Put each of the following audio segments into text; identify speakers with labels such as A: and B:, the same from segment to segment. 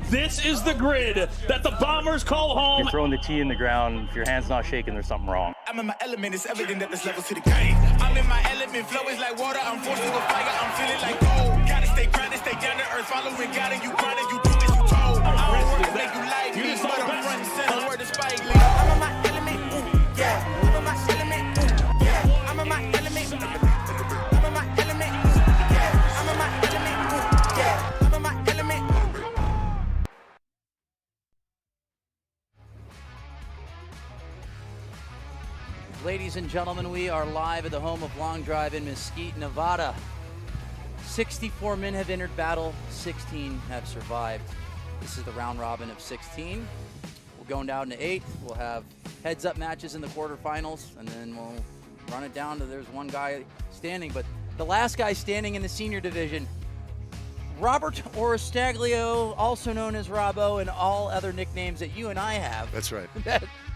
A: This is the grid that the Bombers call home.
B: You're throwing the tee in the ground. If your hand's not shaking, there's something wrong.
C: I'm in my element, it's evident that there's levels to the game. I'm in my element, flow is like water, I'm forced to a fire, I'm feeling like gold. Gotta stay grounded, stay down to earth, following God, and you grinding, you do as you told. I don't work to make you like me, but I'm front and center, word to Spike Lee. I'm in my element, ooh, yeah. I'm in my element, ooh, yeah. I'm in my element, I'm in my element, yeah. I'm in my element, ooh, yeah. I'm in my element.
D: Ladies and gentlemen, we are live at the home of Long Drive in Mesquite, Nevada. 64 men have entered battle, 16 have survived. This is the round robin of 16. We're going down to 8. We'll have heads-up matches in the quarterfinals, and then we'll run it down to there's one guy standing. But the last guy standing in the senior division, Robert Oristaglio, also known as Robbo, and all other nicknames that you and I have.
E: That's right.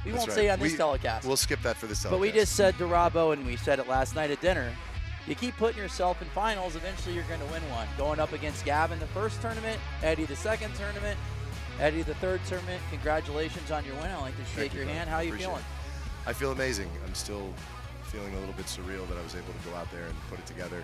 D: We won't say on this telecast.
E: We'll skip that for this telecast.
D: But we just said to Robbo, and we said it last night at dinner, you keep putting yourself in finals, eventually you're going to win one. Going up against Gavin the first tournament, Eddie the second tournament, Eddie the third tournament. Congratulations on your win. I'd like to shake your hand. How are you feeling?
E: I feel amazing. I'm still feeling a little bit surreal that I was able to go out there and put it together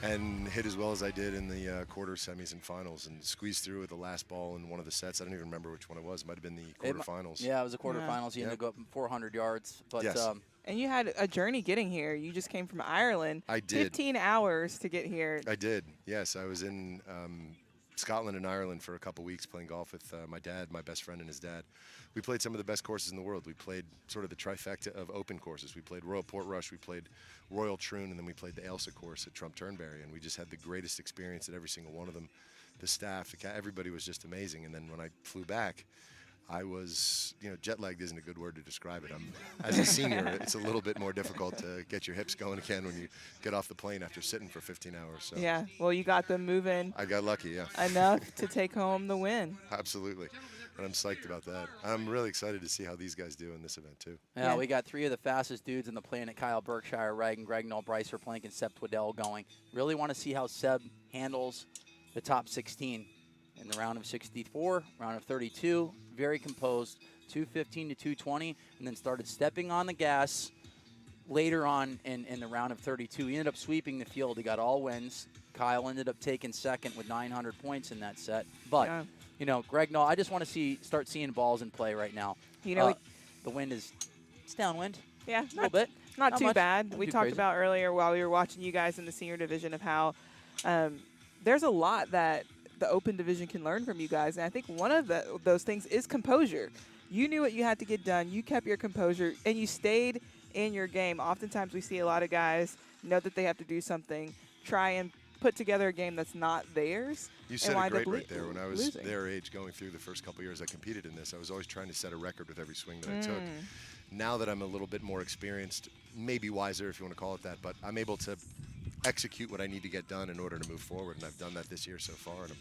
E: and hit as well as I did in the quarter, semis, and finals, and squeeze through with the last ball in one of the sets. I don't even remember which one it was. It might have been the quarterfinals.
D: Yeah, it was the quarterfinals. You ended up going 400 yards. But,
E: yes.
F: And you had a journey getting here. You just came from Ireland.
E: I did.
F: 15 hours to get here.
E: I did, yes. I was in Scotland and Ireland for a couple weeks playing golf with my dad, my best friend, and his dad. We played some of the best courses in the world. We played sort of the trifecta of open courses. We played Royal Portrush, we played Royal Troon, and then we played the Ailsa course at Trump Turnberry, and we just had the greatest experience at every single one of them. The staff, everybody was just amazing. And then when I flew back, I was, jet lagged isn't a good word to describe it. As a senior, it's a little bit more difficult to get your hips going again when you get off the plane after sitting for 15 hours. So.
F: Yeah, well, you got them moving.
E: I got lucky, yeah.
F: Enough to take home the win.
E: Absolutely. And I'm psyched about that. I'm really excited to see how these guys do in this event, too.
D: Yeah, we got 3 of the fastest dudes on the planet, Kyle Berkshire, Reagan, Greg Null, Bryce Plank, and Seb Twiddell going. Really want to see how Seb handles the top 16 in the round of 64, round of 32. Very composed, 215 to 220, and then started stepping on the gas later on in the round of 32. He ended up sweeping the field. He got all wins. Kyle ended up taking second with 900 points in that set. But, Greg Null, I just want to start seeing balls in play right now. The wind it's downwind.
F: Yeah,
D: a little bit.
F: Not too
D: much.
F: bad.
D: Not
F: We
D: too
F: talked
D: crazy.
F: about earlier while we were watching you guys in the senior division of how there's a lot that the open division can learn from you guys. And I think one of those things is composure. You knew what you had to get done. You kept your composure, and you stayed in your game. Oftentimes we see a lot of guys know that they have to do something, try and put together a game that's not theirs.
E: You said it great right there. When I was their age going through the first couple years I competed in this, I was always trying to set a record with every swing that I took. Now that I'm a little bit more experienced, maybe wiser if you want to call it that, but I'm able to execute what I need to get done in order to move forward, and I've done that this year so far, and I'm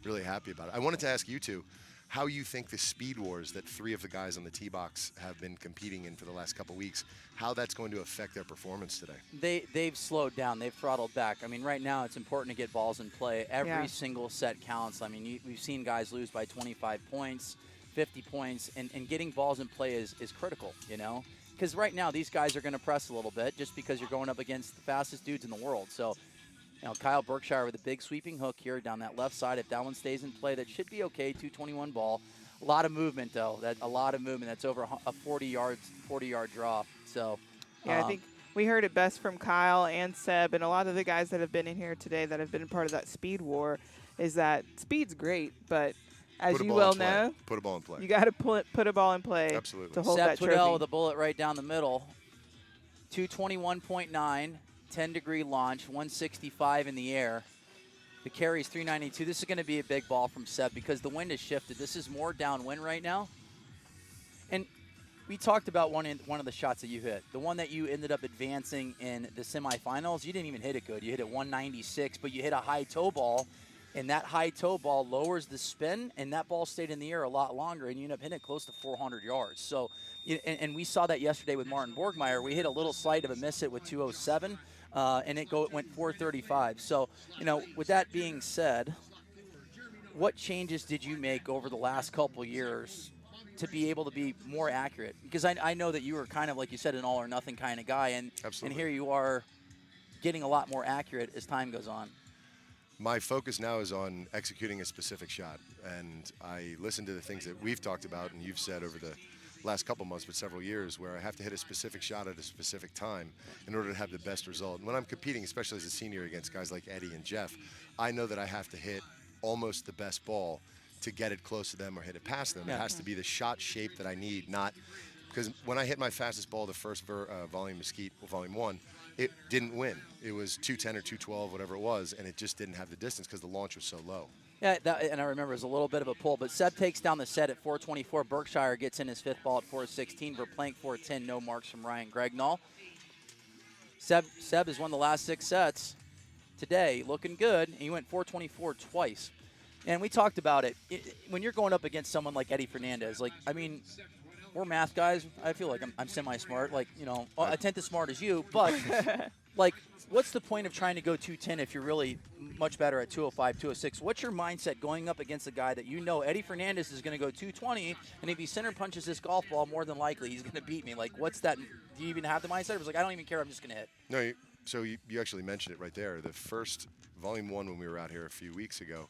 E: really happy about it. I wanted to ask you two how you think the speed wars that 3 of the guys on the tee box have been competing in for the last couple weeks, how that's going to affect their performance today.
D: They've slowed down. They've throttled back. I mean, right now it's important to get balls in play. Every single set counts. I mean, we've seen guys lose by 25 points, 50 points, and getting balls in play is critical, Because right now these guys are going to press a little bit just because you're going up against the fastest dudes in the world. So, Kyle Berkshire with a big sweeping hook here down that left side. If that one stays in play, that should be okay. 221 ball. A lot of movement, though. A lot of movement. That's over a 40-yard draw. So,
F: yeah, I think we heard it best from Kyle and Seb and a lot of the guys that have been in here today that have been part of that speed war is that speed's great, but as you well know,
E: put a ball in play.
F: You got to put a ball in play.
E: Absolutely.
F: To hold
D: Seb
F: that
D: Twiddell
F: trophy.
D: with a bullet right down the middle. 221.9, 10-degree launch, 165 in the air. The carry's 392. This is going to be a big ball from Seb because the wind has shifted. This is more downwind right now. And we talked about one of the shots that you hit. The one that you ended up advancing in the semifinals, you didn't even hit it good. You hit it 196, but you hit a high toe ball, and that high toe ball lowers the spin, and that ball stayed in the air a lot longer, and you end up hitting it close to 400 yards. So, and we saw that yesterday with Martin Borgmeyer. We hit a little slight of a miss hit with 207, and it went 435. So, with that being said, what changes did you make over the last couple years to be able to be more accurate? Because I know that you were kind of, like you said, an all or nothing kind of guy, and here you are getting a lot more accurate as time goes on.
E: My focus now is on executing a specific shot, and I listen to the things that we've talked about and you've said over the last couple months, but several years, where I have to hit a specific shot at a specific time in order to have the best result. And when I'm competing, especially as a senior against guys like Eddie and Jeff, I know that I have to hit almost the best ball to get it close to them or hit it past them. It has to be the shot shape that I need, not because when I hit my fastest ball the first volume Mesquite, volume 1, it didn't win. It was 210 or 212, whatever it was, and it just didn't have the distance because the launch was so low.
D: Yeah, and I remember it was a little bit of a pull, but Seb takes down the set at 424. Berkshire gets in his 5th ball at 416. Verplank 410, no marks from Ryan Gregnall. Seb has won the last 6 sets today, looking good, and he went 424 twice. And we talked about it. When you're going up against someone like Eddie Fernandez, like, I mean, we're math guys. I feel like I'm semi-smart, like, you know, a tenth as smart as you, but like, what's the point of trying to go 210 if you're really much better at 205, 206? What's your mindset going up against a guy that you know Eddie Fernandez is going to go 220, and if he center punches this golf ball, more than likely he's going to beat me? Like, what's that? Do you even have the mindset? It was like, I don't even care. I'm just going to hit.
E: No, so you actually mentioned it right there. The first volume 1 when we were out here a few weeks ago,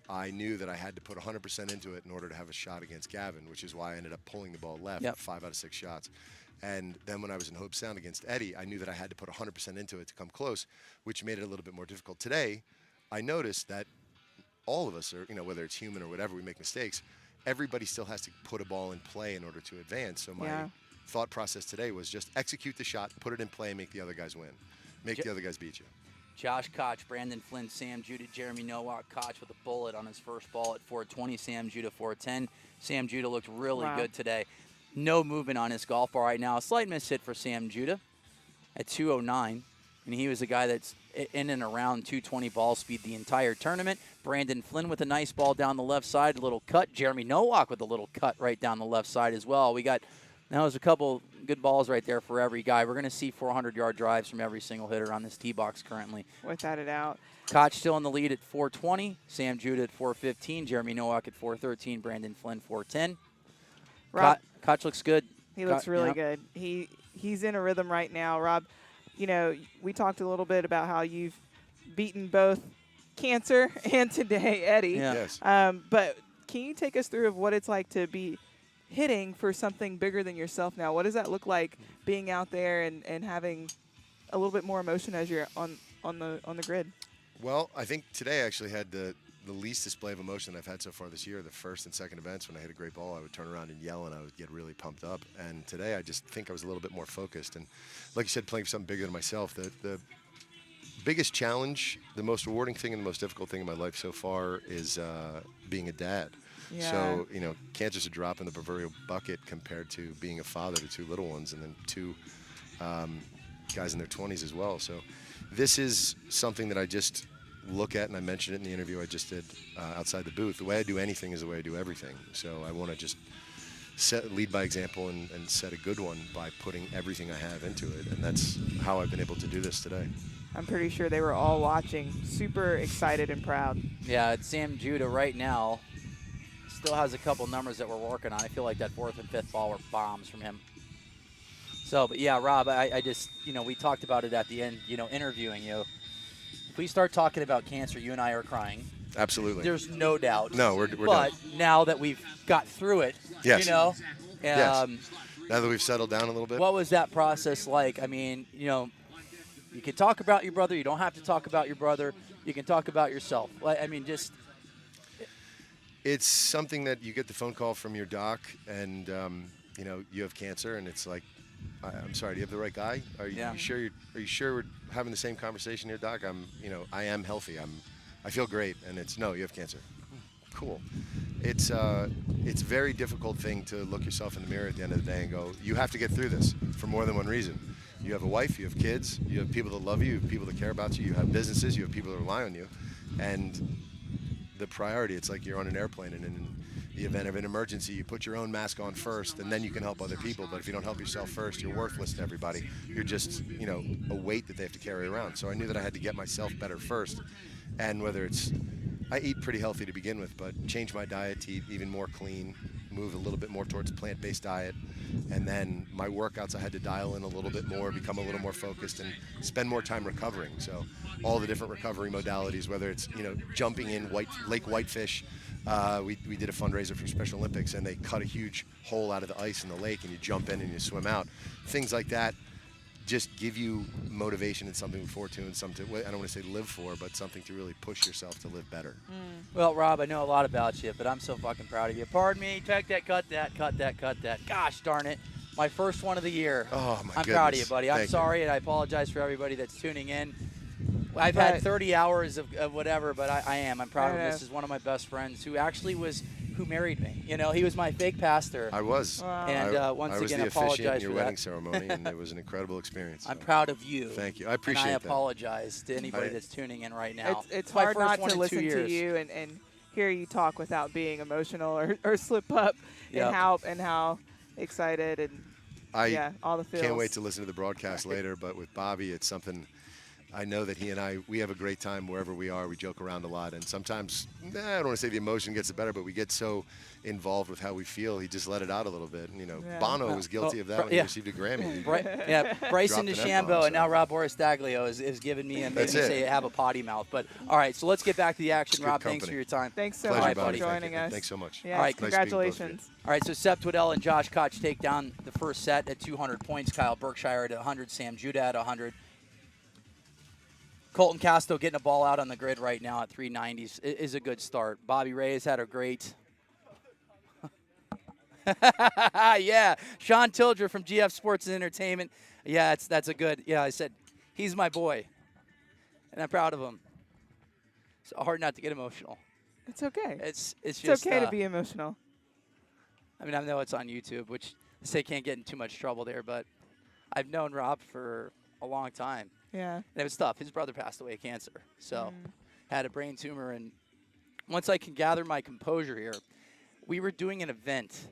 E: I knew that I had to put 100% into it in order to have a shot against Gavin, which is why I ended up pulling the ball left 5 out of 6 shots. And then when I was in Hope Sound against Eddie, I knew that I had to put 100% into it to come close, which made it a little bit more difficult. Today, I noticed that all of us are, you know, whether it's human or whatever, we make mistakes. Everybody still has to put a ball in play in order to advance. So my thought process today was just execute the shot, put it in play, and make the other guys win. Make the other guys beat you.
D: Josh Koch, Brandon Flynn, Sam Judah, Jeremy Nowak. Koch with a bullet on his first ball at 420. Sam Judah 410. Sam Judah looked really good today. No movement on his golf ball right now. A slight miss hit for Sam Judah at 209. And he was a guy that's in and around 220 ball speed the entire tournament. Brandon Flynn with a nice ball down the left side, a little cut. Jeremy Nowak with a little cut right down the left side as well. That was a couple good balls right there for every guy. We're going to see 400-yard drives from every single hitter on this tee box currently.
F: Without a doubt.
D: Koch still in the lead at 420. Sam Judah at 415. Jeremy Nowak at 413. Brandon Flynn 410. Koch looks good.
F: He looks really good. He's in a rhythm right now. Rob, you know, we talked a little bit about how you've beaten both Cancer and today Eddie.
D: Yeah.
E: Yes.
F: But can you take us through of what it's like to be hitting for something bigger than yourself now? What does that look like being out there and having a little bit more emotion as you're on the grid?
E: Well, I think today I actually had the least display of emotion I've had so far this year. The first and second events, when I hit a great ball, I would turn around and yell, and I would get really pumped up. And today I just think I was a little bit more focused. And like you said, playing for something bigger than myself, the biggest challenge, the most rewarding thing and the most difficult thing in my life so far is being a dad.
F: Yeah.
E: So, you know, cancer's a drop in the proverbial bucket compared to being a father to 2 little ones and then 2 guys in their 20s as well. So this is something that I just look at, and I mentioned it in the interview I just did outside the booth. The way I do anything is the way I do everything. So I want to just lead by example and set a good one by putting everything I have into it. And that's how I've been able to do this today.
F: I'm pretty sure they were all watching, super excited and proud.
D: Yeah, it's Sam Judah right now. Still has a couple numbers that we're working on. I feel like that 4th and 5th ball were bombs from him. So, but yeah, Rob, I just, you know, we talked about it at the end, you know, interviewing you. If we start talking about cancer, you and I are crying.
E: Absolutely.
D: There's no doubt.
E: No, we're
D: But
E: done.
D: Now that we've got through it,
E: Yes.
D: you know.
E: Yes. Now that we've settled down a little bit.
D: What was that process like? I mean, you know, you can talk about your brother. You don't have to talk about your brother. You can talk about yourself. I mean, just.
E: It's something that you get the phone call from your doc, and you know, you have cancer, and it's like, I'm sorry, do you have the right guy? Are you sure? Are you sure we're having the same conversation here, doc? I am healthy. I feel great, and it's no, you have cancer. Cool. It's a very difficult thing to look yourself in the mirror at the end of the day and go, you have to get through this for more than one reason. You have a wife, you have kids, you have people that love you, you have people that care about you, you have businesses, you have people that rely on you, and the priority, it's like you're on an airplane, and in the event of an emergency, you put your own mask on first, and then you can help other people. But if you don't help yourself first, you're worthless to everybody. You're just, you know, a weight that they have to carry around. So I knew that I had to get myself better first. And whether it's I eat pretty healthy to begin with, but change my diet to eat even more clean, move a little bit more towards a plant-based diet, and then my workouts I had to dial in a little bit more, become a little more focused, and spend more time recovering. So all the different recovery modalities, whether it's jumping in Lake Whitefish. We did a fundraiser for Special Olympics, and they cut a huge hole out of the ice in the lake, and you jump in and you swim out. Things like that just give you motivation and something to look forward to, and something I don't want to say live for, but something to really push yourself to live better.
D: Well, Rob, I know a lot about you, but I'm so fucking proud of you. Pardon me, cut that. Gosh darn it. My first one of the year.
E: Oh, my
D: I'm
E: goodness.
D: proud of you, buddy. I'm
E: Thank
D: sorry,
E: you.
D: and I apologize for everybody that's tuning in. I've had 30 hours of whatever, but I'm proud of him. This is one of my best friends who actually who married me. He was my fake pastor.
E: I was.
F: Wow.
D: And once
E: I was
D: again,
E: the officiant
D: apologize
E: in your
D: for
E: wedding
D: that.
E: ceremony, and it was an incredible experience.
D: I'm
E: so.
D: proud of you.
E: Thank you. I appreciate
D: and I
E: that.
D: apologize to anybody that's tuning in right now.
F: It's
D: my
F: hard
D: first
F: not
D: one
F: to
D: in 2
F: listen to
D: years.
F: you and hear you talk without being emotional or slip up
D: Yep.
F: and how excited and all the feels.
E: Can't wait to listen to the broadcast later, but with Bobby, it's something I know that he and we have a great time wherever we are. We joke around a lot, and sometimes, I don't want to say the emotion gets the better, but we get so involved with how we feel, he just let it out a little bit. And, Bono was guilty of that when he received a Grammy.
D: Bryson
E: Dropped an
D: DeChambeau
E: F-bomb,
D: and now Rob Boris-Daglio is giving me and making me say have a potty mouth. But all right, so let's get back to the action.
E: Good
D: Rob,
E: company.
D: thanks for your time.
F: Thanks so
E: Pleasure,
F: much
E: Bobby.
F: for
E: Thank
F: joining
E: you.
F: us.
E: Thanks so much.
F: Yeah,
D: All right.
F: congratulations.
D: All right, so Seb Twiddell and Josh Koch take down the first set at 200 points. Kyle Berkshire at 100. Sam Judah at 100. Colton Casto getting a ball out on the grid right now at 390s is a good start. Bobby Ray has had a great. Yeah, Sean Tildrer from GF Sports and Entertainment. Yeah, that's a good. Yeah, I said he's my boy, and I'm proud of him. It's hard not to get emotional.
F: It's okay.
D: It's
F: It's
D: just
F: okay to be emotional.
D: I mean, I know it's on YouTube, which I say can't get in too much trouble there, but I've known Rob for a long time.
F: Yeah.
D: And it was tough. His brother passed away of cancer, so had a brain tumor. And once I can gather my composure here, we were doing an event,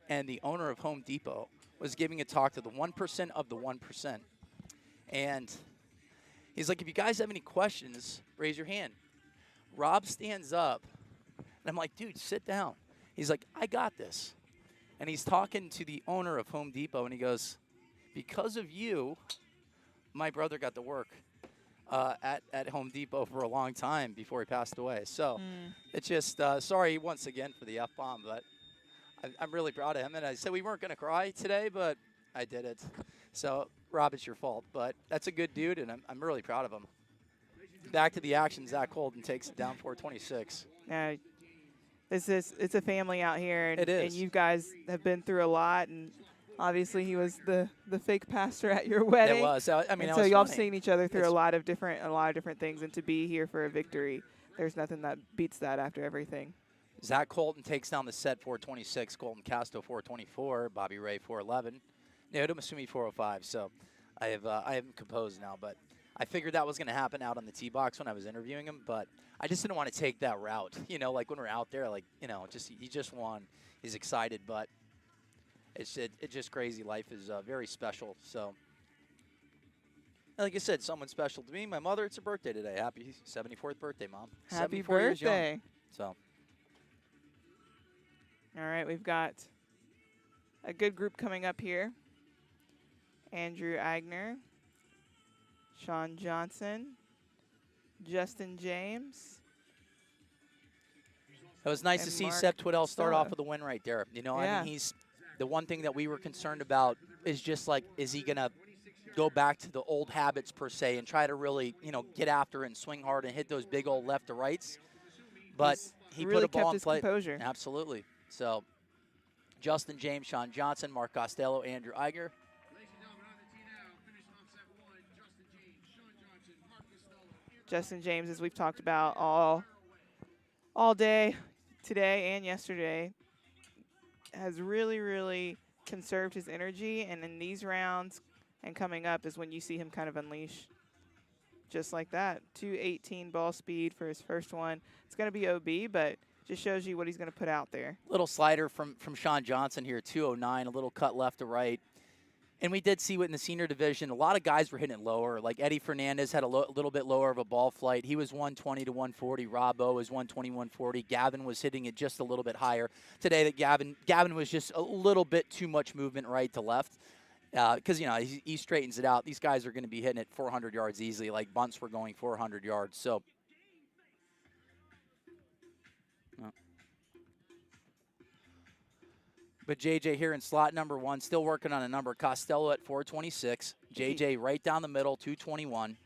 D: and the owner of Home Depot was giving a talk to the 1% of the 1%. And he's like, if you guys have any questions, raise your hand. Rob stands up, and I'm like, dude, sit down. He's like, I got this. And he's talking to the owner of Home Depot, and he goes, because of you, my brother got to work at Home Depot for a long time before he passed away. So it's just, sorry once again for the F-bomb, but I'm really proud of him. And I said we weren't going to cry today, but I did it. So, Rob, it's your fault. But that's a good dude, and I'm really proud of him. Back to the action, Zach Holden takes it down 426.
F: Yeah. It's a family out here. And,
D: It is.
F: And you guys have been through a lot. And obviously he was the fake pastor at your wedding.
D: It was. I mean,
F: and
D: that
F: so
D: was
F: y'all
D: funny.
F: seen each other through
D: It's-
F: a lot of different things, and to be here for a victory, there's nothing that beats that after everything.
D: Zach Colton takes down the set 426. Colton Casto 424. Bobby Ray 411. Naoto Masumi 405. So I haven't composed now, but I figured that was going to happen out on the tee box when I was interviewing him, but I just didn't want to take that route. Like when we're out there, he just won. He's excited, but it's just crazy. Life is very special. So, like I said, someone special to me. My mother, it's her birthday today. Happy 74th birthday, Mom.
F: Happy
D: 74 years young.
F: birthday.
D: So,
F: All right, we've got a good group coming up here. Andrew Agner, Sean Johnson, Justin James.
D: it was nice
F: And
D: to see
F: Mark
D: Seb Twiddell start
F: Stella.
D: off with a win right there. I
F: Yeah.
D: mean, he's the one thing that we were concerned about is just like, is he going to go back to the old habits per se and try to really, get after it and swing hard and hit those big old left to rights? But he
F: really
D: put a ball
F: kept
D: in
F: his
D: play.
F: composure.
D: Absolutely. So, Justin James, Sean Johnson, Mark Costello, Andrew Eiger.
F: Justin James, as we've talked about all day, today and yesterday, has really, really conserved his energy. And in these rounds and coming up is when you see him kind of unleash just like that. 218 ball speed for his first one. It's going to be OB, but just shows you what he's going to put out there.
D: Little slider from Sean Johnson here, 209, a little cut left to right. And we did see in the senior division, a lot of guys were hitting it lower. Like Eddie Fernandez had a little bit lower of a ball flight. He was 120 to 140. Robbo was 120, 140. Gavin was hitting it just a little bit higher. Today, that Gavin was just a little bit too much movement right to left. Because, he straightens it out. These guys are going to be hitting it 400 yards easily. Like bunts were going 400 yards. So, but JJ here in slot number 1, still working on a number. Costello at 426. JJ right down the middle, 221.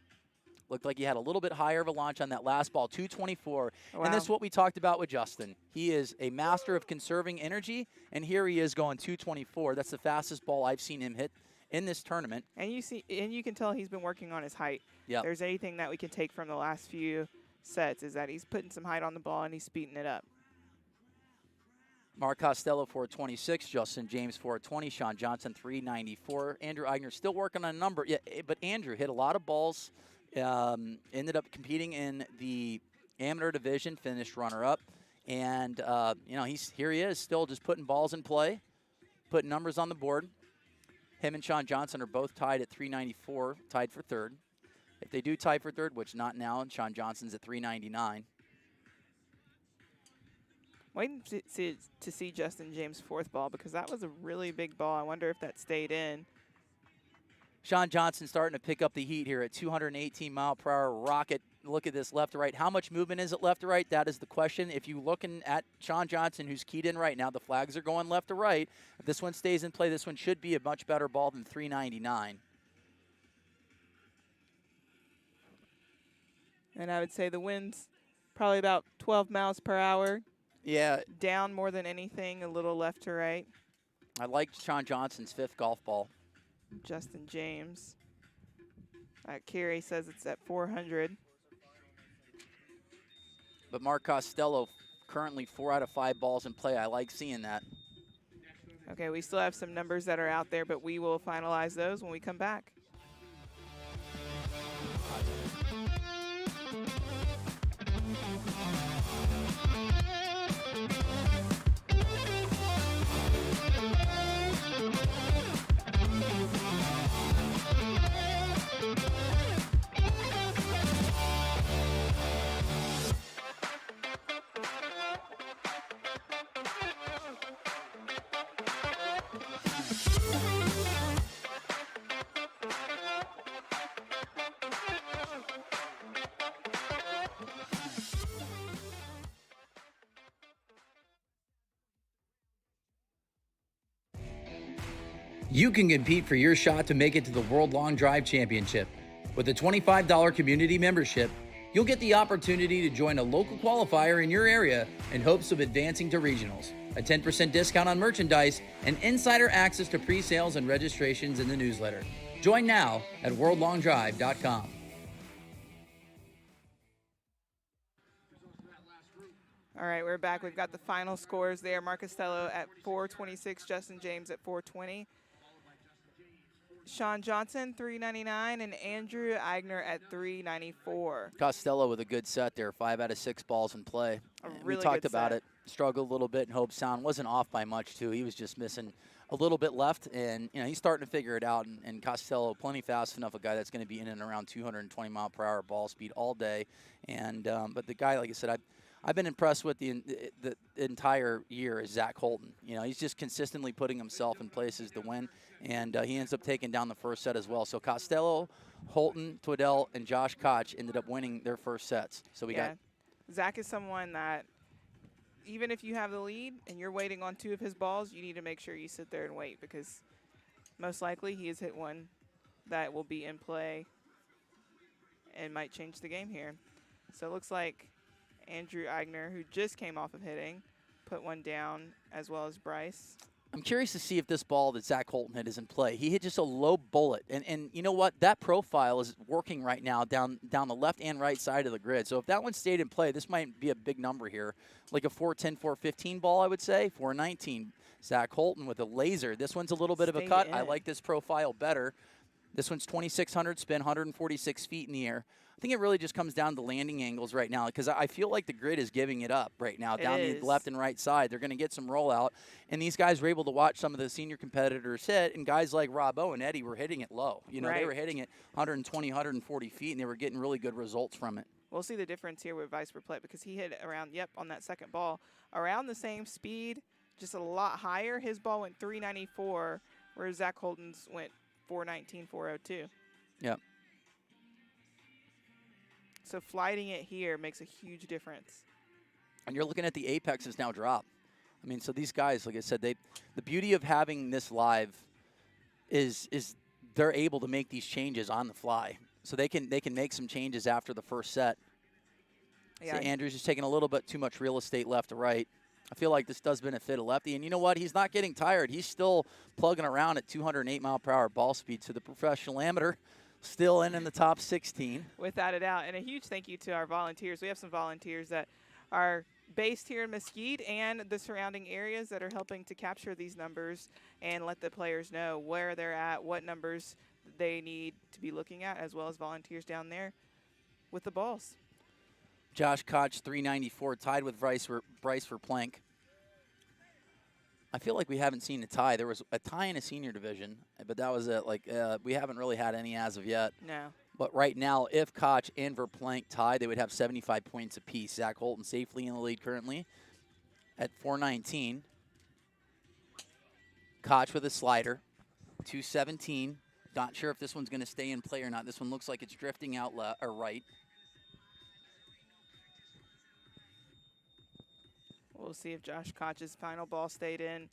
D: Looked like he had a little bit higher of a launch on that last ball, 224. Wow. And this is what we talked about with Justin. He is a master of conserving energy, and here he is going 224. That's the fastest ball I've seen him hit in this tournament.
F: And you can tell he's been working on his height.
D: Yeah.
F: There's anything that we can take from the last few sets is that he's putting some height on the ball and he's speeding it up.
D: Mark Costello, 426. Justin James, 420. Sean Johnson, 394. Andrew Eigner still working on a number. Yeah, but Andrew hit a lot of balls. Ended up competing in the amateur division, finished runner-up. And, here he is still just putting balls in play, putting numbers on the board. Him and Sean Johnson are both tied at 394, tied for third. If they do tie for third, which not now, and Sean Johnson's at 399.
F: Waiting to see Justin James' 4th ball because that was a really big ball. I wonder if that stayed in.
D: Sean Johnson starting to pick up the heat here at 218-mile-per-hour rocket. Look at this left to right. How much movement is it left to right? That is the question. If you're looking at Sean Johnson, who's keyed in right now, the flags are going left to right. If this one stays in play, this one should be a much better ball than 399.
F: And I would say the wind's probably about 12 miles per hour.
D: Yeah.
F: Down more than anything, a little left to right.
D: I like Sean Johnson's 5th golf ball.
F: Justin James. Kerry says it's at 400.
D: But Mark Costello currently 4 out of 5 balls in play. I like seeing that.
F: Okay, we still have some numbers that are out there, but we will finalize those when we come back.
G: You can compete for your shot to make it to the World Long Drive Championship. With a $25 community membership, you'll get the opportunity to join a local qualifier in your area in hopes of advancing to regionals, a 10% discount on merchandise, and insider access to pre-sales and registrations in the newsletter. Join now at worldlongdrive.com.
F: All right, we're back. We've got the final scores there. Mark Costello at 426, Justin James at 420. Sean Johnson, 399, and Andrew Eigner at 394.
D: Costello with a good set there, 5 out of 6 balls in play.
F: Really
D: we talked
F: good
D: about
F: set.
D: it. Struggled a little bit in Hope Sound. Wasn't off by much, too. He was just missing a little bit left, and he's starting to figure it out. And Costello, plenty fast enough, a guy that's going to be in and around 220-mile-per-hour ball speed all day. And but the guy, like I said, I've been impressed with the entire year is Zach Holton. He's just consistently putting himself in places to win, and he ends up taking down the first set as well. So Costello, Holton, Twiddell, and Josh Koch ended up winning their first sets. So we got
F: Zach is someone that even if you have the lead and you're waiting on 2 of his balls, you need to make sure you sit there and wait because most likely he has hit one that will be in play and might change the game here. So it looks like Andrew Eigner, who just came off of hitting, put one down, as well as Bryce.
D: I'm curious to see if this ball that Zach Holton hit is in play. He hit just a low bullet, and you know what? That profile is working right now down the left and right side of the grid. So if that one stayed in play, this might be a big number here, like a 410, 415 ball, I would say, 419. Zach Holton with a laser. This one's a little bit of a cut. I like this profile better. This one's 2,600 spin, 146 feet in the air. I think it really just comes down to landing angles right now, because I feel like the grid is giving it up right now down the left and right side. They're going to get some rollout, and these guys were able to watch some of the senior competitors hit, and guys like Robbo and Eddie were hitting it low. You know, they were hitting it 120, 140 feet, and they were getting really good results from it.
F: We'll see the difference here with Vice Verplet, because he hit around, on that second ball, around the same speed, just a lot higher. His ball went 394, whereas Zach Holton's went 419, 402.
D: Yep.
F: So flighting it here makes a huge difference.
D: And you're looking at the apexes now drop. I mean, so these guys, like I said, the beauty of having this live is they're able to make these changes on the fly. So they can make some changes after the first set.
F: Yeah.
D: See, Andrew's just taking a little bit too much real estate left to right. I feel like this does benefit a lefty. And you know what? He's not getting tired. He's still plugging around at 208 mile per hour ball speed. So the professional amateur still in the top 16.
F: Without a doubt. And a huge thank you to our volunteers. We have some volunteers that are based here in Mesquite and the surrounding areas that are helping to capture these numbers and let the players know where they're at, what numbers they need to be looking at, as well as volunteers down there with the balls.
D: Josh Koch, 394, tied with Bryce for Plank. I feel like we haven't seen a tie. There was a tie in a senior division, but that was it. Like, we haven't really had any as of yet.
F: No.
D: But right now, if Koch and Verplank tie, they would have 75 points apiece. Zach Holton safely in the lead currently at 419. Koch with a slider, 217. Not sure if this one's going to stay in play or not. This one looks like it's drifting out or right.
F: We'll see if Josh Koch's final ball stayed in.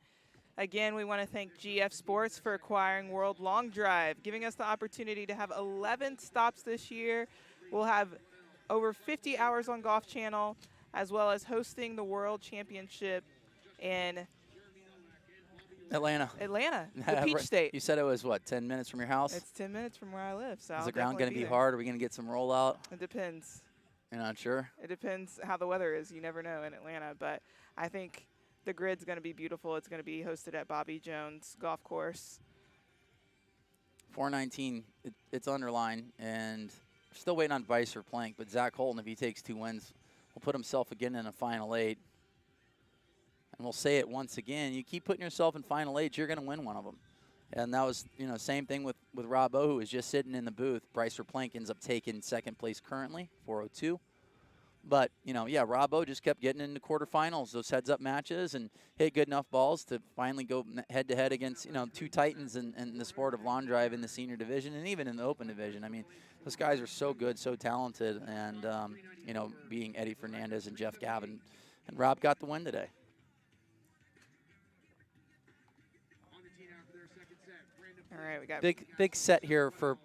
F: Again, we want to thank GF Sports for acquiring World Long Drive, giving us the opportunity to have 11 stops this year. We'll have over 50 hours on Golf Channel, as well as hosting the World Championship in
D: Atlanta,
F: the Peach State.
D: You said it was, what, 10 minutes from your house?
F: It's 10 minutes from where I live. So
D: Is the ground going to be hard? Are we going to get some rollout?
F: It depends.
D: You're not sure?
F: It depends how the weather is. You never know in Atlanta. But I think the grid's going to be beautiful. It's going to be hosted at Bobby Jones Golf Course.
D: 419, it's underlined, and still waiting on Vice or Plank. But Zach Holton, if he takes 2 wins, will put himself again in a Final 8. And we'll say it once again, you keep putting yourself in Final 8, you're going to win one of them. And that was, same thing with Robbo, who was just sitting in the booth. Bryce or Plank ends up taking second place currently, 402. But, Robbo just kept getting into quarterfinals, those heads-up matches, and hit good enough balls to finally go head-to-head against, two titans in the sport of lawn drive in the senior division and even in the open division. I mean, those guys are so good, so talented, and, being Eddie Fernandez and Jeff Gavin. And Rob got the win today.
F: All right, we got
D: big set here for.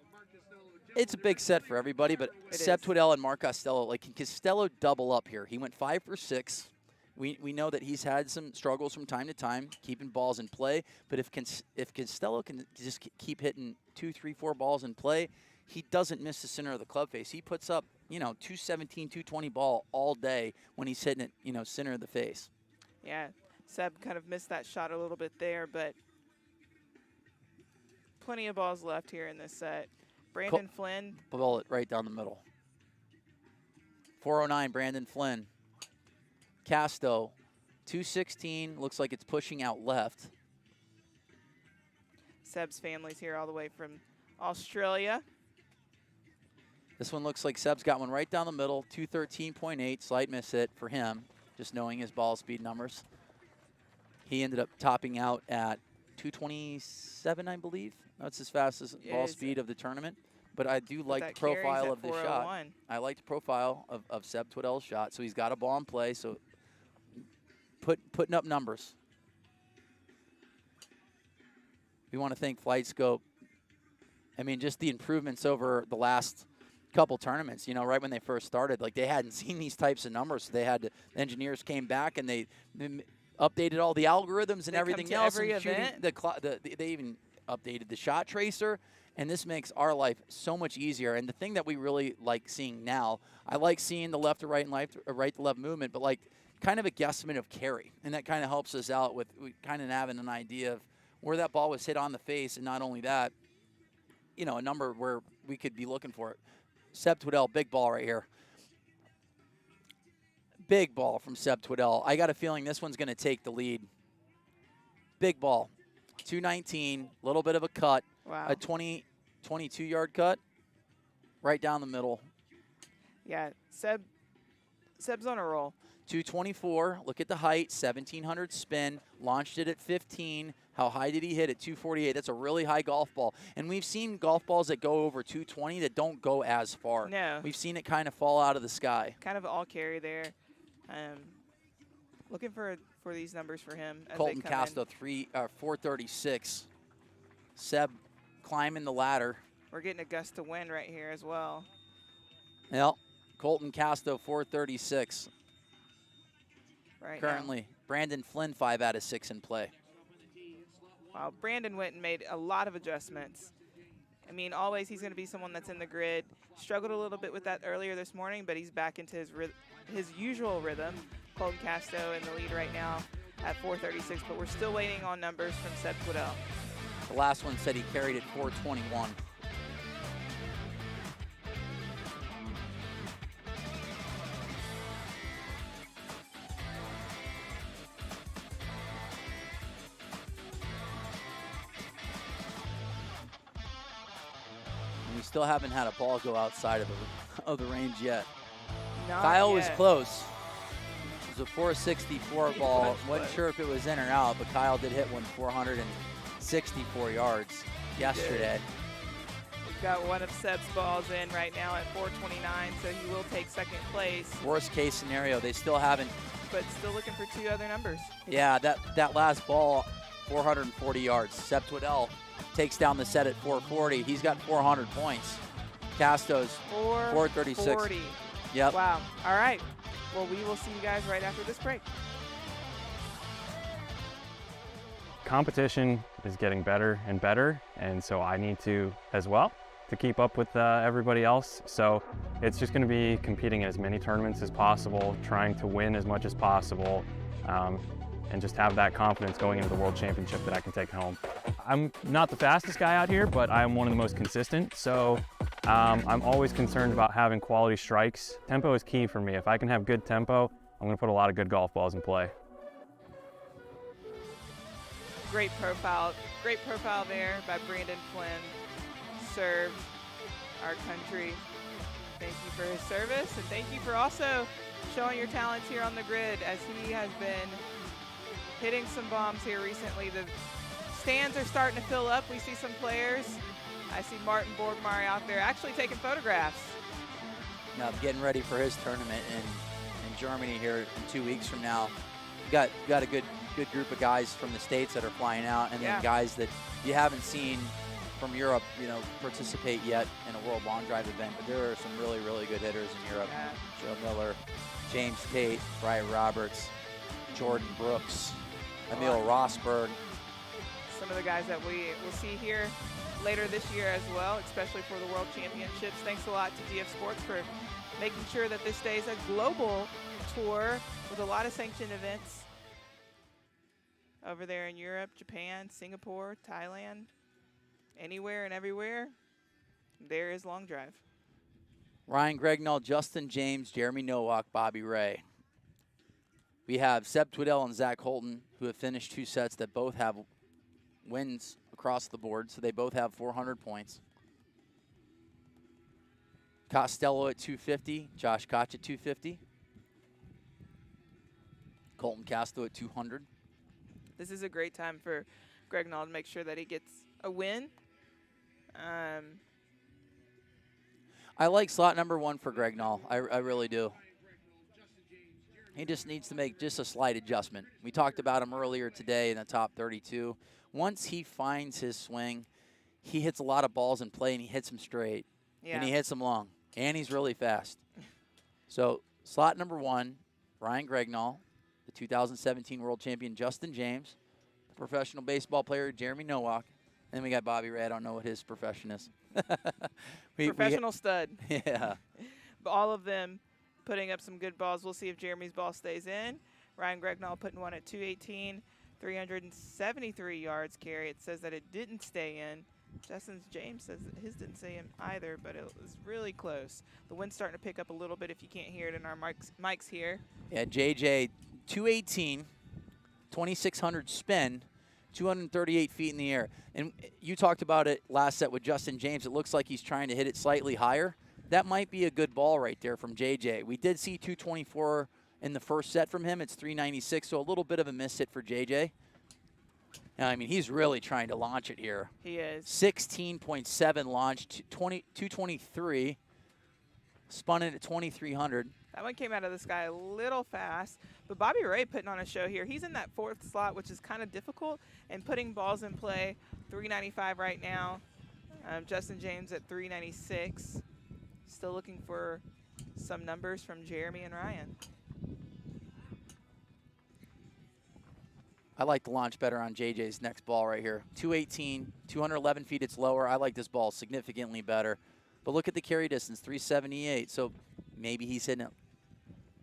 D: It's a big set for everybody, but Seb Twiddell and Mark Costello, can Costello double up here? He went 5 for 6. We know that he's had some struggles from time to time keeping balls in play, but if Costello can just keep hitting 2, 3, 4 balls in play, he doesn't miss the center of the club face. He puts up 217, 220 ball all day when he's hitting it center of the face.
F: Yeah, Seb kind of missed that shot a little bit there, but plenty of balls left here in this set. Brandon Flynn.
D: Bullet right down the middle. 409, Brandon Flynn. Casto, 216. Looks like it's pushing out left.
F: Seb's family's here all the way from Australia.
D: This one looks like Seb's got one right down the middle. 213.8. Slight miss hit for him, just knowing his ball speed numbers. He ended up topping out at 227, I believe. That's his fastest ball speed of the tournament. But I do like the profile of the shot. I like the profile of Seb Twiddell's shot. So he's got a ball in play. So putting up numbers. We want to thank FlightScope. I mean, just the improvements over the last couple tournaments. Right when they first started, they hadn't seen these types of numbers. So they had the engineers came back and they updated all the algorithms and everything else.
F: Every event.
D: They even updated the shot tracer, and this makes our life so much easier. And the thing that we really like seeing now, I like seeing the left to right and right to left movement, but kind of a guesstimate of carry, and that kind of helps us out with kind of having an idea of where that ball was hit on the face, and not only that, a number where we could be looking for it. Seb Twiddell, big ball right here. Big ball from Seb Twiddell. I got a feeling this one's going to take the lead. Big ball. 219, a little bit of a cut.
F: Wow.
D: A 22-yard cut right down the middle.
F: Yeah, Seb's on a roll.
D: 224, look at the height, 1,700 spin, launched it at 15. How high did he hit it? 248. That's a really high golf ball. And we've seen golf balls that go over 220 that don't go as far.
F: No.
D: We've seen it kind of fall out of the sky.
F: Kind of all carry there. Looking for these numbers for him. As
D: Colton
F: they come
D: Casto, 436. Seb climbing the ladder.
F: We're getting a gust of wind right here as well.
D: Well, Colton Casto, 436.
F: Right
D: Currently, Brandon Flynn, 5 out of 6 in play.
F: Wow, Brandon went and made a lot of adjustments. I mean, always he's going to be someone that's in the grid. Struggled a little bit with that earlier this morning, but he's back into his usual rhythm. Colton Casto in the lead right now at 436, but we're still waiting on numbers from Seb Twiddell.
D: The last one said he carried it 421. We still haven't had a ball go outside of the range yet.
F: Not
D: Kyle was
F: yet.
D: close. It was a 464 ball.
F: Close,
D: Wasn't
F: close.
D: sure if it was in or out, but Kyle did hit one 464 yards yesterday.
F: We've got one of Seb's balls in right now at 429, so he will take second place,
D: Worst case scenario, they still haven't.
F: but still looking for 2 other numbers.
D: Yeah, that last ball, 440 yards. Seb Twiddell takes down the set at 440. He's got 400 points. Casto's 436.
F: 440.
D: Yep.
F: Wow. All right. Well, we will see you guys right after this break.
H: Competition is getting better and better, and so I need to as well to keep up with everybody else. So it's just going to be competing in as many tournaments as possible, trying to win as much as possible, and just have that confidence going into the World Championship that I can take home. I'm not the fastest guy out here, but I'm one of the most consistent. So I'm always concerned about having quality strikes. Tempo is key for me. If I can have good tempo, I'm going to put a lot of good golf balls in play.
F: Great profile there by Brandon Flynn. Served our country. Thank you for his service, and thank you for also showing your talents here on the grid, as he has been hitting some bombs here recently. The stands are starting to fill up. We see some players. I see Martin Borgmeyer out there actually taking photographs.
D: Now getting ready for his tournament in Germany here in 2 weeks from now. Got a good group of guys from the States that are flying out, and then guys that you haven't seen from Europe, participate yet in a World Long Drive event. But there are some really, really good hitters in Europe.
F: Yeah.
D: Joe Miller, James Tate, Brian Roberts, Jordan Brooks, Emil Rosberg.
F: Some of the guys that we will see here later this year as well, especially for the World Championships. Thanks a lot to DF Sports for making sure that this stays a global tour with a lot of sanctioned events over there in Europe, Japan, Singapore, Thailand, anywhere and everywhere. There is Long Drive.
D: Ryan Gregnall, Justin James, Jeremy Nowak, Bobby Ray. We have Seb Twiddell and Zach Holton, who have finished 2 sets that both have wins across the board, so they both have 400 points. Costello at 250, Josh Koch at 250. Colton Casto at 200.
F: This is a great time for Gregnall to make sure that he gets a win.
D: I like slot number 1 for Gregnall. I really do. He just needs to make just a slight adjustment. We talked about him earlier today in the top 32. Once he finds his swing, he hits a lot of balls in play, and he hits them straight.
F: Yeah.
D: And he hits them long. And he's really fast. So slot number 1, Ryan Gregnall, the 2017 World Champion Justin James, the professional baseball player Jeremy Nowak, and we got Bobby Ray. I don't know what his profession is.
F: Professional stud.
D: Yeah.
F: But all of them putting up some good balls. We'll see if Jeremy's ball stays in. Ryan Gregnall putting one at 218, 373 yards carry. It says that it didn't stay in. Justin James says that his didn't say him either, but it was really close. The wind's starting to pick up a little bit if you can't hear it in our mics here.
D: Yeah, JJ, 218, 2,600 spin, 238 feet in the air. And you talked about it last set with Justin James. It looks like he's trying to hit it slightly higher. That might be a good ball right there from JJ. We did see 224 in the first set from him. It's 396, so a little bit of a miss hit for JJ. I mean, he's really trying to launch it here.
F: He is.
D: 16.7 launched, 223. Spun it at 2,300.
F: That one came out of the sky a little fast. But Bobby Ray putting on a show here. He's in that fourth slot, which is kind of difficult, and putting balls in play. 395 right now. Justin James at 396. Still looking for some numbers from Jeremy and Ryan.
D: I like the launch better on JJ's next ball right here. 218, 211 feet, it's lower. I like this ball significantly better. But look at the carry distance, 378. So maybe he's hitting it.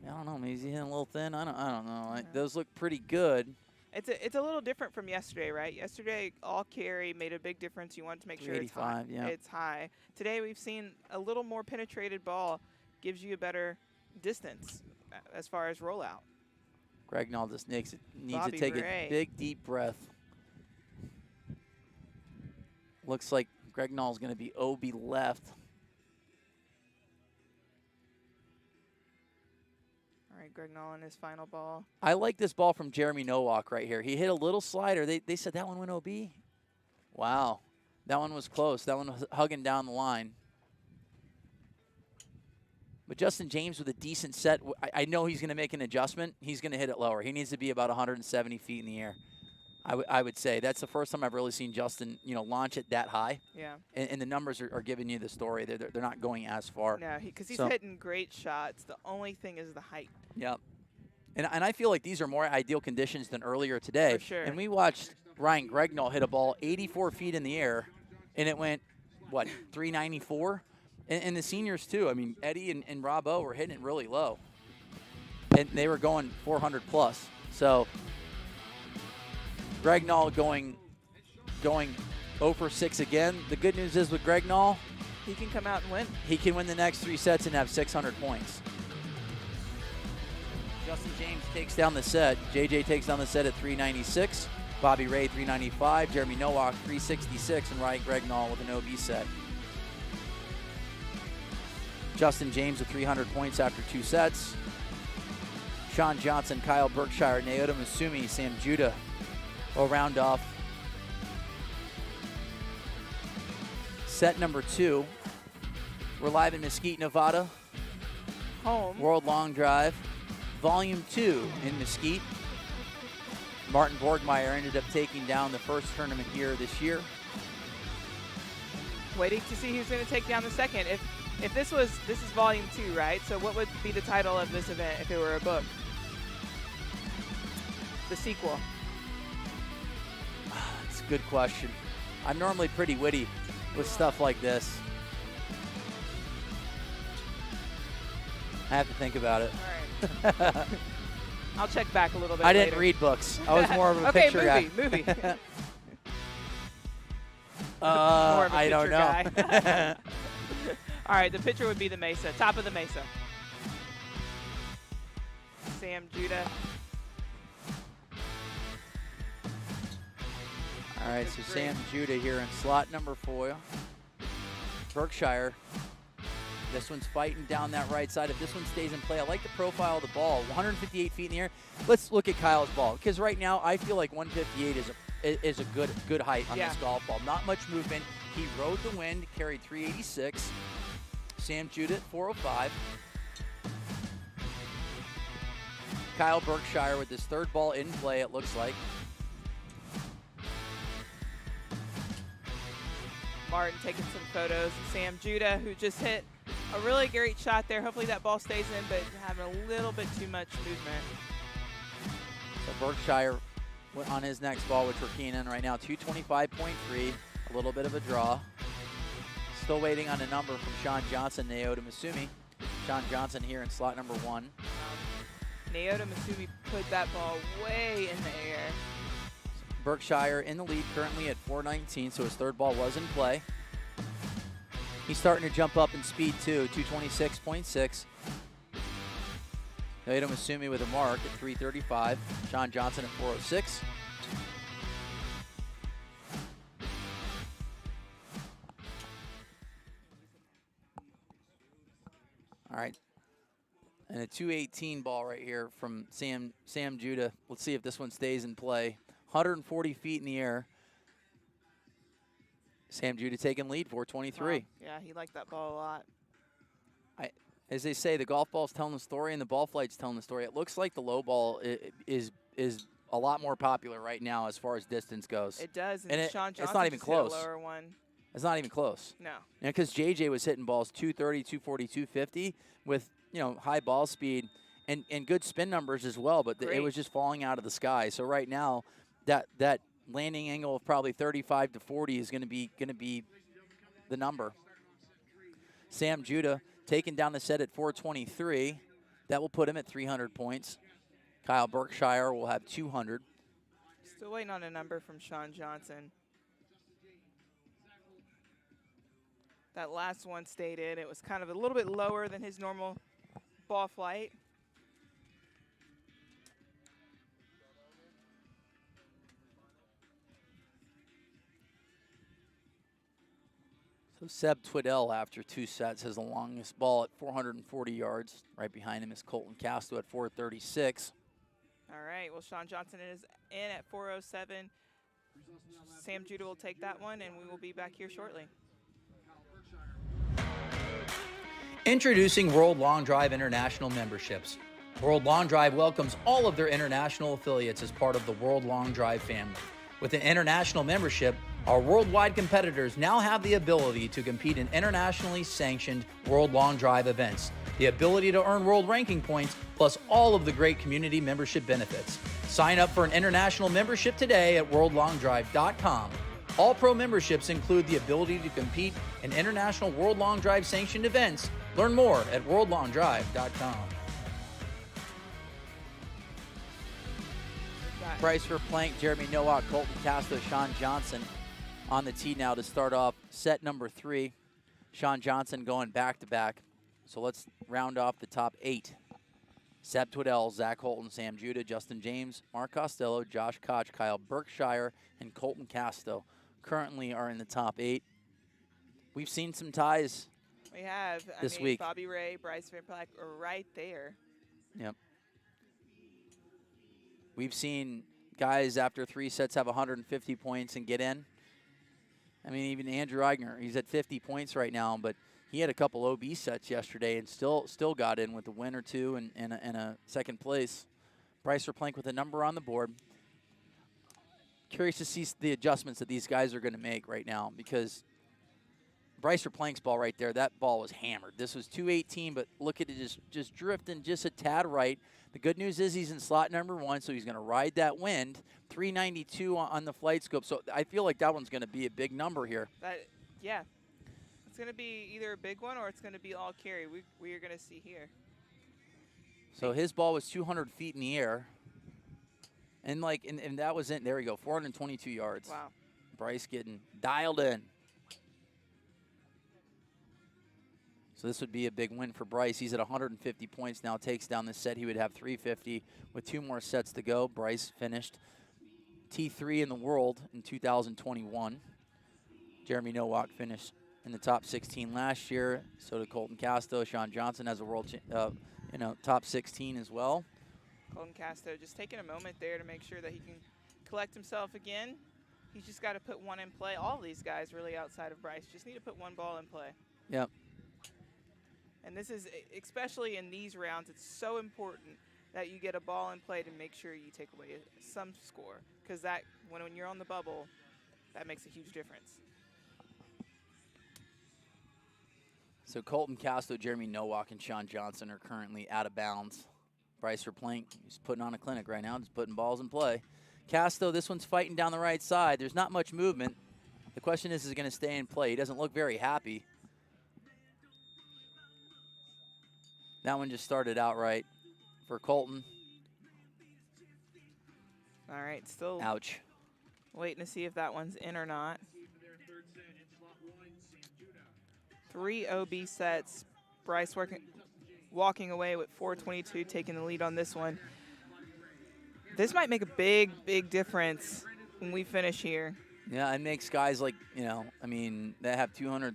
D: I don't know, maybe he's hitting a little thin. I don't know. Those look pretty good.
F: It's a little different from yesterday, right? Yesterday, all carry made a big difference. You want to make sure it's high.
D: Yeah.
F: It's high. Today, we've seen a little more penetrated ball gives you a better distance as far as rollout.
D: Greg Nall just needs to
F: Bobby
D: take
F: Ray.
D: a big, deep breath. Looks like Greg Nall's going to be OB left.
F: All right, Greg Nall on his final ball.
D: I like this ball from Jeremy Nowak right here. He hit a little slider. They said that one went OB. Wow. That one was close. That one was hugging down the line. But Justin James with a decent set, I know he's going to make an adjustment. He's going to hit it lower. He needs to be about 170 feet in the air. I would say that's the first time I've really seen Justin, launch it that high.
F: Yeah.
D: And the numbers are giving you the story. They're not going as far.
F: No, because he's hitting great shots. The only thing is the height.
D: Yep. And I feel like these are more ideal conditions than earlier today.
F: For sure.
D: And we watched Ryan Gregnall hit a ball 84 feet in the air, and it went, 394? And the seniors, too. I mean, Eddie and Rob O were hitting it really low. And they were going 400 plus. So Gregnall going 0 for 6 again. The good news is with Gregnall,
F: he can come out and win.
D: He can win the next 3 sets and have 600 points. Justin James takes down the set. JJ takes down the set at 396. Bobby Ray 395. Jeremy Nowak 366. And Ryan Gregnall with an OB set. Justin James with 300 points after 2 sets. Sean Johnson, Kyle Berkshire, Naoto Masumi, Sam Judah will round off set number 2. We're live in Mesquite, Nevada.
F: Home.
D: World Long Drive, Volume 2 in Mesquite. Martin Borgmeyer ended up taking down the first tournament here this year.
F: Waiting to see who's going to take down the second. If this is Volume 2, right? So what would be the title of this event if it were a book? The sequel.
D: It's a good question. I'm normally pretty witty with stuff like this. I have to think about it.
F: All right. I'll check back a little bit
D: I
F: later.
D: didn't read books. I was more of a
F: okay,
D: picture guy.
F: movie.
D: I don't know.
F: Guy. All right, the pitcher would be the Mesa, top of the Mesa. Sam Judah.
D: All right, so Sam Judah here in slot number 4. Berkshire. This one's fighting down that right side. If this one stays in play, I like the profile of the ball. 158 feet in the air. Let's look at Kyle's ball, because right now I feel like 158 is a good height on this golf ball. Not much movement. He rode the wind, carried 386. Sam Judah, 405. Kyle Berkshire with his 3rd ball in play, it looks like.
F: Martin taking some photos. Sam Judah, who just hit a really great shot there. Hopefully that ball stays in, but having a little bit too much movement.
D: So Berkshire on his next ball, which we're keying in right now, 225.3, a little bit of a draw. Still waiting on a number from Sean Johnson, Naoto Masumi. Sean Johnson here in slot number 1.
F: Naoto Masumi put that ball way in the air.
D: Berkshire in the lead currently at 419, so his third ball was in play. He's starting to jump up in speed too, 226.6. Tatum Asumi with a mark at 335. Sean Johnson at 406. All right. And a 218 ball right here from Sam Judah. Let's see if this one stays in play. 140 feet in the air. Sam Judah taking lead, 423.
F: Wow. Yeah, he liked that ball a lot.
D: As they say, the golf ball's telling the story and the ball flight's telling the story. It looks like the low ball is a lot more popular right now as far as distance goes.
F: It does,
D: and
F: Sean Johnson
D: it's not even
F: just hit a
D: close.
F: lower one.
D: It's not even close.
F: No.
D: Because JJ was hitting balls 230, 240, 250 with, you know, high ball speed and good spin numbers as well, but it was just falling out of the sky. So right now, that landing angle of probably 35 to 40 is going to be the number. Sam Judah taking down the set at 423. That will put him at 300 points. Kyle Berkshire will have 200.
F: Still waiting on a number from Sean Johnson. That last one stayed in. It was kind of a little bit lower than his normal ball flight.
D: So Seb Twiddell, after 2 sets, has the longest ball at 440 yards. Right behind him is Colton Castro at 436.
F: All right, well, Sean Johnson is in at 407. Sam Judah will take that one, and we will be back here shortly.
G: Introducing World Long Drive International memberships. World Long Drive welcomes all of their international affiliates as part of the World Long Drive family. With an international membership, our worldwide competitors now have the ability to compete in internationally sanctioned World Long Drive events, the ability to earn world ranking points, plus all of the great community membership benefits. Sign up for an international membership today at worldlongdrive.com. All pro memberships include the ability to compete in international World Long Drive sanctioned events. Learn more at worldlongdrive.com.
D: Bryce Plank, Jeremy Nowak, Colton Castro, Sean Johnson on the tee now to start off set number 3. Sean Johnson going back-to-back. So let's round off the top 8. Seb Twiddell, Zach Holton, Sam Judah, Justin James, Mark Costello, Josh Koch, Kyle Berkshire, and Colton Castro currently are in the top 8. We've seen some ties.
F: We have.
D: This week.
F: Bobby Ray, Bryce Plank are right there.
D: Yep. We've seen guys after 3 sets have 150 points and get in. I mean, even Andrew Eigner, he's at 50 points right now, but he had a couple OB sets yesterday and still got in with a win or two and a second place. Bryce Plank with a number on the board. Curious to see the adjustments that these guys are going to make right now, because Bryce Plank's ball right there, that ball was hammered. This was 218, but look at it just drifting just a tad right. The good news is he's in slot number 1, so he's going to ride that wind. 392 on the flight scope, so I feel like that one's going to be a big number here.
F: Yeah. It's going to be either a big one or it's going to be all carry. We are going to see here.
D: So his ball was 200 feet in the air. And that was in, there we go, 422 yards.
F: Wow.
D: Bryce getting dialed in. So this would be a big win for Bryce. He's at 150 points now, takes down this set. He would have 350 with 2 more sets to go. Bryce finished T3 in the world in 2021. Jeremy Nowak finished in the top 16 last year. So did Colton Castro. Sean Johnson has a world, top 16 as well.
F: Colton Castro just taking a moment there to make sure that he can collect himself again. He's just got to put one in play. All these guys really outside of Bryce just need to put one ball in play.
D: Yep.
F: And this is, especially in these rounds, it's so important that you get a ball in play to make sure you take away some score. Because that, when you're on the bubble, that makes a huge difference.
D: So Colton Castro, Jeremy Nowak, and Sean Johnson are currently out of bounds. Bryce Plank, he's putting on a clinic right now, just putting balls in play. Castro, this one's fighting down the right side. There's not much movement. The question is it going to stay in play? He doesn't look very happy. That one just started out right for Colton.
F: All right, still.
D: Ouch.
F: Waiting to see if that one's in or not. 3 OB sets. Bryce walking away with 422, taking the lead on this one. This might make a big, big difference when we finish here.
D: Yeah, it makes guys like, you know, I mean, that have 200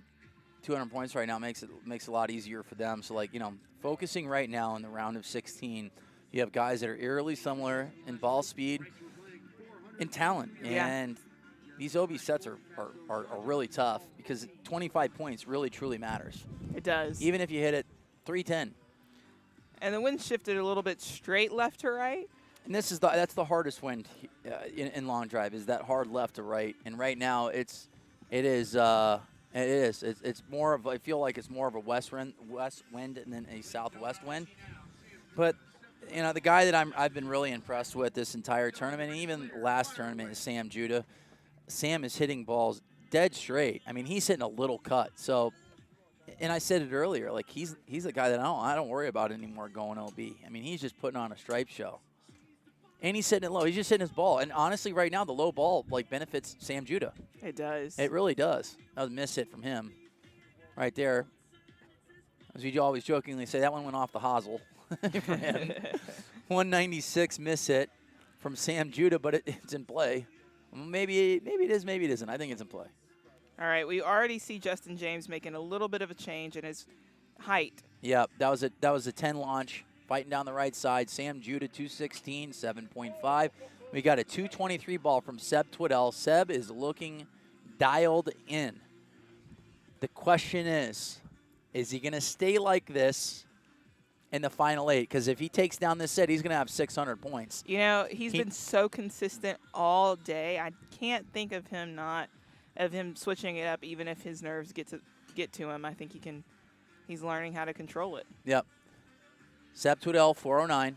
D: points right now makes it a lot easier for them. So, like, you know, focusing right now in the round of 16, you have guys that are eerily similar in ball speed and talent.
F: Yeah.
D: And these OB sets are really tough because 25 points really, truly matters.
F: It does.
D: Even if you hit it 310.
F: And the wind shifted a little bit straight left to right.
D: And that's the hardest wind in long drive, is that hard left to right. And right now it is more of, I feel like it's more of a west wind and then a southwest wind. But you know, the guy that I've been really impressed with this entire tournament, and even last tournament, is Sam Judah. Sam is hitting balls dead straight. I mean, he's hitting a little cut. So, and I said it earlier, like he's a guy that I don't worry about anymore going OB. I mean, he's just putting on a stripe show. And he's hitting it low. He's just hitting his ball. And honestly, right now, the low ball like benefits Sam Judah.
F: It does.
D: It really does. That was a miss hit from him right there. As we always jokingly say, that one went off the hosel for him. 196 miss hit from Sam Judah, but it's in play. Maybe it is, maybe it isn't. I think it's in play.
F: All right, we already see Justin James making a little bit of a change in his height.
D: Yeah, that was a 10 launch. Fighting down the right side, Sam Judah, 216, 7.5. We got a 223 ball from Seb Twiddell. Seb is looking dialed in. The question is he going to stay like this in the final 8? Because if he takes down this set, he's going to have 600 points.
F: You know, he's been so consistent all day. I can't think of him switching it up, even if his nerves get to him. I think he's learning how to control it.
D: Yep. Seb Twiddell, 409.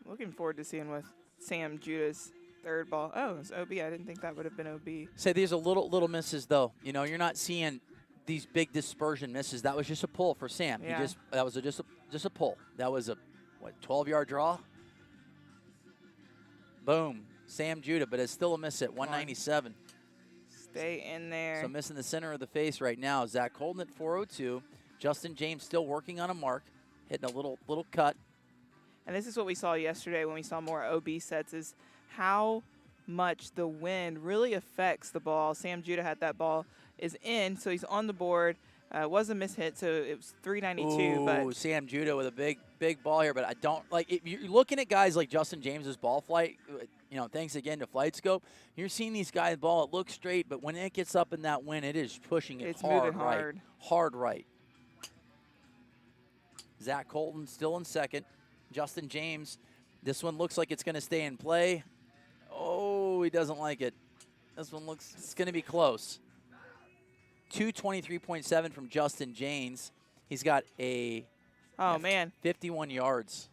F: Looking forward to seeing with Sam Judah's third ball. Oh, it was OB. I didn't think that would have been OB.
D: Say there's a little misses though. You know, you're not seeing these big dispersion misses. That was just a pull for Sam.
F: Yeah.
D: That was just a pull. That was a 12-yard draw. Boom, Sam Judah, but it's still a miss at 197.
F: Stay in there.
D: So missing the center of the face right now. Zach Colton at 402. Justin James still working on a mark, hitting a little cut.
F: And this is what we saw yesterday when we saw more OB sets, is how much the wind really affects the ball. Sam Judah had that ball is in, so he's on the board. Was a miss hit, so it was 392.
D: Ooh,
F: but
D: Sam Judah with a big ball here, but I don't like. If you're looking at guys like Justin James's ball flight, you know, thanks again to Flight Scope, you're seeing these guys ball. It looks straight, but when it gets up in that wind, it is pushing it
F: it's
D: hard,
F: moving hard.
D: Hard right. Zach Colton still in second. Justin James, this one looks like it's going to stay in play. Oh, he doesn't like it. This one looks, it's going to be close. 223.7 from Justin James. He's got a 51 yards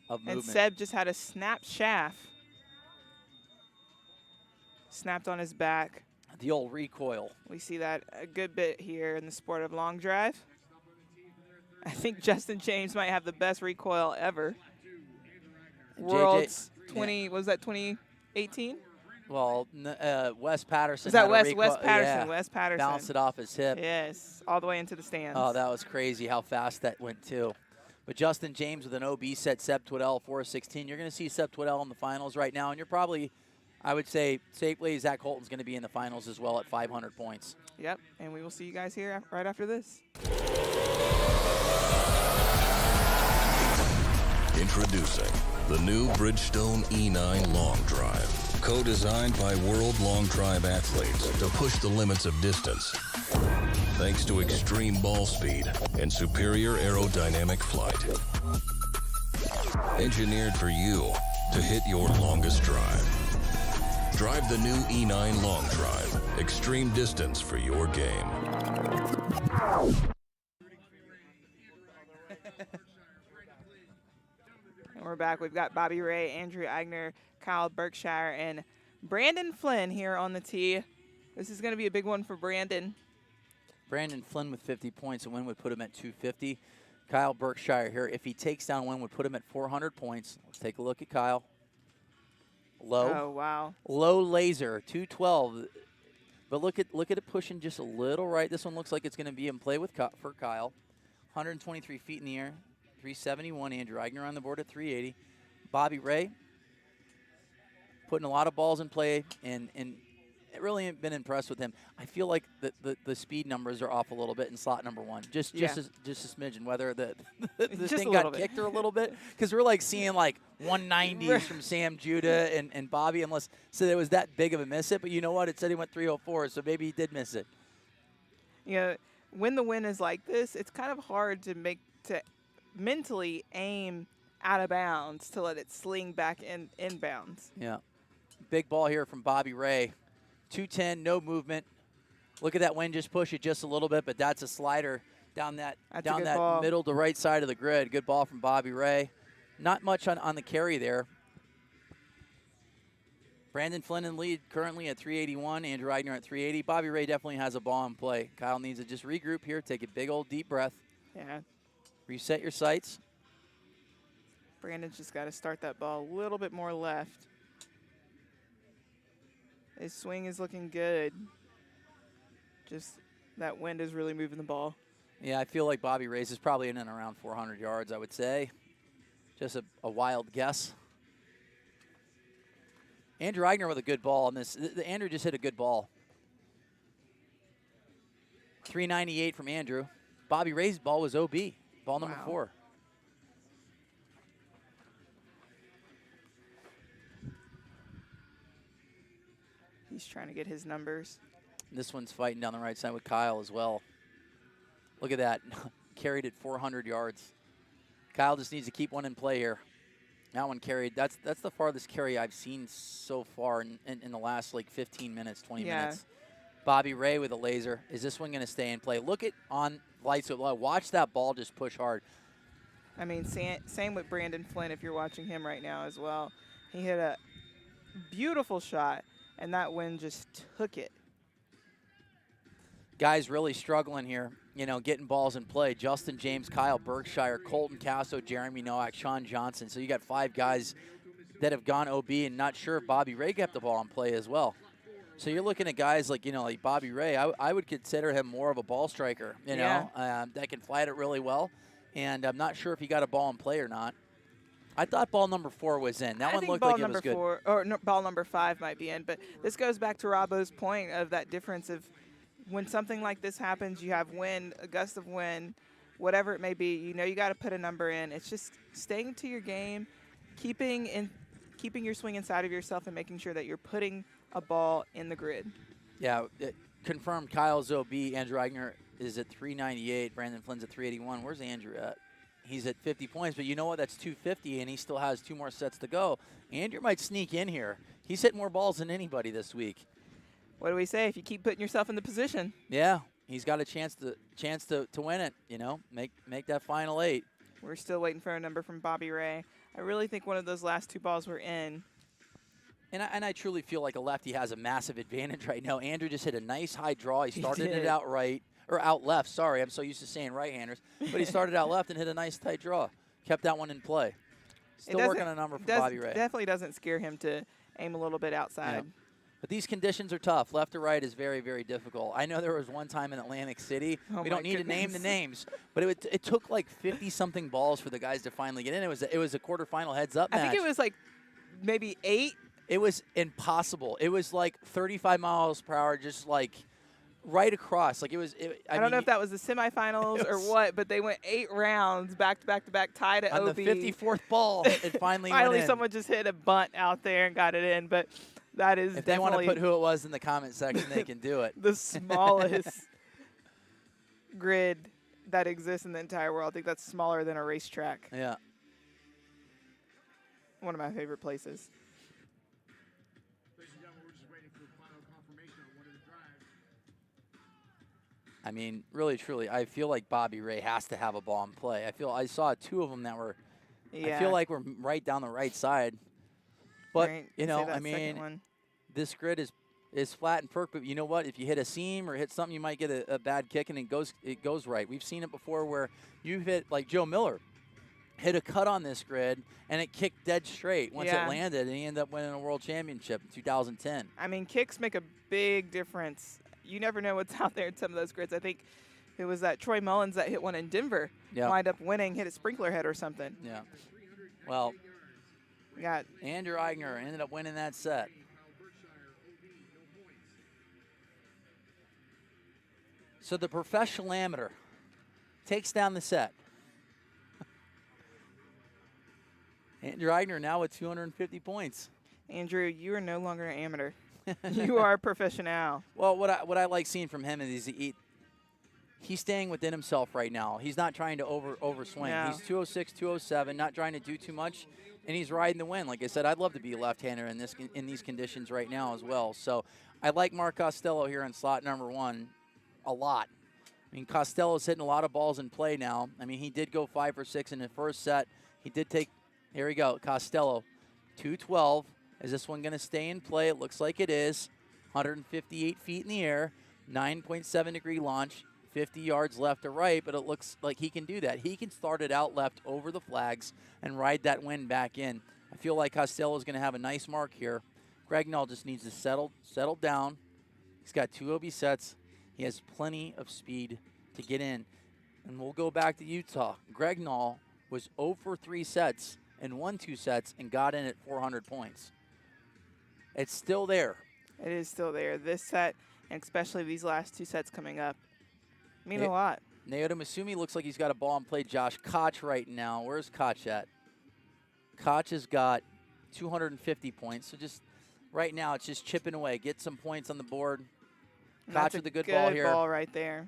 D: of movement.
F: And Seb just had a snap shaft. Snapped on his back.
D: The old recoil.
F: We see that a good bit here in the sport of long drive. I think Justin James might have the best recoil ever. World's 20, was that 2018?
D: Well, Wes Patterson.
F: Is that
D: Wes
F: Patterson?
D: Yeah.
F: Wes Patterson.
D: Bounced it off his hip.
F: Yes, all the way into the stands.
D: Oh, that was crazy how fast that went, too. But Justin James with an OB set, Seb Twiddell, 416. You're going to see Seb Twiddell in the finals right now, and you're probably, I would say, safely, Zach Colton's going to be in the finals as well at 500 points.
F: Yep, and we will see you guys here right after this.
I: Introducing the new Bridgestone E9 Long Drive. Co-designed by world long drive athletes to push the limits of distance. Thanks to extreme ball speed and superior aerodynamic flight. Engineered for you to hit your longest drive. Drive the new E9 Long Drive. Extreme distance for your game.
F: And we're back. We've got Bobby Ray, Andrew Eigner, Kyle Berkshire, and Brandon Flynn here on the tee. This is going to be a big one for Brandon.
D: Brandon Flynn with 50 points. A win would put him at 250. Kyle Berkshire here, if he takes down a win, would put him at 400 points. Let's take a look at Kyle. Low.
F: Oh, wow.
D: Low laser, 212. But look at it pushing just a little right. This one looks like it's going to be in play for Kyle. 123 feet in the air, 371. Andrew Eigner on the board at 380. Bobby Ray putting a lot of balls in play, and really been impressed with him. I feel like the speed numbers are off a little bit in slot number 1. Just a smidgen, whether the thing got kicked or a little bit. Because we're like seeing like 190s from Sam Judah and Bobby, unless so it was that big of a miss it. But you know what? It said he went 304, so maybe he did miss it.
F: Yeah, when the wind is like this, it's kind of hard to mentally aim out of bounds to let it sling back inbounds.
D: Yeah. Big ball here from Bobby Ray. 210, no movement. Look at that wind just push it just a little bit, but that's a slider down that middle to right side of the grid. Good ball from Bobby Ray. Not much on the carry there. Brandon Flynn in lead currently at 381. Andrew Eigner at 380. Bobby Ray definitely has a ball in play. Kyle needs to just regroup here, take a big old deep breath.
F: Yeah.
D: Reset your sights.
F: Brandon's just got to start that ball a little bit more left. His swing is looking good. Just that wind is really moving the ball.
D: Yeah, I feel like Bobby Ray's is probably in and around 400 yards, I would say. Just a wild guess. Andrew Eigner with a good ball on this. Andrew just hit a good ball. 398 from Andrew. Bobby Ray's ball was OB, ball number 4.
F: He's trying to get his numbers.
D: This one's fighting down the right side with Kyle as well. Look at that. Carried it 400 yards. Kyle just needs to keep one in play here. That one carried. That's the farthest carry I've seen so far in the last like 15 minutes, 20 minutes. Bobby Ray with a laser. Is this one going to stay in play? Look at on lights with low. Watch that ball just push hard.
F: I mean, same with Brandon Flynn if you're watching him right now as well. He hit a beautiful shot, and that wind just took it.
D: Guys really struggling here, getting balls in play. Justin James, Kyle Berkshire, Colton Casso, Jeremy Nowak, Sean Johnson. So you got 5 guys that have gone OB, and not sure if Bobby Ray kept the ball in play as well. So you're looking at guys like, like Bobby Ray. I would consider him more of a ball striker, that can fly it really well. And I'm not sure if he got a ball in play or not. I thought ball number 4 was in. That one looked like it was good.
F: Ball number 5 might be in. But this goes back to Robbo's point of that difference of when something like this happens, you have wind, a gust of wind, whatever it may be, you got to put a number in. It's just staying to your game, keeping your swing inside of yourself and making sure that you're putting a ball in the grid.
D: Yeah, confirmed Kyle's OB. Andrew Eigner is at 398. Brandon Flynn's at 381. Where's Andrew at? He's at 50 points, but you know what? That's 250, and he still has 2 more sets to go. Andrew might sneak in here. He's hit more balls than anybody this week.
F: What do we say? If you keep putting yourself in the position.
D: Yeah, he's got a chance to win it, make that final 8.
F: We're still waiting for a number from Bobby Ray. I really think one of those last 2 balls were in.
D: And I truly feel like a lefty has a massive advantage right now. Andrew just hit a nice high draw. He started it out right, or out left. Sorry, I'm so used to saying right-handers. But he started out left and hit a nice tight draw. Kept that one in play. Still working on a number for Bobby Ray.
F: Definitely doesn't scare him to aim a little bit outside.
D: Yeah. But these conditions are tough. Left to right is very, very difficult. I know there was one time in Atlantic City. We don't need to name the names, but it took like 50-something balls for the guys to finally get in. It was a quarterfinal heads-up match.
F: I think it was like maybe 8.
D: It was impossible. It was like 35 miles per hour, just like right across. Like
F: I don't know if that was the semifinals or what, but they went 8 rounds back to back, tied at
D: on
F: OB.
D: the 54th ball, it finally went in.
F: Someone just hit a bunt out there and got it in, but that is
D: if they want to put who it was in the comment section, they can do it.
F: The smallest grid that exists in the entire world. I think that's smaller than a racetrack.
D: Yeah.
F: One of my favorite places.
D: I mean, really, truly, I feel like Bobby Ray has to have a ball in play. I saw 2 of them that were, I feel like we're right down the right side. But, I mean, this grid is flat and perfect. But you know what? If you hit a seam or hit something, you might get a bad kick, and it goes right. We've seen it before where you hit, like Joe Miller. hit a cut on this grid, and it kicked dead straight once
F: Yeah.
D: it landed, and he ended up winning a world championship in 2010.
F: I mean, kicks make a big difference. You never know what's out there in some of those grids. I think it was that Troy Mullins that hit one in Denver,
D: Yep.
F: wind up winning, hit a sprinkler head or something.
D: Yeah. Well,
F: We got
D: Andrew Eigner ended up winning that set. So the professional amateur takes down the set. Andrew Eigner now with 250 points.
F: Andrew, you are no longer an amateur. You are a professional.
D: Well, what I like seeing from him is he's staying within himself right now. He's not trying to overswing.
F: Yeah.
D: He's 206, 207, not trying to do too much, and he's riding the wind. Like I said, I'd love to be a left-hander in these conditions right now as well. So I like Mark Costello here in slot number 1 a lot. I mean, Costello's hitting a lot of balls in play now. I mean, he did go 5 for 6 in the first set. He did take, here we go, Costello, 212. Is this one going to stay in play? It looks like it is. 158 feet in the air, 9.7 degree launch, 50 yards left to right, but it looks like he can do that. He can start it out left over the flags and ride that wind back in. I feel like Costello is going to have a nice mark here. Greg Null just needs to settle down. He's got 2 OB sets. He has plenty of speed to get in. And we'll go back to Utah. Greg Null was 0 for 3 sets and won 2 sets and got in at 400 points. It's still there.
F: It is still there. This set, and especially these last 2 sets coming up, mean a lot.
D: Naoto Masumi looks like he's got a ball in play. Josh Koch right now. Where's Koch at? Koch has got 250 points. So just right now, it's just chipping away. Get some points on the board. Koch with a good ball here.
F: Good ball right there.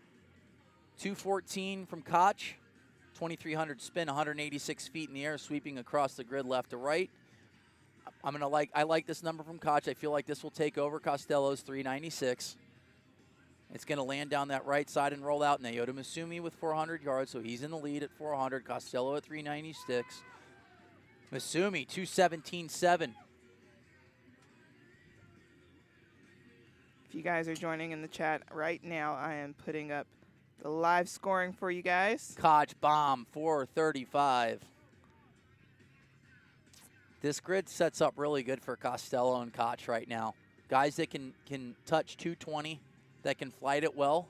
D: 214 from Koch. 2,300 spin, 186 feet in the air, sweeping across the grid left to right. I like this number from Koch. I feel like this will take over Costello's 396. It's going to land down that right side and roll out. Naoto Masumi with 400 yards, so he's in the lead at 400. Costello at 396. Masumi, 217.7.
F: If you guys are joining in the chat right now, I am putting up the live scoring for you guys.
D: Koch bomb, 435. This grid sets up really good for Costello and Koch right now. Guys that can touch 220, that can flight it well.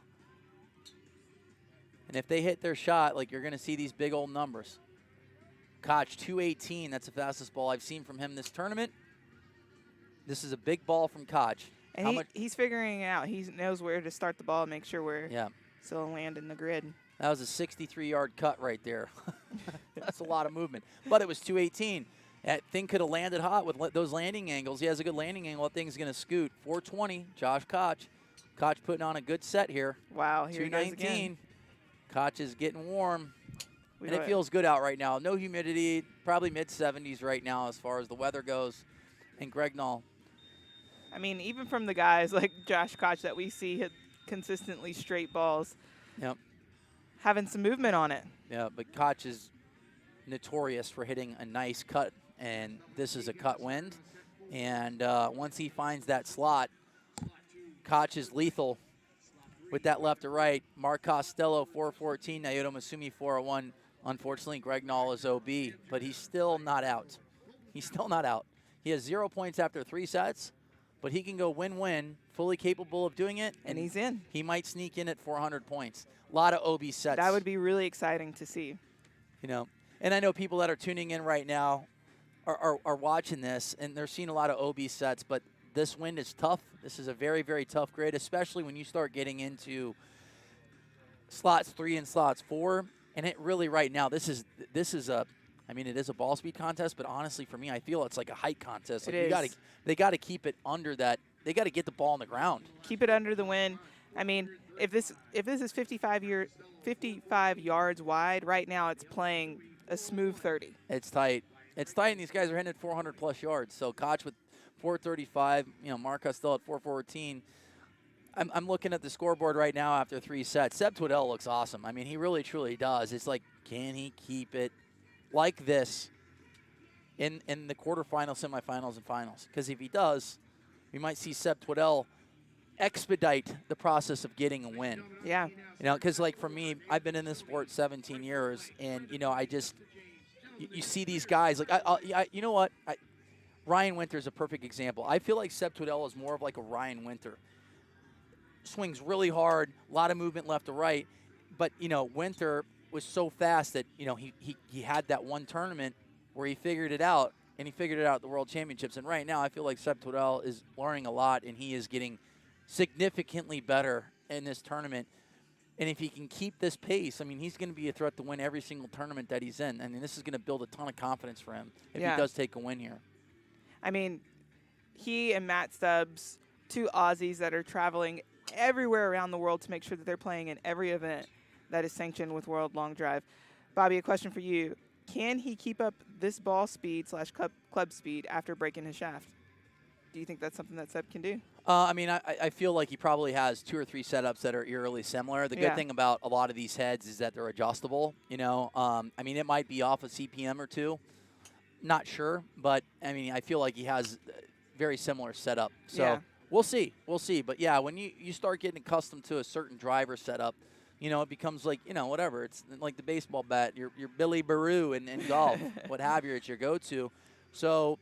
D: And if they hit their shot, like, you're going to see these big old numbers. Koch, 218. That's the fastest ball I've seen from him this tournament. This is a big ball from Koch.
F: And he's figuring it out. He knows where to start the ball and make sure we're still landing the grid.
D: That was a 63-yard cut right there. That's a lot of movement. But it was 218. That thing could have landed hot with those landing angles. He has a good landing angle. That thing's going to scoot. 420, Josh Koch. Koch putting on a good set here.
F: Wow, here he goes again.
D: Koch is getting warm. And it feels good out right now. No humidity, probably mid-70s right now as far as the weather goes. And Greg Null.
F: I mean, even from the guys like Josh Koch that we see hit consistently straight balls.
D: Yep.
F: Having some movement on it.
D: Yeah, but Koch is notorious for hitting a nice cut, and this is a cut wind. And once he finds that slot, Koch is lethal with that left to right. Mark Costello, 414. Naoto Masumi, 401. Unfortunately, Greg Null is OB, but he's still not out. He's still not out. He has 0 points after 3 sets, but he can go win-win, fully capable of doing it.
F: And he's in.
D: He might sneak in at 400 points. A lot of OB sets.
F: That would be really exciting to see.
D: You know, and I know people that are tuning in right now are watching this, and they're seeing a lot of OB sets, but this wind is tough. This is a very, very tough grid, especially when you start getting into slots 3 and slots 4. And it really right now, this is a, I mean, it is a ball speed contest, but honestly for me, I feel it's like a height contest. Like they got to keep it under that. They got to get the ball on the ground.
F: Keep it under the wind. I mean, if this is 55 yards wide, right now it's playing a smooth 30.
D: It's tight. It's tight, and these guys are hitting at 400-plus yards. So Koch with 435, you know, Mark Costello at 414. I'm looking at the scoreboard right now after 3 sets. Seb Twiddell looks awesome. I mean, he really, truly does. It's like, can he keep it like this in the quarterfinals, semifinals, and finals? Because if he does, we might see Seb Twiddell expedite the process of getting a win.
F: Yeah.
D: You know, because, like, for me, I've been in this sport 17 years, and, you know, you see these guys like you know what? Ryan Winter is a perfect example. I feel like Seb Twiddell is more of like a Ryan Winter. Swings really hard, a lot of movement left to right, but Winter was so fast that he had that one tournament where he figured it out, and he figured it out at the World Championships. And right now, I feel like Seb Twiddell is learning a lot, and he is getting significantly better in this tournament. And if he can keep this pace, I mean, he's going to be a threat to win every single tournament that he's in. I mean, this is going to build a ton of confidence for him if he does take a win here.
F: I mean, he and Matt Stubbs, two Aussies that are traveling everywhere around the world to make sure that they're playing in every event that is sanctioned with World Long Drive. Bobby, a question for you. Can he keep up this ball speed / club speed after breaking his shaft? Do you think that's something that Seb can do?
D: I mean, I feel like he probably has 2 or 3 setups that are eerily similar. The good thing about a lot of these heads is that they're adjustable. I mean, it might be off a CPM or 2. Not sure, but I mean, I feel like he has very similar setup. So we'll see. We'll see. But yeah, when you start getting accustomed to a certain driver setup, it becomes like, whatever. It's like the baseball bat, your Billy Baru in golf, what have you, it's your go-to. So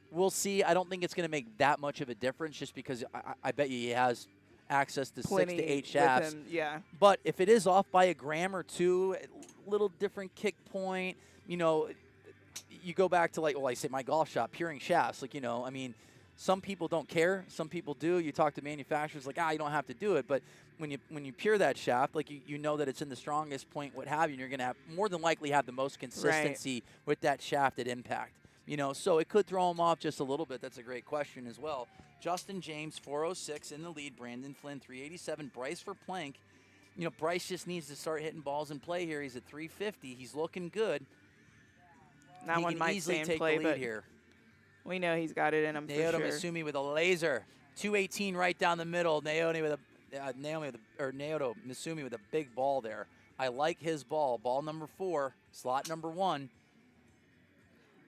D: we'll see. I don't think it's going to make that much of a difference just because I bet you he has access to
F: Plenty
D: 6 to 8 shafts.
F: with him,
D: But if it is off by a gram or 2, a little different kick point, you go back to I say my golf shop, puring shafts. I mean, some people don't care. Some people do. You talk to manufacturers you don't have to do it. But when you pure that shaft, you know that it's in the strongest point, what have you, and you're going to have more than likely have the most consistency with that shaft at impact. So it could throw him off just a little bit. That's a great question as well. Justin James, 406 in the lead. Brandon Flynn, 387. Bryce for Plank. Bryce just needs to start hitting balls in play here. He's at 350. He's looking good.
F: That
D: he
F: one
D: can
F: might
D: easily
F: stay in
D: take
F: play,
D: the lead
F: but
D: here.
F: we know he's got it in him for
D: Naoto
F: sure.
D: Misumi with a laser. 218 right down the middle. Naoto Misumi with a big ball there. I like his ball. Ball number 4, slot number 1.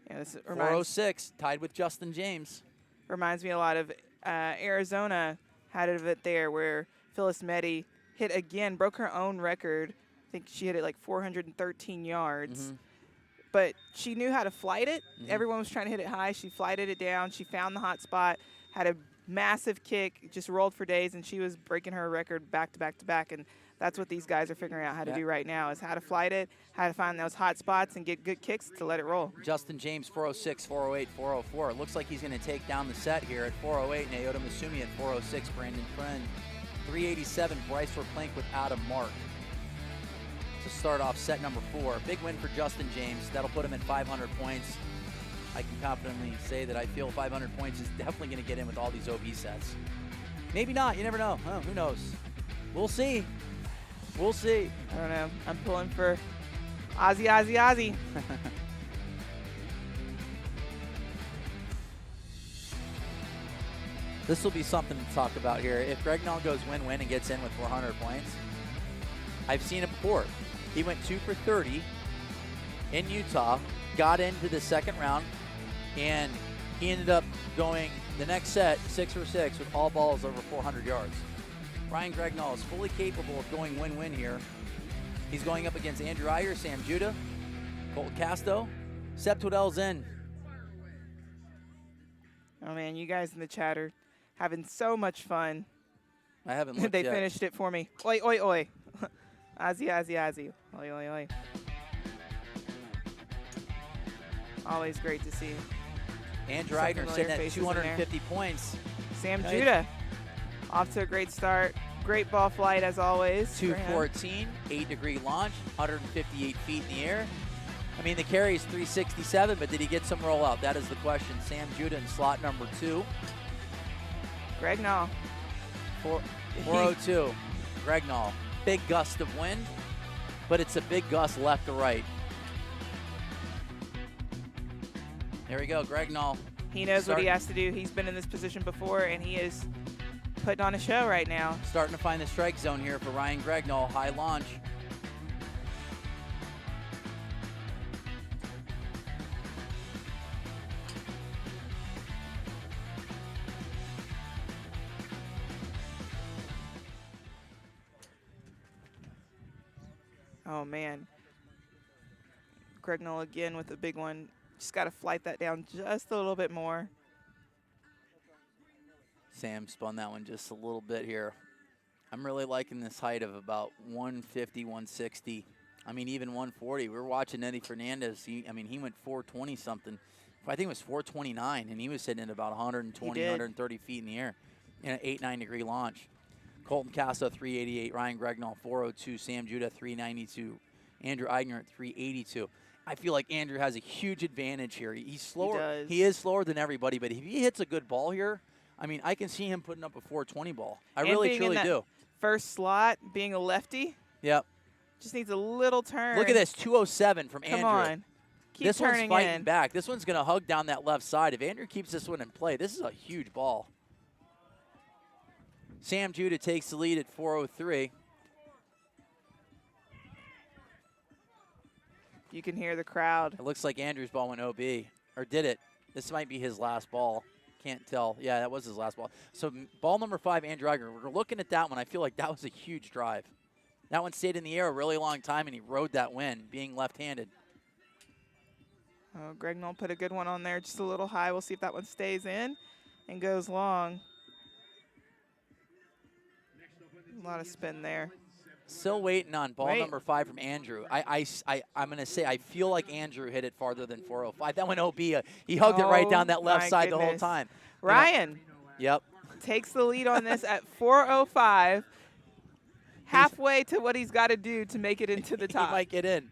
F: Yeah, this
D: 406, tied with Justin James.
F: Reminds me a lot of Arizona had an event there where Phyllis Meddy hit again, broke her own record. I think she hit it 413 yards. But she knew how to flight it. Everyone was trying to hit it high. She flighted it down. She found the hot spot, had a massive kick, just rolled for days, and she was breaking her record back to back to back. And that's what these guys are figuring out how to do right now, is how to flight it, how to find those hot spots and get good kicks to let it roll.
D: Justin James, 406, 408, 404. It looks like he's going to take down the set here at 408. Naoto Misumi at 406. Brandon Friend, 387. Bryce Plank without a mark to start off set number 4. Big win for Justin James. That'll put him at 500 points. I can confidently say that I feel 500 points is definitely going to get in with all these OB sets. Maybe not. You never know. Who knows? We'll see. We'll see.
F: I don't know. I'm pulling for Ozzy.
D: This will be something to talk about here. If Greg Nall goes win-win and gets in with 400 points, I've seen it before. He went 2 for 30 in Utah, got into the second round, and he ended up going the next set 6 for 6 with all balls over 400 yards. Ryan Gregnall is fully capable of going win-win here. He's going up against Andrew Iyer, Sam Judah, Colt Casto. Seb Twiddell's in.
F: Oh, man, you guys in the chat are having so much fun.
D: I haven't looked
F: They
D: yet.
F: finished it for me. Oi, oi, oi. Ozzy. Oi, oi, oi. Always great to see.
D: Andrew
F: some
D: Iyer
F: familiar
D: sitting at
F: faces in there.
D: 250 points.
F: Sam
D: Right.
F: Judah off to a great start. Great ball flight as always. for him.
D: 214, 8-degree launch, 158 feet in the air. I mean, the carry is 367, but did he get some rollout? That is the question. Sam Judah in slot number 2.
F: Greg Nall.
D: 402. Greg Nall. Big gust of wind, but it's a big gust left to right. There we go, Greg Nall.
F: He knows what he has to do. He's been in this position before, and he is putting on a show right now.
D: Starting to find the strike zone here for Ryan Gregnall. High launch.
F: Oh, man. Gregnell again with a big one. Just got to flight that down just a little bit more.
D: Sam spun that one just a little bit here. I'm really liking this height of about 150, 160. I mean, even 140. We were watching Eddie Fernandez. He went 420 something. I think it was 429, and he was sitting at about 120, 130 feet in the air in an 8-9 degree launch. Colton Castro, 388. Ryan Gregnall, 402. Sam Judah, 392. Andrew Eigner at 382. I feel like Andrew has a huge advantage here. He's slower. He is slower than everybody, but if he hits a good ball here, I mean, I can see him putting up a 420 ball. I really, truly do.
F: First slot, being a lefty.
D: Yep.
F: Just needs a little turn.
D: Look at this, 207 from Andrew.
F: Come on. Keep
D: this one's
F: turning
D: fighting
F: in.
D: back. This one's going to hug down that left side. If Andrew keeps this one in play, this is a huge ball. Sam Judah takes the lead at 403.
F: You can hear the crowd.
D: It looks like Andrew's ball went OB. Or did it? This might be his last ball. Can't tell. Yeah, that was his last ball. So ball number 5, Andrew Eigner. We're looking at that one. I feel like that was a huge drive. That one stayed in the air a really long time, and he rode that win, being left-handed.
F: Oh, Gregnall put a good one on there, just a little high. We'll see if that one stays in and goes long. A lot of spin there.
D: Still waiting on ball number 5 from Andrew. I'm going to say I feel like Andrew hit it farther than 405. That went OB. He hugged it right down that left side the whole time.
F: Ryan
D: Yep.
F: takes the lead on this at 405. Halfway to what he's got to do to make it into the top.
D: He might get in.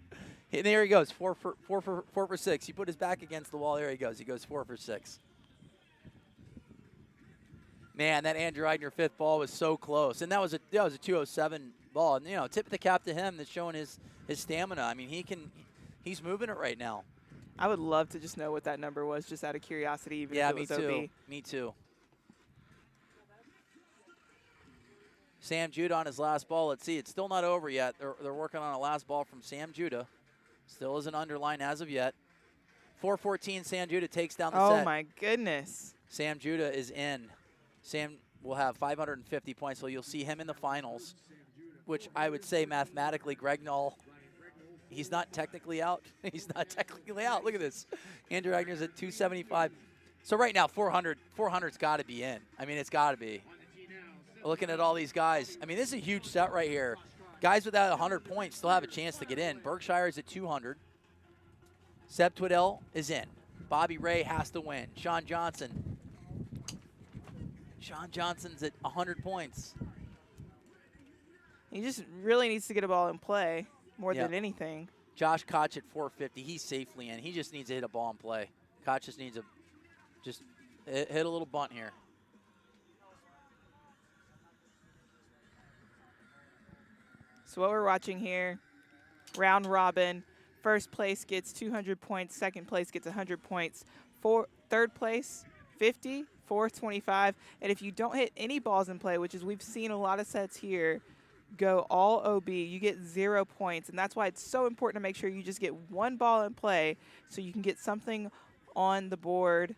D: And there he goes, 4 for 6. He put his back against the wall. There he goes. He goes 4 for 6. Man, that Andrew Eigner 5th ball was so close, and that was a 207 ball. And tip of the cap to him. That's showing his stamina. I mean, he's moving it right now.
F: I would love to just know what that number was, just out of curiosity. Even if it was OB.
D: Me too. Sam Judah on his last ball. Let's see. It's still not over yet. They're working on a last ball from Sam Judah. Still isn't underlined as of yet. 4:14. Sam Judah takes down the set.
F: Oh my goodness.
D: Sam Judah is in. Sam will have 550 points, so you'll see him in the finals, which I would say mathematically, Gregnall, he's not technically out. He's not technically out. Look at this. Andrew Eigner's at 275. So right now, 400's got to be in. I mean, it's got to be. Looking at all these guys. I mean, this is a huge set right here. Guys without 100 points still have a chance to get in. Berkshire is at 200. Seb Twiddell is in. Bobby Ray has to win. Sean Johnson. Sean Johnson's at 100 points.
F: He just really needs to get a ball in play more than anything.
D: Josh Koch at 450. He's safely in. He just needs to hit a ball in play. Koch just needs to hit a little bunt here.
F: So what we're watching here, round robin, first place gets 200 points, second place gets 100 points, third place 50, fourth 25, and if you don't hit any balls in play, which is we've seen a lot of sets here, go all OB, you get 0 points, and that's why it's so important to make sure you just get one ball in play so you can get something on the board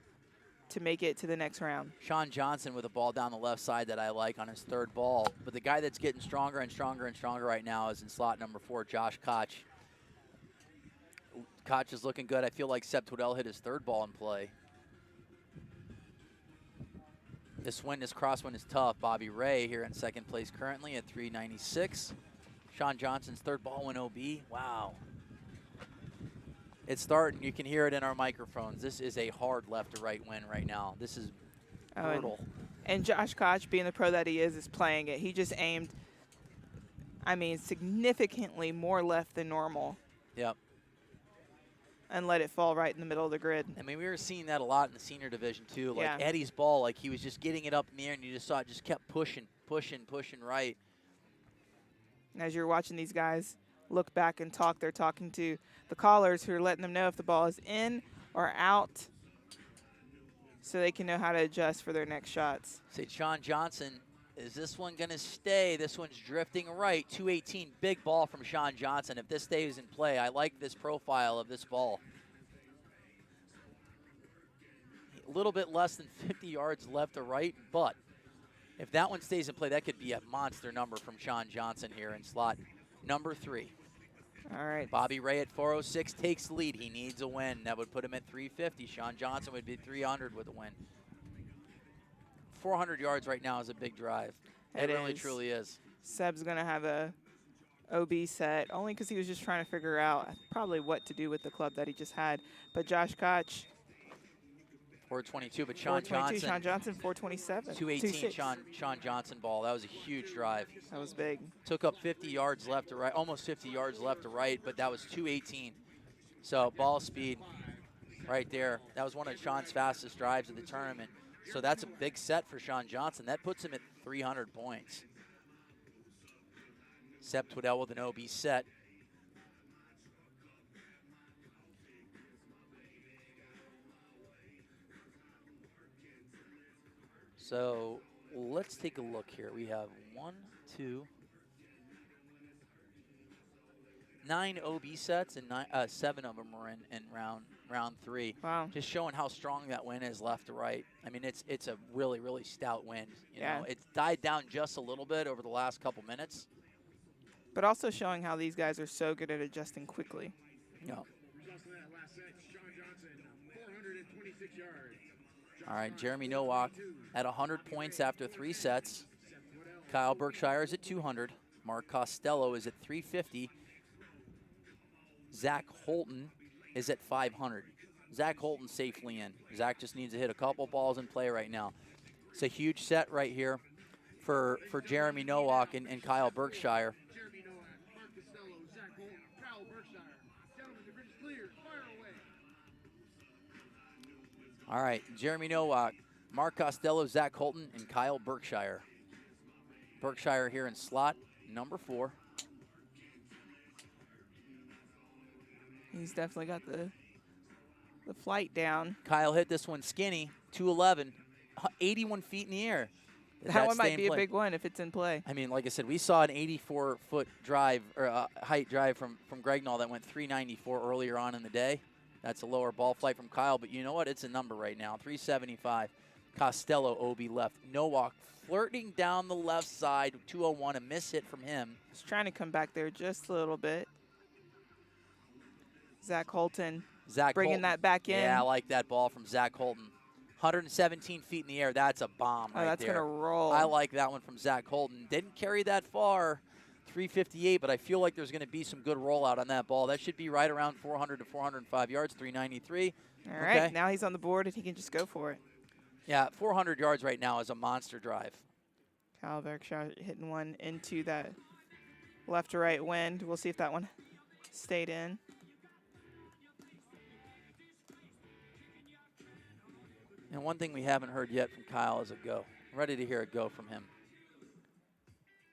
F: to make it to the next round.
D: Sean Johnson with a ball down the left side that I like on his 3rd ball. But the guy that's getting stronger and stronger and stronger right now is in slot number 4, Josh Koch. Koch is looking good. I feel like Seb Twiddell hit his 3rd ball in play. This crosswind is tough. Bobby Ray here in 2nd place currently at 396. Sean Johnson's 3rd ball went OB. Wow. It's starting. You can hear it in our microphones. This is a hard left to right win right now. This is brutal.
F: And Josh Koch, being the pro that he is playing it. He just aimed, I mean, significantly more left than normal.
D: Yep.
F: And let it fall right in the middle of the grid.
D: I mean, we were seeing that a lot in the senior division, too. Like Eddie's ball, like he was just getting it up in the air, and you just saw it just kept pushing right.
F: And as you're watching these guys look back and talk, they're talking to the callers who are letting them know if the ball is in or out so they can know how to adjust for their next shots.
D: Say, Sean Johnson, is this one going to stay? This one's drifting right. 218, big ball from Sean Johnson. If this stays in play, I like this profile of this ball. A little bit less than 50 yards left or right, but if that one stays in play, that could be a monster number from Sean Johnson here in slot number 3.
F: All right.
D: Bobby Ray at 406 takes the lead. He needs a win. That would put him at 350. Sean Johnson would be 300 with a win. 400 yards right now is a big drive. It really truly is.
F: Seb's going to have a OB set, only because he was just trying to figure out probably what to do with the club that he just had. But Josh Koch,
D: 422, but Sean Johnson.
F: Sean Johnson, 427.
D: 218 Sean Johnson ball. That was a huge drive.
F: That was big.
D: Took up 50 yards left to right, almost 50 yards left to right, but that was 218. So ball speed right there. That was one of Sean's fastest drives of the tournament. So that's a big set for Sean Johnson. That puts him at 300 points. Sep Twiddell with an OB set. So let's take a look here. We have 9 OB sets, and 7 of them are in round 3.
F: Wow.
D: Just showing how strong that win is left to right. I mean, it's a really, really stout win. You know, it's died down just a little bit over the last couple minutes.
F: But also showing how these guys are so good at adjusting quickly.
D: Yeah. All right, Jeremy Nowak at 100 points after 3 sets. Kyle Berkshire is at 200. Mark Costello is at 350. Zach Holton is at 500. Zach Holton safely in. Zach just needs to hit a couple balls in play right now. It's a huge set right here for Jeremy Nowak and Kyle Berkshire. All right, Jeremy Nowak, Mark Costello, Zach Holton, and Kyle Berkshire. Berkshire here in slot number 4.
F: He's definitely got the flight down.
D: Kyle hit this one skinny, 211, 81 feet in the air.
F: That one might be a big one if it's in play.
D: I mean, like I said, we saw an 84-foot drive, or height drive from Gregnall that went 394 earlier on in the day. That's a lower ball flight from Kyle, but you know what? It's a number right now, 375. Costello, OB left. Nowak flirting down the left side, 201, a miss hit from him.
F: He's trying to come back there just a little bit. Zach Holton bringing that back in.
D: Yeah, I like that ball from Zach Holton. 117 feet in the air. That's a bomb right there.
F: That's going to roll.
D: I like that one from Zach Holton. Didn't carry that far, 358, but I feel like there's going to be some good rollout on that ball. That should be right around 400 to 405 yards, 393.
F: All right, now he's on the board and he can just go for it.
D: Yeah, 400 yards right now is a monster drive.
F: Kyle Berkshire hitting one into that left to right wind. We'll see if that one stayed in.
D: And one thing we haven't heard yet from Kyle is a go. I'm ready to hear a go from him.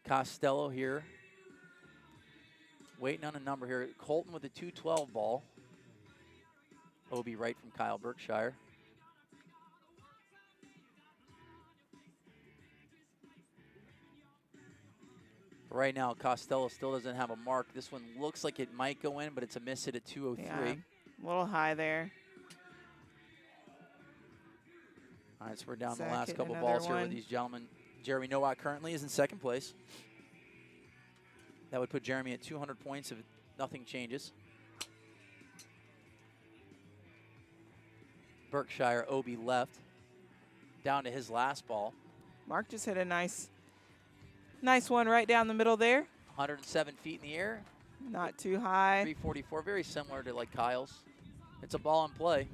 D: Costello here. Waiting on a number here. Colton with a 212 ball. OB right from Kyle Berkshire. Right now, Costello still doesn't have a mark. This one looks like it might go in, but it's a miss hit at 203.
F: Yeah, a little high there.
D: All right, so we're down the last couple balls here with these gentlemen. Jeremy Nowak currently is in second place. That would put Jeremy at 200 points if nothing changes. Berkshire, OB left. Down to his last ball.
F: Mark just hit a nice one right down the middle there.
D: 107 feet in the air.
F: Not too high.
D: 344, very similar to like Kyle's. It's a ball in play.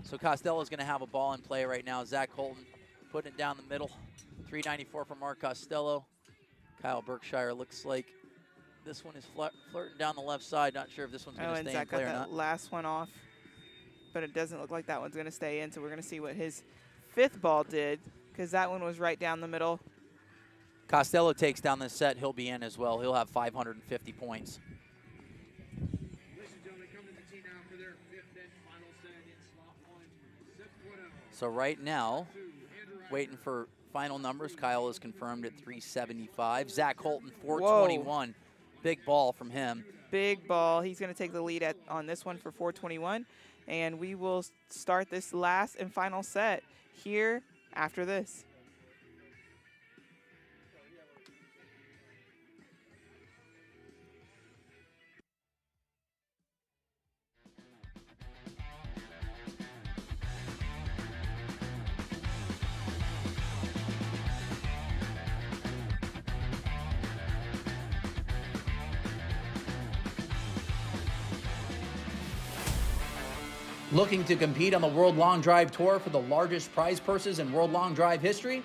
D: So Costello's going to have a ball in play right now. Zach Holton putting it down the middle. 394 for Mark Costello. Kyle Berkshire looks like this one is flirting down the left side. Not sure if this one's going to stay in play or not.
F: Zach got that last one off, but it doesn't look like that one's going to stay in. So we're going to see what his 5th ball did, because that one was right down the middle.
D: Costello takes down this set. He'll be in as well. He'll have 550 points. So right now, waiting for final numbers. Kyle is confirmed at 375. Zach Holton, 421. Whoa. Big ball from him.
F: Big ball. He's going to take the lead on this one for 421. And we will start this last and final set here after this.
G: Looking to compete on the World Long Drive Tour for the largest prize purses in World Long Drive history?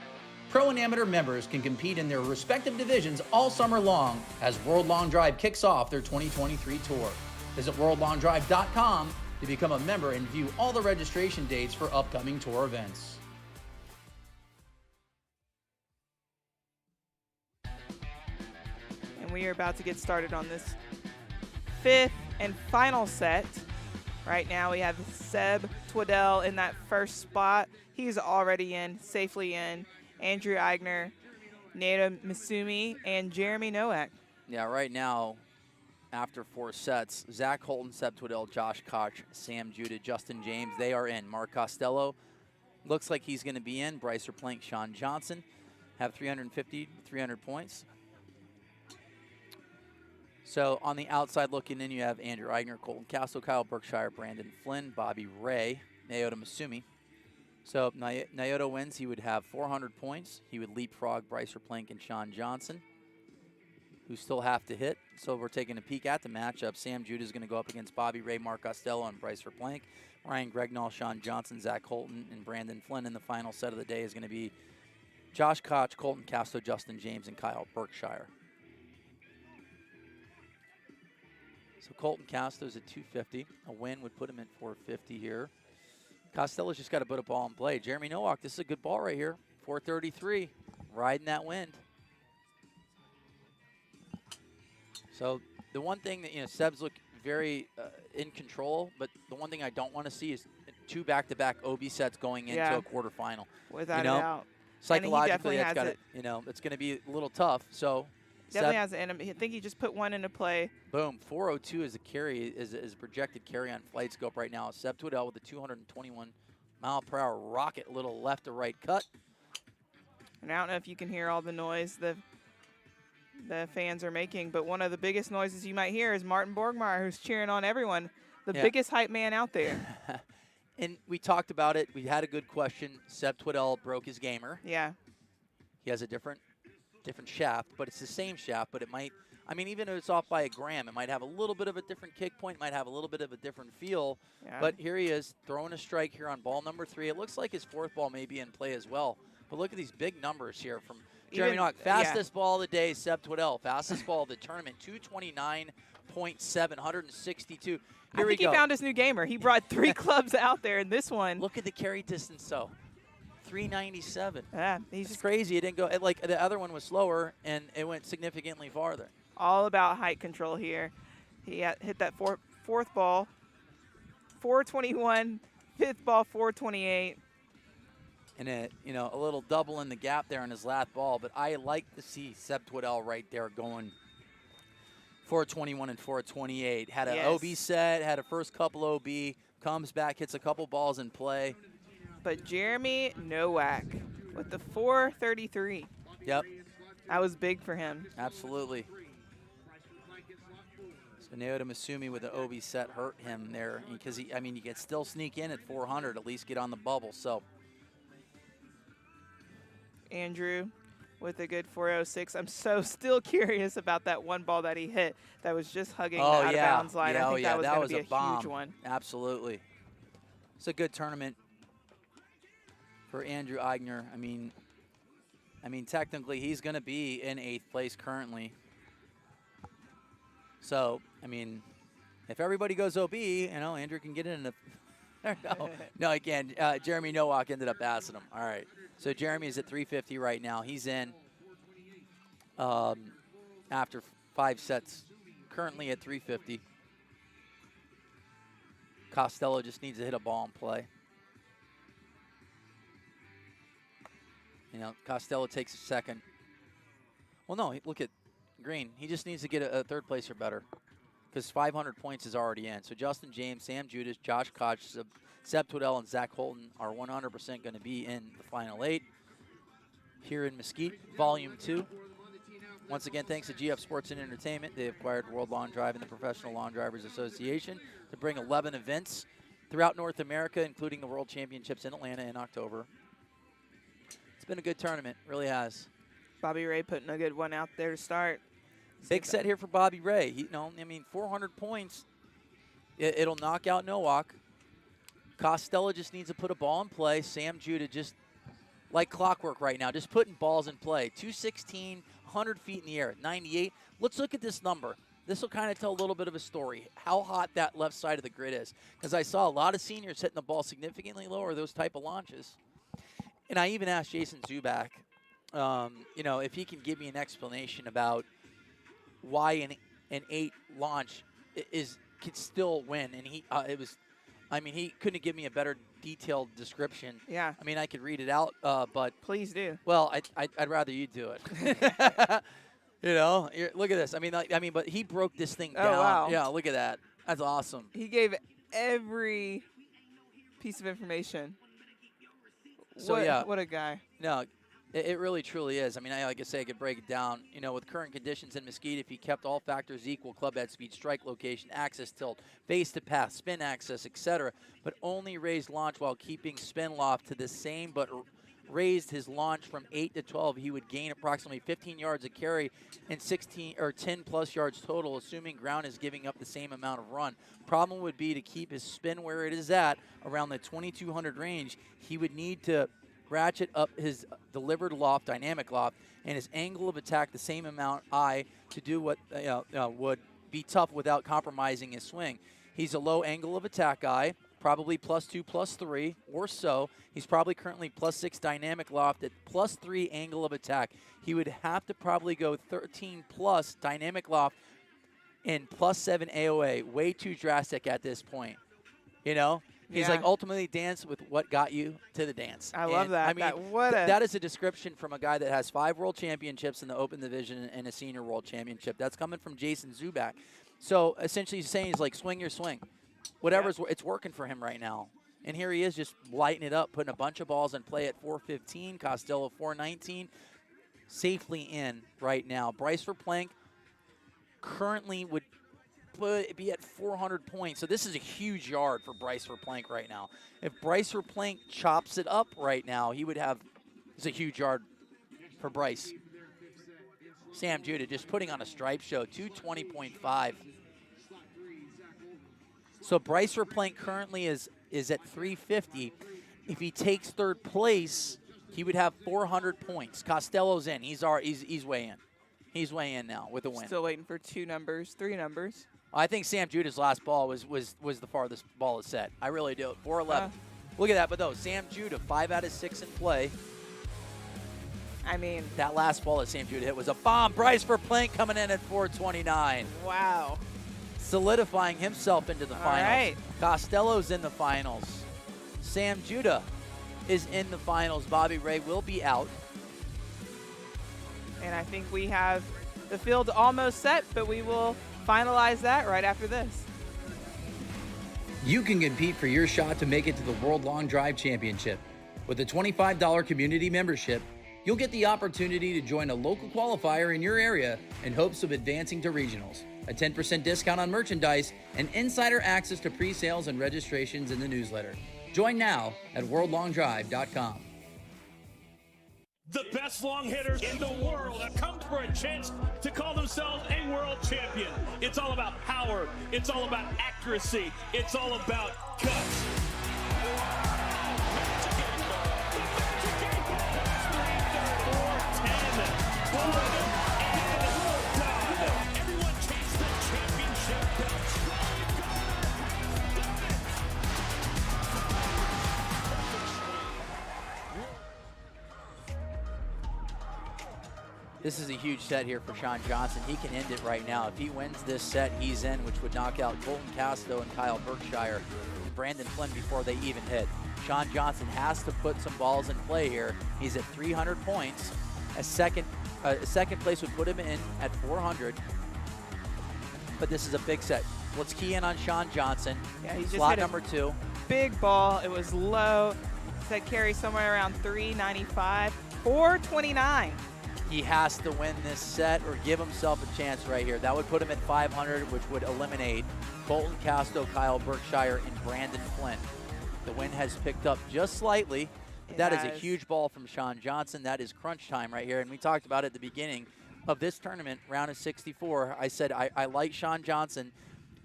G: Pro and amateur members can compete in their respective divisions all summer long as World Long Drive kicks off their 2023 tour. Visit worldlongdrive.com to become a member and view all the registration dates for upcoming tour events.
F: And we are about to get started on this 5th and final set. Right now we have Seb Twiddell in that first spot. He's already in, safely in. Andrew Eigner, Nato Misumi, and Jeremy Nowak.
D: Yeah, right now, after 4 sets, Zach Holton, Seb Twiddell, Josh Koch, Sam Judah, Justin James, they are in. Mark Costello looks like he's going to be in. Bryce Plank, Sean Johnson have 350, 300 points. So on the outside looking in, you have Andrew Eigner, Colton Castle, Kyle Berkshire, Brandon Flynn, Bobby Ray, Naota Masumi. So if Naota wins, he would have 400 points. He would leapfrog Bryce Plank and Sean Johnson, who still have to hit. So we're taking a peek at the matchup. Sam Judah is going to go up against Bobby Ray, Mark Costello, and Bryce Plank. Ryan Gregnall, Sean Johnson, Zach Holton, and Brandon Flynn. In the final set of the day is going to be Josh Koch, Colton Castro, Justin James, and Kyle Berkshire. So Colton Castro's at 250. A win would put him at 450 here. Costello's just got to put a ball in play. Jeremy Nowak, this is a good ball right here. 433, riding that wind. So the one thing that, Seb's look very in control, but the one thing I don't want to see is 2 back-to-back OB sets going into a quarterfinal.
F: Without a doubt.
D: Psychologically, it's got it's going to be a little tough. So
F: definitely has it in him. I think he just put one into play.
D: Boom. 402 is a carry, is a projected carry on Flight Scope right now. Seb Twiddell with a 221-mile-per-hour rocket, little left to right cut.
F: And I don't know if you can hear all the noise the fans are making, but one of the biggest noises you might hear is Martin Borgmeyer, who's cheering on everyone, the biggest hype man out there.
D: And we talked about it. We had a good question. Seb Twiddell broke his gamer.
F: Yeah.
D: He has a different shaft, but it's the same shaft, but it might, even if it's off by a gram, it might have a little bit of a different kick point, might have a little bit of a different feel. Yeah. But here he is throwing a strike here on ball number 3. It looks like his 4th ball may be in play as well. But look at these big numbers here from Jeremy Nowak. Fastest ball of the day, Seb Twiddell. Fastest ball of the tournament, 229.7, 162.
F: I think he found his new gamer. He brought 3 clubs out there in this one.
D: Look at the carry distance, though. 397.
F: Yeah, he's just
D: crazy. It didn't go like the other one was slower, and it went significantly farther.
F: All about height control here. He hit that 4th ball, 421, 5th ball, 428.
D: And a little double in the gap there on his last ball, but I like to see Seb Twiddell right there going 421 and 428. Had an OB set, had a first couple OB, comes back, hits a couple balls in play.
F: But Jeremy Nowak with the 433.
D: Yep.
F: That was big for him.
D: Absolutely. So Naota Masumi with the OB set hurt him there because you can still sneak in at 400, at least get on the bubble. So
F: Andrew with a good 406. I'm still curious about that one ball that he hit that was just hugging the out of bounds line. I think that was going to be a huge one. Absolutely.
D: It's a good tournament for Andrew Eigner. Technically he's going to be in 8th place currently. So, if everybody goes OB, Andrew can get in. No, he can't. Jeremy Nowak ended up passing him. All right. So Jeremy is at 350 right now. He's in after 5 sets, currently at 350. Costello just needs to hit a ball and play. Costello takes a second. Well, no, look at Green. He just needs to get a 3rd place or better because 500 points is already in. So Justin James, Sam Judas, Josh Koch, Seb Twiddell, and Zach Holton are 100% going to be in the final 8 here in Mesquite, Volume 2. Once again, thanks to GF Sports and Entertainment. They acquired World Long Drive and the Professional Lawn Drivers Association to bring 11 events throughout North America, including the World Championships in Atlanta in October. It's been a good tournament, really has.
F: Bobby Ray putting a good one out there to start.
D: Big set here for Bobby Ray. 400 points. It'll knock out Nowak. Costello just needs to put a ball in play. Sam Judah just like clockwork right now, just putting balls in play. 216, 100 feet in the air, 98. Let's look at this number. This will kind of tell a little bit of a story, how hot that left side of the grid is. Because I saw a lot of seniors hitting the ball significantly lower, those type of launches. And I even asked Jason Zubak, if he can give me an explanation about why an 8 launch could still win. And he couldn't give me a better detailed description.
F: Yeah.
D: I mean, I could read it out, but
F: please do.
D: Well, I'd rather you do it. Look at this. But he broke this thing down.
F: Oh, wow.
D: Yeah, look at that. That's awesome.
F: He gave every piece of information.
D: So
F: what a guy.
D: No, it really truly is. I mean, like I say, I could break it down. With current conditions in Mesquite, if he kept all factors equal, club head speed, strike location, access tilt, face to path, spin access, etc., but only raised launch while keeping spin loft to the same, but raised his launch from 8 to 12, he would gain approximately 15 yards of carry and 16 or 10 plus yards total, assuming ground is giving up the same amount of run. Problem would be to keep his spin where it is at around the 2200 range. He would need to ratchet up his delivered loft, dynamic loft, and his angle of attack the same amount to do what would be tough without compromising his swing. He's a low angle of attack guy, probably +2, +3 or so. He's probably currently +6 dynamic loft at +3 angle of attack. He would have to probably go 13 plus dynamic loft and +7 AOA. Way too drastic at this point. He's like, ultimately dance with what got you to the dance.
F: I love that.
D: I mean, that is a description from a guy that has 5 world championships in the open division and a senior world championship. That's coming from Jason Zubak. So essentially he's saying, he's like, swing your swing. Whatever's, it's working for him right now. And here he is just lighting it up, putting a bunch of balls in play at 415. Costello 419. Safely in right now. Bryce Verplank currently would be at 400 points. So this is a huge yard for Bryce Verplank right now. If Bryce Verplank chops it up right now, it's a huge yard for Bryce. Sam Judah just putting on a stripe show, 220.5. So Bryce Verplank currently is at 350. If he takes third place, he would have 400 points. Costello's in. He's way in. He's way in now with a win.
F: Still waiting for 2 numbers, 3 numbers.
D: I think Sam Judah's last ball was the farthest ball is set. I really do. 411. Look at that. But though, Sam Judah, 5 out of 6 in play.
F: I mean,
D: that last ball that Sam Judah hit was a bomb. Bryce Verplank coming in at 429.
F: Wow.
D: Solidifying himself into the finals.
F: Right.
D: Costello's in the finals. Sam Judah is in the finals. Bobby Ray will be out.
F: And I think we have the field almost set, but we will finalize that right after this.
G: You can compete for your shot to make it to the World Long Drive Championship. With a $25 community membership, you'll get the opportunity to join a local qualifier in your area in hopes of advancing to regionals, a 10% discount on merchandise, and insider access to pre-sales and registrations in the newsletter. Join now at worldlongdrive.com.
A: The best long hitters in the world have come for a chance to call themselves a world champion. It's all about power. It's all about accuracy. It's all about guts. Everyone chased the championship belt.
D: This is a huge set here for Sean Johnson. He can end it right now. If he wins this set, he's in, which would knock out Colton Casto and Kyle Berkshire and Brandon Flynn before they even hit. Sean Johnson has to put some balls in play here. He's at 300 points. A second place would put him in at 400. But this is a big set. Let's key in on Sean Johnson.
F: Yeah, he's just
D: slot
F: hit
D: number 2.
F: Big ball. It was low. Set carry somewhere around 395. 429.
D: He has to win this set or give himself a chance right here. That would put him at 500, which would eliminate Colton Casto, Kyle Berkshire, and Brandon Flynn. The wind has picked up just slightly. But that is a huge ball from Sean Johnson. That is crunch time right here. And we talked about it at the beginning of this tournament, round of 64. I said I like Sean Johnson.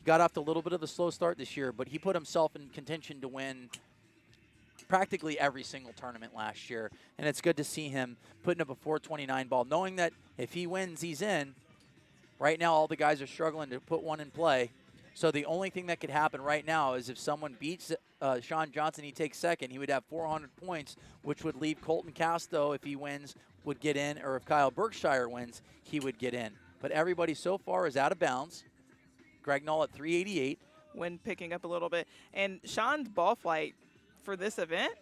D: Got off to a little bit of a slow start this year, but he put himself in contention to win practically every single tournament last year. And it's good to see him putting up a 429 ball, knowing that if he wins, he's in. Right now, all the guys are struggling to put one in play. So the only thing that could happen right now is if someone beats Sean Johnson, he takes second, he would have 400 points, which would leave Colton Casto, if he wins, would get in, or if Kyle Berkshire wins, he would get in. But everybody so far is out of bounds. Greg Null at 388.
F: Wind picking up a little bit. And Sean's ball flight for this event,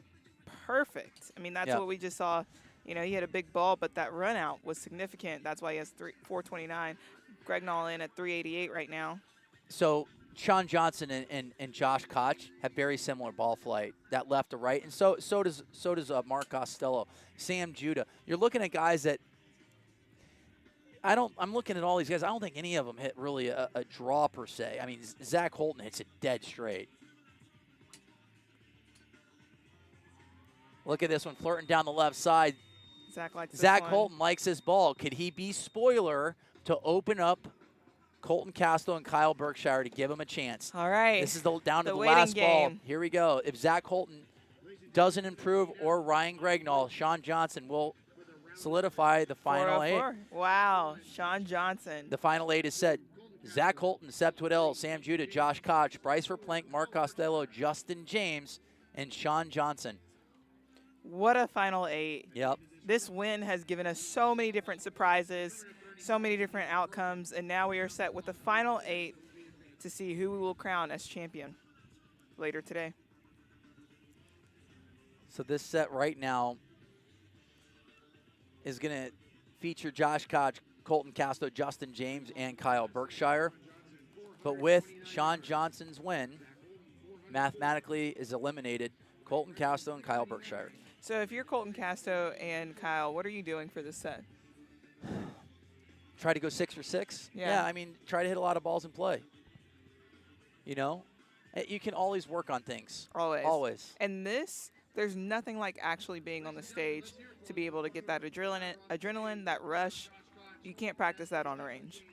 F: perfect. I mean, that's what we just saw. You know, he had a big ball, but that run out was significant. That's why he has 429. Greg Null in at 388 right now.
D: So Sean Johnson and Josh Koch have very similar ball flight, that left to right, and so does Mark Costello, Sam Judah. You're looking at guys that I'm looking at all these guys. I don't think any of them hit really a draw per se. I mean, Zach Holton hits it dead straight. Look at this one, flirting down the left side. Zach Holton likes his ball. Could he be spoiler to open up Colton Castro and Kyle Berkshire to give him a chance?
F: All right.
D: This is down to the last ball. Here we go. If Zach Holton doesn't improve, or Ryan Gregnall, Sean Johnson will solidify the final 8.
F: Wow, Sean Johnson.
D: The final 8 is set. Zach Holton, Sep Twiddell, Sam Judah, Josh Koch, Bryce Verplank, Mark Costello, Justin James, and Sean Johnson.
F: What a final 8.
D: Yep.
F: This win has given us so many different surprises, so many different outcomes, and now we are set with the final 8 to see who we will crown as champion later today.
D: So this set right now is going to feature Josh Koch, Colton Castro, Justin James, and Kyle Berkshire. But with Sean Johnson's win, mathematically is eliminated Colton Castro and Kyle Berkshire.
F: So if you're Colton Castro and Kyle, what are you doing for this set?
D: Try to go 6 for 6.
F: Yeah,
D: I mean, try to hit a lot of balls in play. You know, you can always work on things. Always.
F: And there's nothing like actually being on the stage to be able to get that adrenaline, that rush. You can't practice that on the range.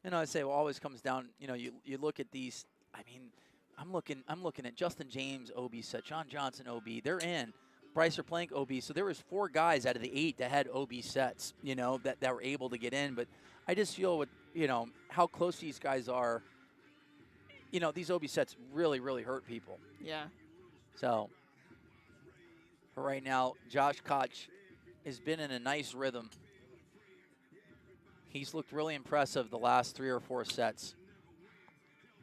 D: And I say, well, always comes down. You know, you look at these. I mean, I'm looking at Justin James OB set, Sean Johnson OB. They're in. Bryce Plank OB. So there was 4 guys out of the 8 that had OB sets. You know, that were able to get in. But I just feel with how close these guys are. You know, these OB sets really, really hurt people.
F: Yeah.
D: So, for right now, Josh Koch has been in a nice rhythm. He's looked really impressive the last 3 or 4 sets.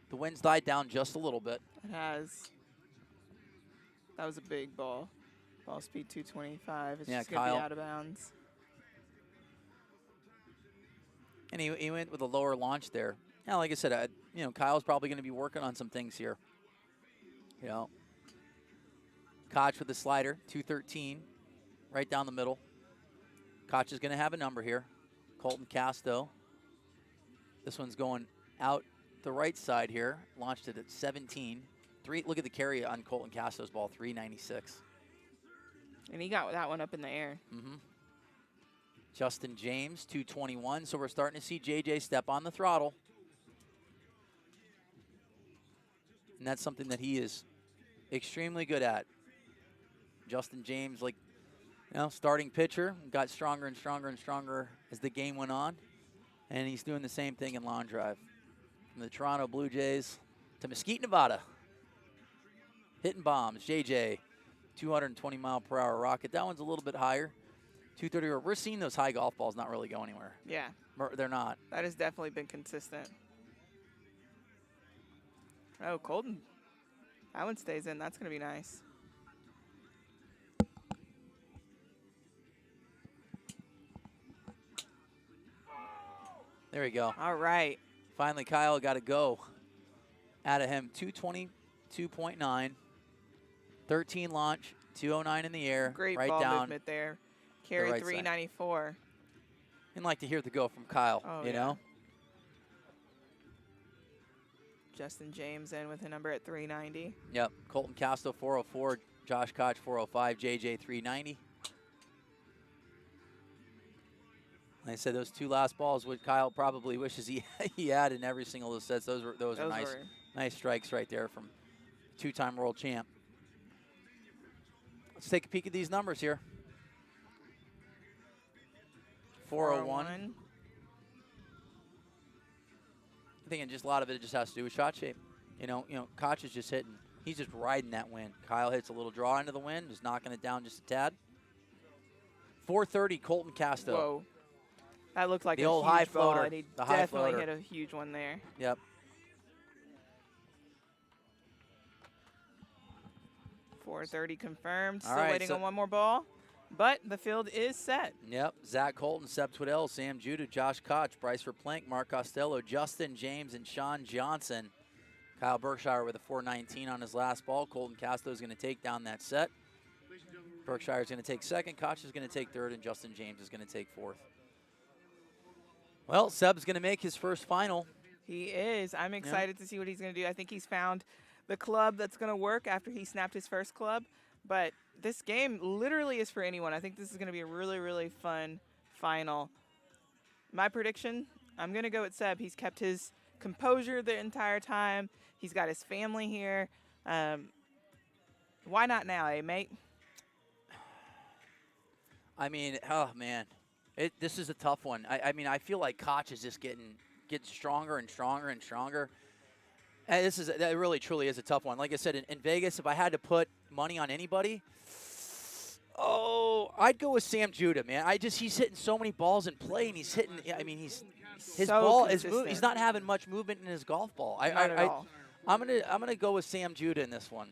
D: The wind's died down just a little bit.
F: It has. That was a big ball. Ball speed 225. It's just going to be out of bounds.
D: And he went with a lower launch there. Yeah, like I said, Kyle's probably going to be working on some things here. You know, Koch with the slider, 213, right down the middle. Koch is going to have a number here. Colton Casto. This one's going out the right side here. Launched it at 17. Look at the carry on Colton Casto's ball, 396.
F: And he got that one up in the air.
D: Mm-hmm. Justin James, 221. So we're starting to see JJ step on the throttle. And that's something that he is extremely good at. Justin James, starting pitcher, got stronger and stronger and stronger as the game went on. And he's doing the same thing in long drive. From the Toronto Blue Jays to Mesquite, Nevada. Hitting bombs, JJ, 220-mile-per-hour rocket. That one's a little bit higher, 230. We're seeing those high golf balls not really go anywhere.
F: Yeah.
D: They're not.
F: That has definitely been consistent. Oh, Colton. That one stays in. That's going to be nice.
D: There we go.
F: All right.
D: Finally, Kyle got to go. Out of him, 222.9. 13 launch, 209 in the air.
F: Great
D: right
F: ball
D: down
F: movement there. Carry
D: right
F: 394.
D: side. And like to hear the go from Kyle, you know?
F: Justin James in with a number at 390.
D: Yep. Colton Castro, 404. Josh Koch, 405. JJ, 390. Like I said, those 2 last balls, what Kyle probably wishes he had in every single of those sets. Those were nice strikes right there from two-time world champ. Let's take a peek at these numbers here. 401. I think just a lot of it just has to do with shot shape. You know, Koch is just hitting. He's just riding that wind. Kyle hits a little draw into the wind, just knocking it down just a tad. 430, Colton Casto.
F: Whoa. That looked like
D: the
F: a
D: old
F: huge
D: high
F: ball,
D: floater.
F: and he
D: The high
F: definitely
D: floater.
F: hit a huge one there.
D: Yep.
F: 430 confirmed.
D: All
F: Still
D: right,
F: waiting
D: so
F: on one more ball, but the field is set.
D: Yep. Zach Colton, Seb Twiddell, Sam Judah, Josh Koch, Bryce Verplank, Mark Costello, Justin James, and Sean Johnson. Kyle Berkshire with a 419 on his last ball. Colton Casto is going to take down that set. Berkshire is going to take second. Koch is going to take third, and Justin James is going to take fourth. Well, Seb's going to make his first final.
F: He is. I'm excited to see what he's going to do. I think he's found the club that's going to work after he snapped his first club. But this game literally is for anyone. I think this is going to be a really, really fun final. My prediction, I'm going to go with Seb. He's kept his composure the entire time. He's got his family here. Why not now, eh, mate?
D: I mean, oh, man. This is a tough one. I mean, I feel like Koch is just getting stronger and stronger and stronger. And that really, truly is a tough one. Like I said, in Vegas, if I had to put money on anybody, I'd go with Sam Judah, man. He's hitting so many balls in play, and he's hitting. I mean, his
F: So
D: ball is
F: consistent.
D: he's not having much movement in his golf ball.
F: Not at all.
D: I'm gonna go with Sam Judah in this one.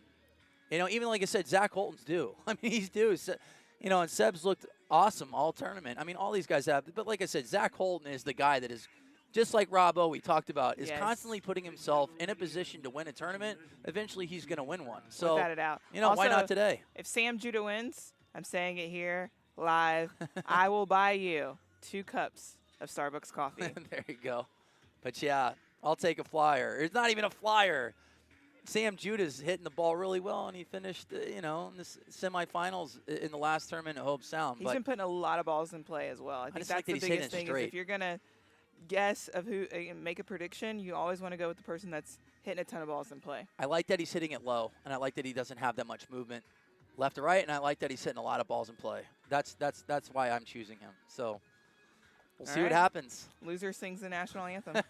D: You know, even like I said, Zach Holton's due. I mean, he's due. So, you know, and Seb's looked awesome all tournament. I mean, all these guys have. But like I said, Zach Holton is the guy that is, just like Rob O, we talked about, is constantly putting himself in a position to win a tournament. Eventually, he's going to win one. So,
F: Without a doubt.
D: You know,
F: Also,
D: why not today?
F: If Sam Judah wins, I'm saying it here live, I will buy you 2 cups of Starbucks coffee.
D: There you go. But, yeah, I'll take a flyer. It's not even a flyer. Sam Judah's hitting the ball really well, and he finished, you know, in the semifinals in the last tournament at Hope Sound.
F: He's been putting a lot of balls in play as well. I think
D: just
F: that's
D: like that
F: the
D: he's hitting
F: biggest
D: it
F: thing is
D: straight.
F: if you're going to guess of who make a prediction, you always want to go with the person that's hitting a ton of balls in play.
D: I like that he's hitting it low, and I like that he doesn't have that much movement left to right, and I like that he's hitting a lot of balls in play. That's why I'm choosing him. So we'll see what happens.
F: Loser sings the national anthem.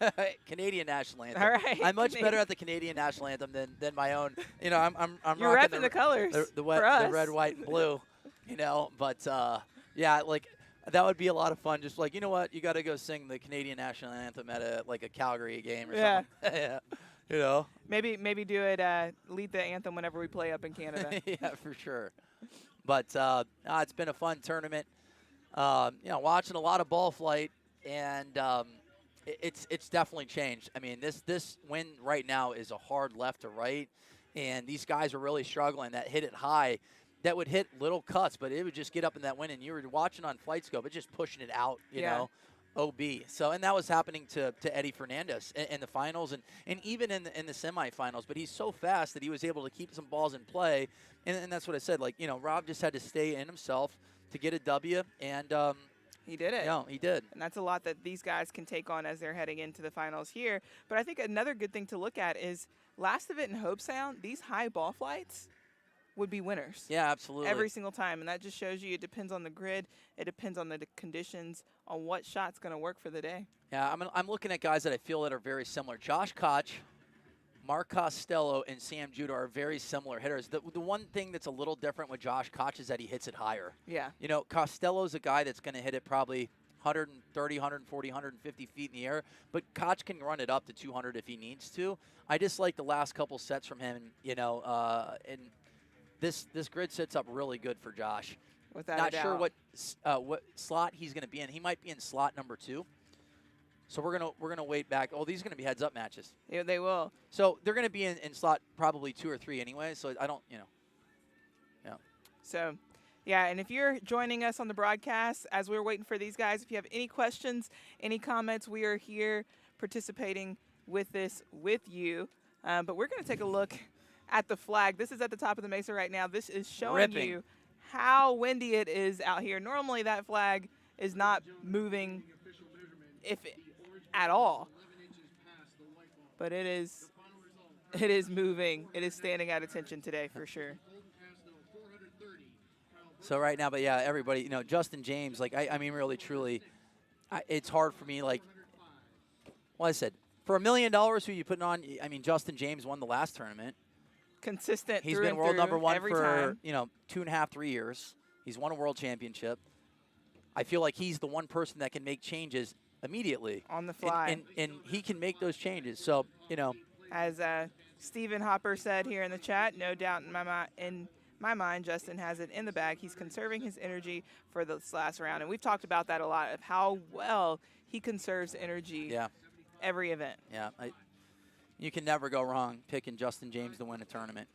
D: Canadian national anthem.
F: All right.
D: I'm much better at the Canadian national anthem than my own. You know, I'm
F: You're
D: rocking
F: repping the colors
D: the
F: for us.
D: red, white, and blue. You know, but yeah, like that would be a lot of fun. Just like, you know what, you got to go sing the Canadian national anthem at a Calgary game or something. Yeah. You know.
F: Maybe do it. Lead the anthem whenever we play up in Canada.
D: Yeah, for sure. But it's been a fun tournament. You know, watching a lot of ball flight, and it's definitely changed. I mean, this win right now is a hard left to right, and these guys are really struggling. That hit it high, that would hit little cuts, but it would just get up in that wind, and you were watching on Flight Scope, it just pushing it out, you know. OB. So, and that was happening to Eddie Fernandez in the finals and even in the semifinals. But he's so fast that he was able to keep some balls in play. And that's what I said. Like, you know, Rob just had to stay in himself to get a W. And
F: he did it.
D: No, he did.
F: And that's a lot that these guys can take on as they're heading into the finals here. But I think another good thing to look at is last of it in Hope Sound, these high ball flights would be winners.
D: Yeah, absolutely.
F: Every single time. And that just shows you it depends on the grid. It depends on the conditions, on what shot's going to work for the day.
D: Yeah, I'm looking at guys that I feel that are very similar. Josh Koch, Mark Costello, and Sam Judah are very similar hitters. The one thing that's a little different with Josh Koch is that he hits it higher.
F: Yeah.
D: You know, Costello's a guy that's going to hit it probably 130, 140, 150 feet in the air, but Koch can run it up to 200 if he needs to. I just like the last couple sets from him, you know, and this grid sets up really good for Josh.
F: Without
D: Not
F: a doubt.
D: sure what slot he's going to be in. He might be in slot number 2. So we're gonna wait back. Oh, these are gonna be heads up matches.
F: Yeah, they will.
D: So they're gonna be in slot probably 2 or 3 anyway. So I don't, you know. Yeah.
F: So, yeah, and if you're joining us on the broadcast as we're waiting for these guys, if you have any questions, any comments, we are here participating with this with you. But we're gonna take a look at the flag. This is at the top of the mesa right now. This is showing you how windy it is out here. Normally that flag is not moving at all. But it is It is moving. It is standing at attention today for sure.
D: So right now, but yeah, everybody, Justin James, like, I mean, really, truly, it's hard for me, like, well, I said, for $1 million who you putting on, I mean, Justin James won the last tournament.
F: Consistent.
D: He's
F: through
D: been
F: and
D: world
F: through
D: number one
F: every
D: for,
F: time.
D: 2.5, 3 years. He's won a world championship. I feel like he's the one person that can make changes immediately.
F: On the fly.
D: And he can make those changes. So,
F: As Stephen Hopper said here in the chat, no doubt in my mind, Justin has it in the bag. He's conserving his energy for this last round. And we've talked about that a lot, of how well he conserves energy every event.
D: Yeah, you can never go wrong picking Justin James to win a tournament.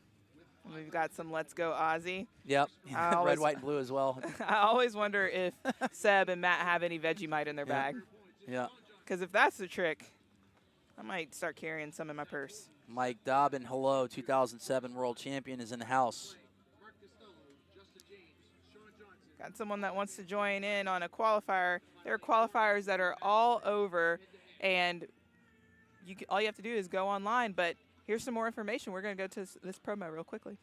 F: And we've got some Let's Go Aussie.
D: Yep, red, white, and blue as well.
F: I always wonder if Seb and Matt have any Vegemite in their bag.
D: Yeah.
F: Because if that's the trick, I might start carrying some in my purse.
D: Mike Dobbin, hello, 2007 world champion, is in the house.
F: Got someone that wants to join in on a qualifier. There are qualifiers that are all over, and all you have to do is go online. But here's some more information. We're going to go to this promo real quickly.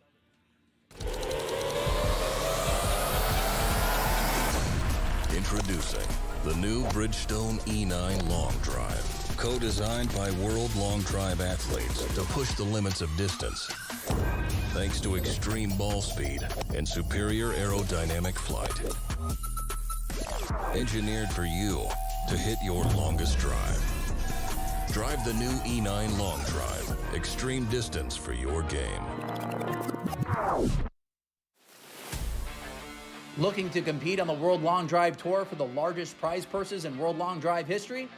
I: Introducing the new Bridgestone E9 Long Drive, co-designed by world long drive athletes to push the limits of distance. Thanks to extreme ball speed and superior aerodynamic flight. Engineered for you to hit your longest drive. Drive the new E9 Long Drive. Extreme distance for your game.
G: Looking to compete on the World Long Drive Tour for the largest prize purses in World Long Drive history?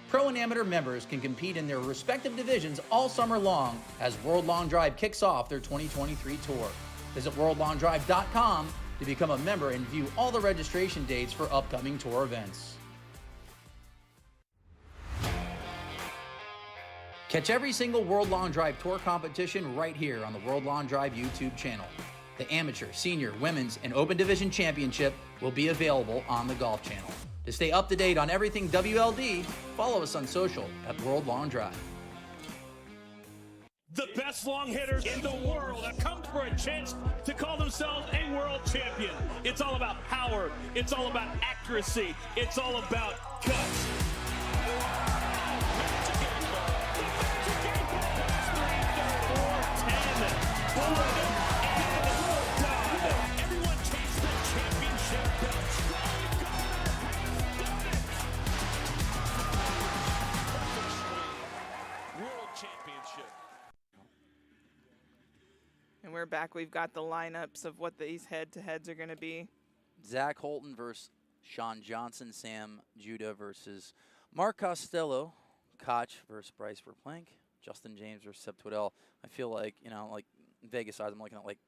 G: Pro and amateur members can compete in their respective divisions all summer long as World Long Drive kicks off their 2023 tour. Visit worldlongdrive.com to become a member and view all the registration dates for upcoming tour events. Catch every single World Long Drive Tour competition right here on the World Long Drive YouTube channel. The Amateur, Senior, Women's, and Open Division Championship will be available on the Golf Channel. To stay up to date on everything WLD, follow us on social at World Long Drive.
A: The best long hitters in the world have come for a chance to call themselves a world champion. It's all about power. It's all about accuracy. It's all about guts.
F: And we're back. We've got the lineups of what these head-to-heads are going to be.
D: Zach Holton versus Sean Johnson. Sam Judah versus Mark Costello. Koch versus Bryce Verplank. Justin James versus Seb Twiddell. I feel like, like Vegas eyes, I'm looking at like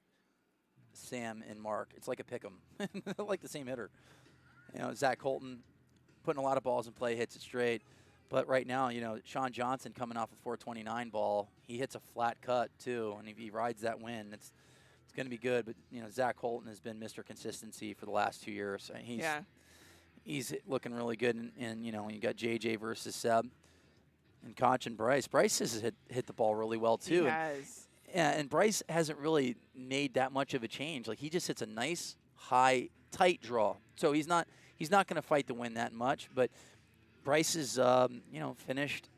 D: Sam and Mark. It's like a pick 'em. Like the same hitter. Zach Holton putting a lot of balls in play, hits it straight. But right now, Sean Johnson coming off a 429 ball, he hits a flat cut too, and if he rides that wind, it's going to be good. But Zach Holton has been Mr. Consistency for the last 2 years. He's looking really good, and you got JJ versus Seb, and Koch and Bryce. Bryce has hit the ball really well too.
F: He has.
D: And Bryce hasn't really made that much of a change. Like, he just hits a nice, high, tight draw. So he's not going to fight to win that much, but Bryce is, finished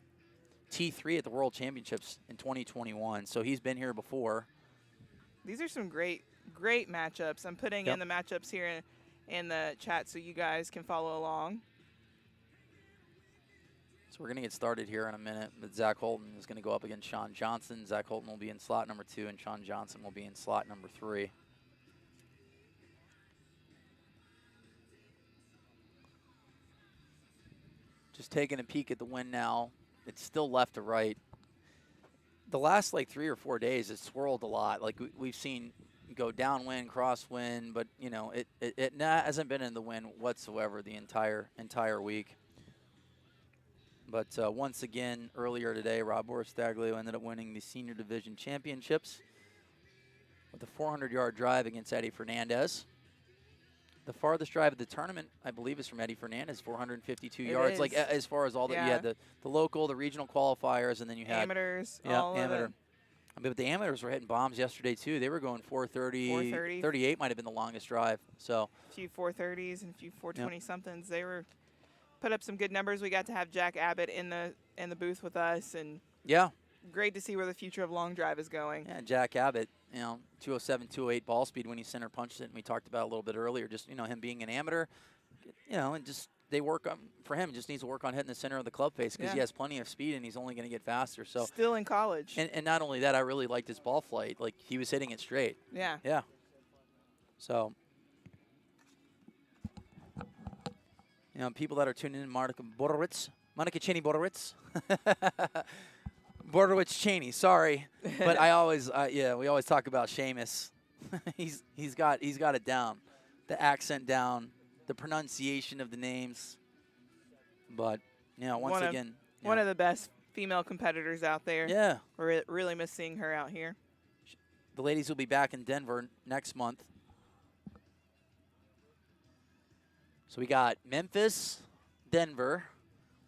D: T3 at the World Championships in 2021, so he's been here before.
F: These are some great matchups. I'm putting in the matchups here in the chat so you guys can follow along.
D: So we're going to get started here in a minute, but Zach Holton is going to go up against Sean Johnson. Zach Holton will be in slot number 2, and Sean Johnson will be in slot number 3. Just taking a peek at the wind now. It's still left to right. The last 3 or 4 days, it's swirled a lot. Like we've seen go downwind, crosswind, but it hasn't been in the wind whatsoever the entire week. But once again, earlier today, Rob Borstaglio ended up winning the Senior Division Championships with a 400-yard drive against Eddie Fernandez. The farthest drive of the tournament, I believe, is from Eddie Fernandez, 452 yards.
F: Is.
D: Like, as far as all the, you had the local, the regional qualifiers, and then you had
F: amateurs,
D: yeah,
F: all
D: amateur.
F: of it.
D: I mean, but the amateurs were hitting bombs yesterday, too. They were going 430.
F: 430.
D: 38 might have been the longest drive. So
F: A few 430s and a few 420-somethings. They were put up some good numbers. We got to have Jack Abbott in the booth with us. And
D: yeah.
F: Great to see where the future of long drive is going.
D: Yeah, Jack Abbott, 207, 208 ball speed when he center punched it. And we talked about it a little bit earlier, just, him being an amateur, and just they work on, for him, just needs to work on hitting the center of the club face because he has plenty of speed and he's only going to get faster. So
F: still in college.
D: And not only that, I really liked his ball flight. Like, he was hitting it straight.
F: Yeah.
D: Yeah. So, people that are tuning in, Monica Cheney Borowitz. Borowitz Cheney, sorry. But I always, we always talk about Seamus. he's got it down. The accent down. The pronunciation of the names. But, once again.
F: One of the best female competitors out there.
D: Yeah.
F: We're really miss seeing her out here.
D: The ladies will be back in Denver next month. So we got Memphis, Denver.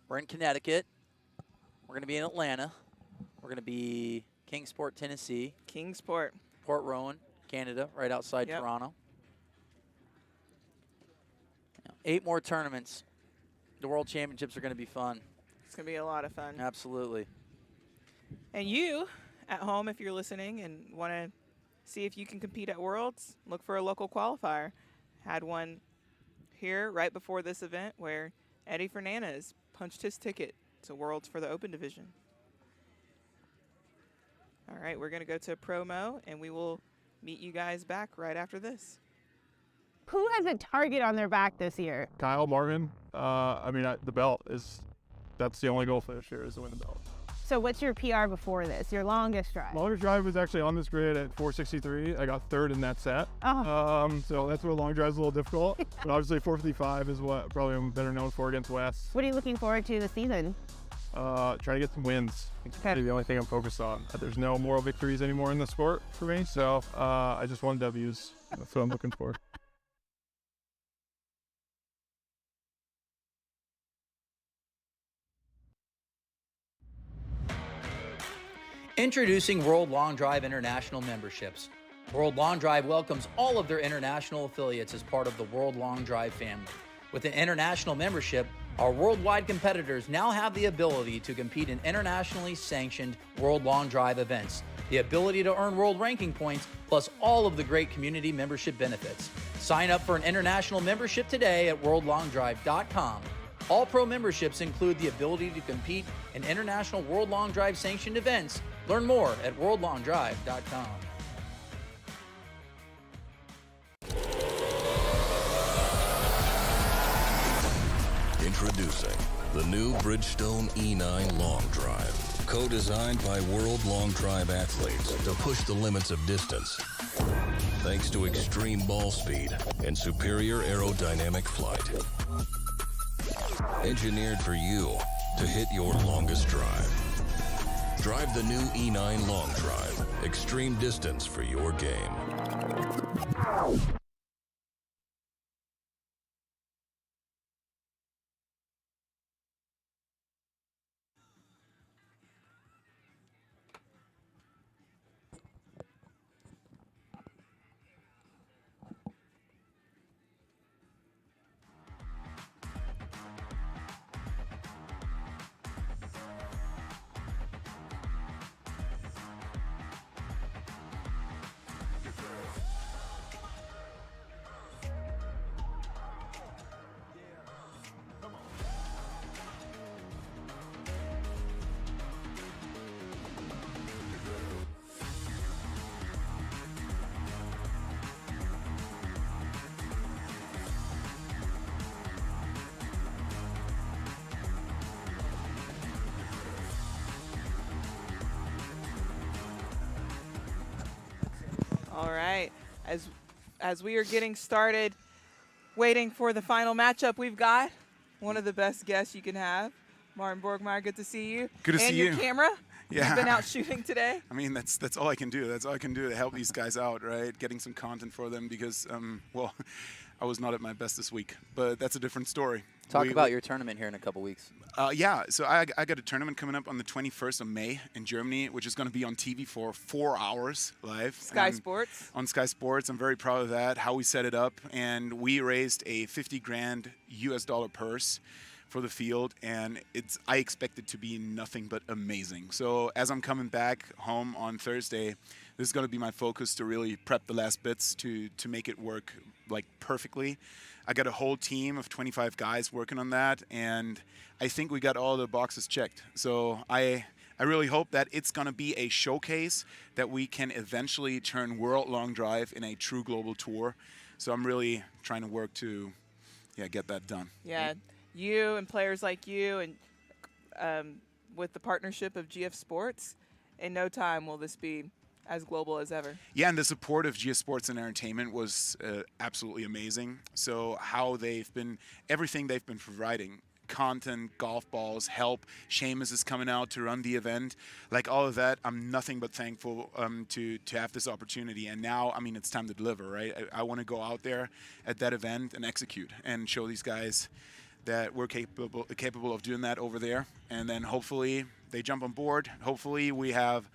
D: We're in Connecticut. We're going to be in Atlanta. We're going to be Kingsport, Tennessee.
F: Kingsport.
D: Port Rowan, Canada, right outside Toronto. 8 more tournaments. The World Championships are going to be fun.
F: It's going to be a lot of fun.
D: Absolutely.
F: And you, at home, if you're listening and want to see if you can compete at Worlds, look for a local qualifier. Had one here right before this event where Eddie Fernandez punched his ticket to Worlds for the Open Division. All right, we're going to go to promo, and we will meet you guys back right after this.
J: Who has a target on their back this year?
K: Kyle Marvin. The belt that's the only goal for this year is to win the belt.
J: So what's your PR before this, your longest drive?
K: Longest drive was actually on this grid at 463. I got third in that set.
J: Oh.
K: So that's where long drive's a little difficult. But obviously 455 is what probably I'm better known for against West.
J: What are you looking forward to this season?
K: Trying to get some wins. It's kind of the only thing I'm focused on. There's no moral victories anymore in the sport for me, so I just want W's. That's what I'm looking for.
G: Introducing World Long Drive International memberships. World Long Drive welcomes all of their international affiliates as part of the World Long Drive family. With an international membership, our worldwide competitors now have the ability to compete in internationally sanctioned World Long Drive events, the ability to earn world ranking points, plus all of the great community membership benefits. Sign up for an international membership today at worldlongdrive.com. All pro memberships include the ability to compete in international World Long Drive sanctioned events. Learn more at worldlongdrive.com.
I: Introducing the new Bridgestone E9 Long Drive. Co-designed by World Long Drive athletes to push the limits of distance. Thanks to extreme ball speed and superior aerodynamic flight. Engineered for you to hit your longest drive. Drive the new E9 Long Drive. Extreme distance for your game.
F: All right, as we are getting started, waiting for the final matchup, we've got one of the best guests you can have, Martin Borgmeyer. Good to see you.
L: Good to see you.
F: And your camera.
L: Yeah.
F: You've been out shooting today.
L: I mean, that's all I can do. That's all I can do to help these guys out, right? Getting some content for them because, I was not at my best this week, but that's a different story.
D: Talk about your tournament here in a couple weeks.
L: Yeah, so I got a tournament coming up on the 21st of May in Germany, which is going to be on TV for 4 hours live.
F: Sky Sports.
L: On Sky Sports. I'm very proud of that, how we set it up. And we raised a 50 grand US dollar purse for the field, and I expect it to be nothing but amazing. So as I'm coming back home on Thursday, this is going to be my focus to really prep the last bits to make it work like perfectly. I got a whole team of 25 guys working on that, and I think we got all the boxes checked. So I really hope that it's going to be a showcase that we can eventually turn World Long Drive in a true global tour. So I'm really trying to work to get that done.
F: Yeah, you and players like you, and with the partnership of GF Sports, in no time will this be as global as ever.
L: Yeah, and the support of GS Sports and Entertainment was absolutely amazing. So everything they've been providing, content, golf balls, help, Seamus is coming out to run the event, like all of that, I'm nothing but thankful to have this opportunity. And now, I mean, it's time to deliver, right? I want to go out there at that event and execute and show these guys that we're capable of doing that over there. And then hopefully they jump on board. Hopefully we have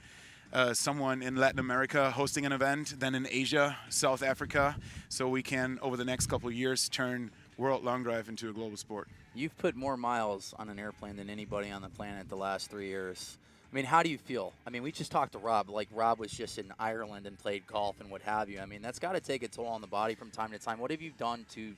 L: someone in Latin America hosting an event, then in Asia, South Africa, so we can, over the next couple of years, turn World Long Drive into a global sport.
D: You've put more miles on an airplane than anybody on the planet the last 3 years. I mean, how do you feel? I mean, we just talked to Rob. Like, Rob was just in Ireland and played golf and what have you. I mean, that's got to take a toll on the body from time to time. What have you done to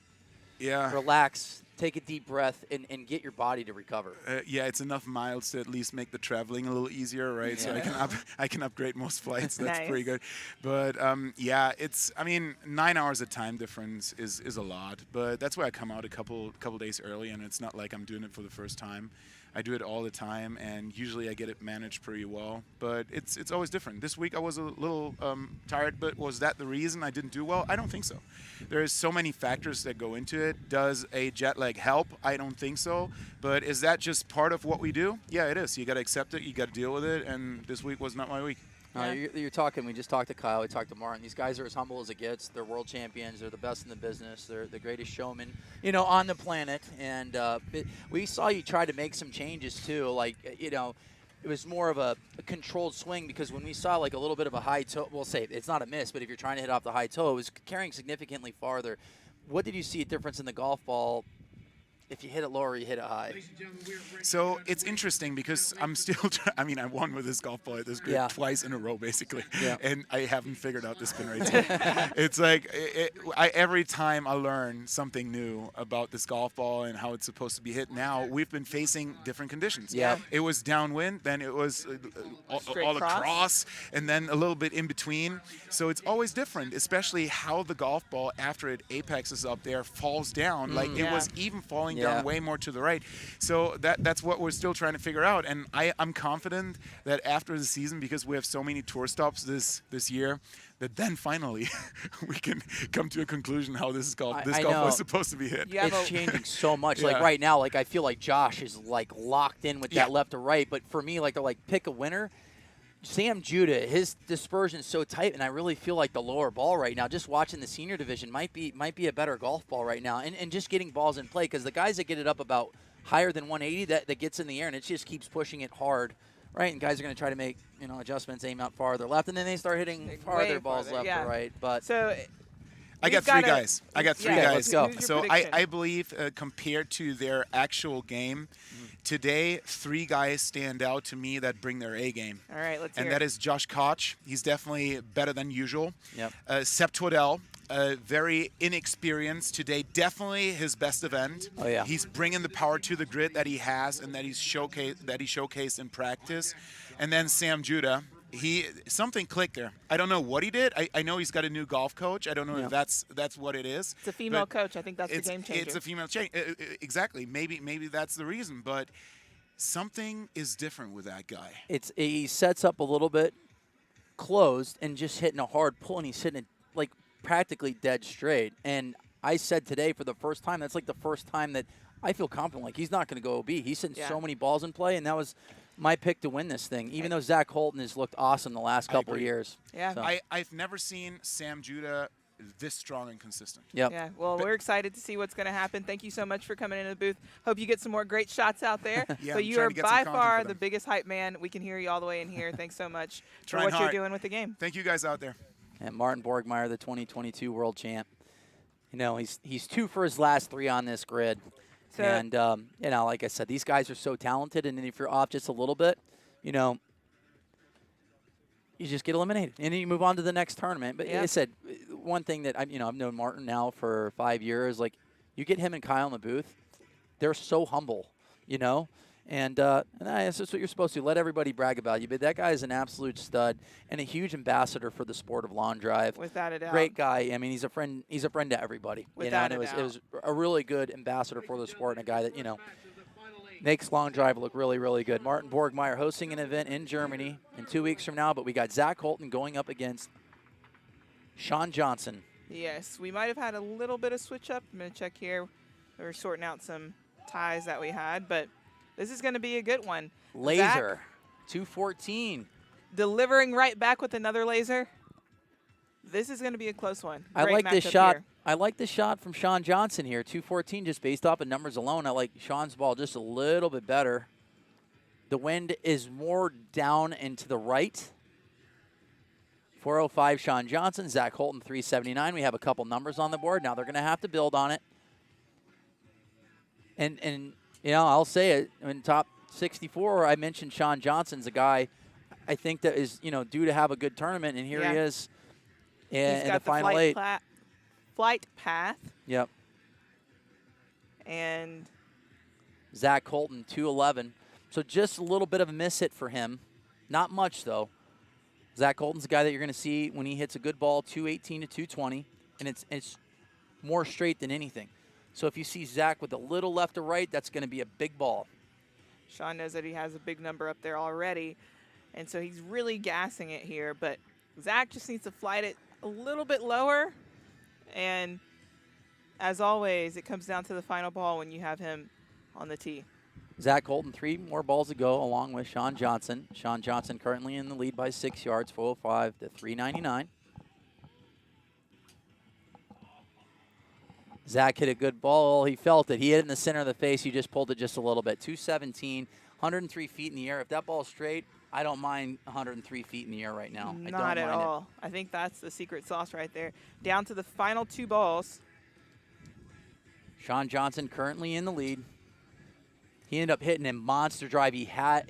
D: relax, take a deep breath, and get your body to recover?
L: Yeah, it's enough miles to at least make the traveling a little easier, right? Yeah. So I can upgrade most flights. That's
F: Nice.
L: pretty good. But yeah, I mean, 9 hours of time difference is a lot. But that's why I come out a couple days early, and it's not like I'm doing it for the first time. I do it all the time, and usually I get it managed pretty well. But it's always different. This week I was a little tired, but was that the reason I didn't do well? I don't think so. There's so many factors that go into it. Does a jet lag help? I don't think so. But is that just part of what we do? Yeah, it is. You got to accept it. You got to deal with it. And this week was not my week.
D: You're talking. We just talked to Kyle. We talked to Martin. These guys are as humble as it gets. They're world champions. They're the best in the business. They're the greatest showmen, on the planet. And we saw you try to make some changes too. Like, it was more of a controlled swing, because when we saw like a little bit of a high toe, we'll say it's not a miss, but if you're trying to hit off the high toe, it was carrying significantly farther. What did you see a difference in the golf ball? If you hit it low or you hit it high.
L: So it's interesting because I'm still I mean, I won with this golf ball at this group twice in a row, basically. Yeah. And I haven't figured out the spin rate. It's like every time I learn something new about this golf ball and how it's supposed to be hit. Now we've been facing different conditions.
D: Yeah.
L: It was downwind, then it was all across, and then a little bit in between. So it's always different, especially how the golf ball, after it apexes up there, falls down. Like it was even falling down way more to the right. So that's what we're still trying to figure out. And I'm confident that after the season, because we have so many tour stops this year, that then finally we can come to a conclusion how this golf ball is supposed to be hit.
D: It's changing so much. Like right now, like I feel like Josh is like locked in with that left to right. But for me, like they're like, pick a winner. Sam Judah, his dispersion is so tight, and I really feel like the lower ball right now, just watching the senior division, might be a better golf ball right now, and just getting balls in play, because the guys that get it up about higher than 180, that gets in the air, and it just keeps pushing it hard, right? And guys are going to try to make adjustments, aim out farther left, and then they start hitting farther balls left or right. But
F: so
L: I got three guys.
D: Let's go.
L: So I believe compared to their actual game, today 3 guys stand out to me that bring their A game.
F: All right, let's hear
L: And that is Josh Koch. He's definitely better than usual.
D: Yep.
L: Sepp Twaddell, very inexperienced today. Definitely his best event.
D: Oh yeah.
L: He's bringing the power to the grid that he has and that he showcased in practice. And then Sam Judah. Something clicked there. I don't know what he did. I know he's got a new golf coach. I don't know if that's what it is.
F: It's a female coach. I think that's the game changer.
L: It's a female change. Exactly. Maybe that's the reason. But something is different with that guy.
D: He sets up a little bit closed and just hitting a hard pull, and he's hitting it like practically dead straight. And I said today for the first time, that's like the first time that I feel confident. Like he's not going to go OB. He's hitting so many balls in play, and that was my pick to win this thing, even though Zach Holton has looked awesome the last couple of years.
F: Yeah.
L: So. I've never seen Sam Judah this strong and consistent.
D: Yep.
F: Yeah, well, we're excited to see what's going to happen. Thank you so much for coming into the booth. Hope you get some more great shots out there.
L: Yeah,
F: but
L: I'm
F: you
L: trying
F: are
L: to get some
F: by
L: content
F: far
L: for
F: the
L: them.
F: biggest hype man. We can hear you all the way in here. Thanks so much for
L: Trying
F: what
L: hard.
F: you're doing with the game.
L: Thank you guys out there.
D: And Martin Borgmeyer, the 2022 world champ. You know, he's 2 for his last 3 on this grid.
F: So,
D: and, you know, like I said, these guys are so talented. And then if you're off just a little bit, you know, you just get eliminated. And then you move on to the next tournament. But
F: Yeah.
D: like I said, one thing that, I've known Martin now for 5 years. Like, you get him and Kyle in the booth, they're so humble, you know. And that's just what you're supposed to do. Let everybody brag about you. But that guy is an absolute stud and a huge ambassador for the sport of long drive.
F: without a doubt.
D: Great guy. I mean, he's a friend. He's a friend to everybody.
F: Without
D: you know,
F: a
D: and it was a really good ambassador for the sport and a guy that makes long drive look really, really good. Martin Borgmeyer hosting an event in Germany in 2 weeks from now. But we got Zach Holton going up against Sean Johnson.
F: Yes, we might have had a little bit of switch up. I'm going to check here. We're sorting out some ties that we had, but this is going to be a good one.
D: Laser,
F: Zach
D: 214.
F: delivering right back with another laser. This is going to be a close one.
D: I
F: Great
D: like this
F: matchup
D: shot.
F: here.
D: I like this shot from Sean Johnson here. 214 just based off of numbers alone. I like Sean's ball just a little bit better. The wind is more down and to the right. 405 Sean Johnson. Zach Holton 379. We have a couple numbers on the board. Now they're going to have to build on it. And I'll say it. In top 64, I mentioned Sean Johnson's a guy I think that is, due to have a good tournament. And here he is in the final 8.
F: Flight path.
D: Yep.
F: And
D: Zach Holton, 211. So just a little bit of a miss hit for him. Not much, though. Zach Holton's a guy that you're going to see when he hits a good ball, 218 to 220. And it's more straight than anything. So if you see Zach with a little left or right, that's going to be a big ball.
F: Sean knows that he has a big number up there already. And so he's really gassing it here. But Zach just needs to flight it a little bit lower. And as always, it comes down to the final ball when you have him on the tee.
D: Zach Holton, 3 more balls to go along with Sean Johnson. Sean Johnson currently in the lead by 6 yards, 405 to 399. Zach hit a good ball. He felt it. He hit it in the center of the face. He just pulled it just a little bit. 217, 103 feet in the air. If that ball's straight, I don't mind 103 feet in the air right now. I don't
F: Not at
D: mind
F: all. I think that's the secret sauce right there. Down to the final 2 balls.
D: Sean Johnson currently in the lead. He ended up hitting a monster drive. He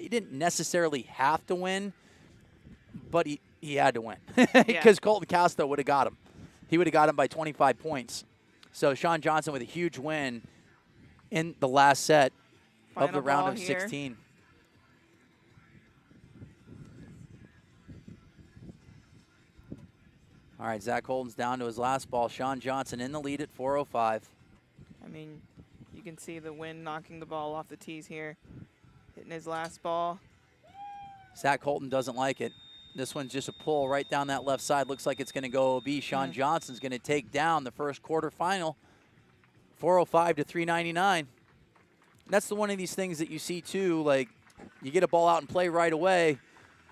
D: didn't necessarily have to win, but he had to win because Colton Casto would have got him. He would have got him by 25 points. So Sean Johnson with a huge win in the last set of the round of 16. All right, Zach Holton's down to his last ball. Sean Johnson in the lead at 405.
F: I mean, you can see the wind knocking the ball off the tees here. Hitting his last ball.
D: Zach Holton doesn't like it. This one's just a pull right down that left side. Looks like it's going to go OB. Sean Johnson's going to take down the first quarterfinal, 405 to 399. That's the one of these things that you see, too. Like, you get a ball out and play right away,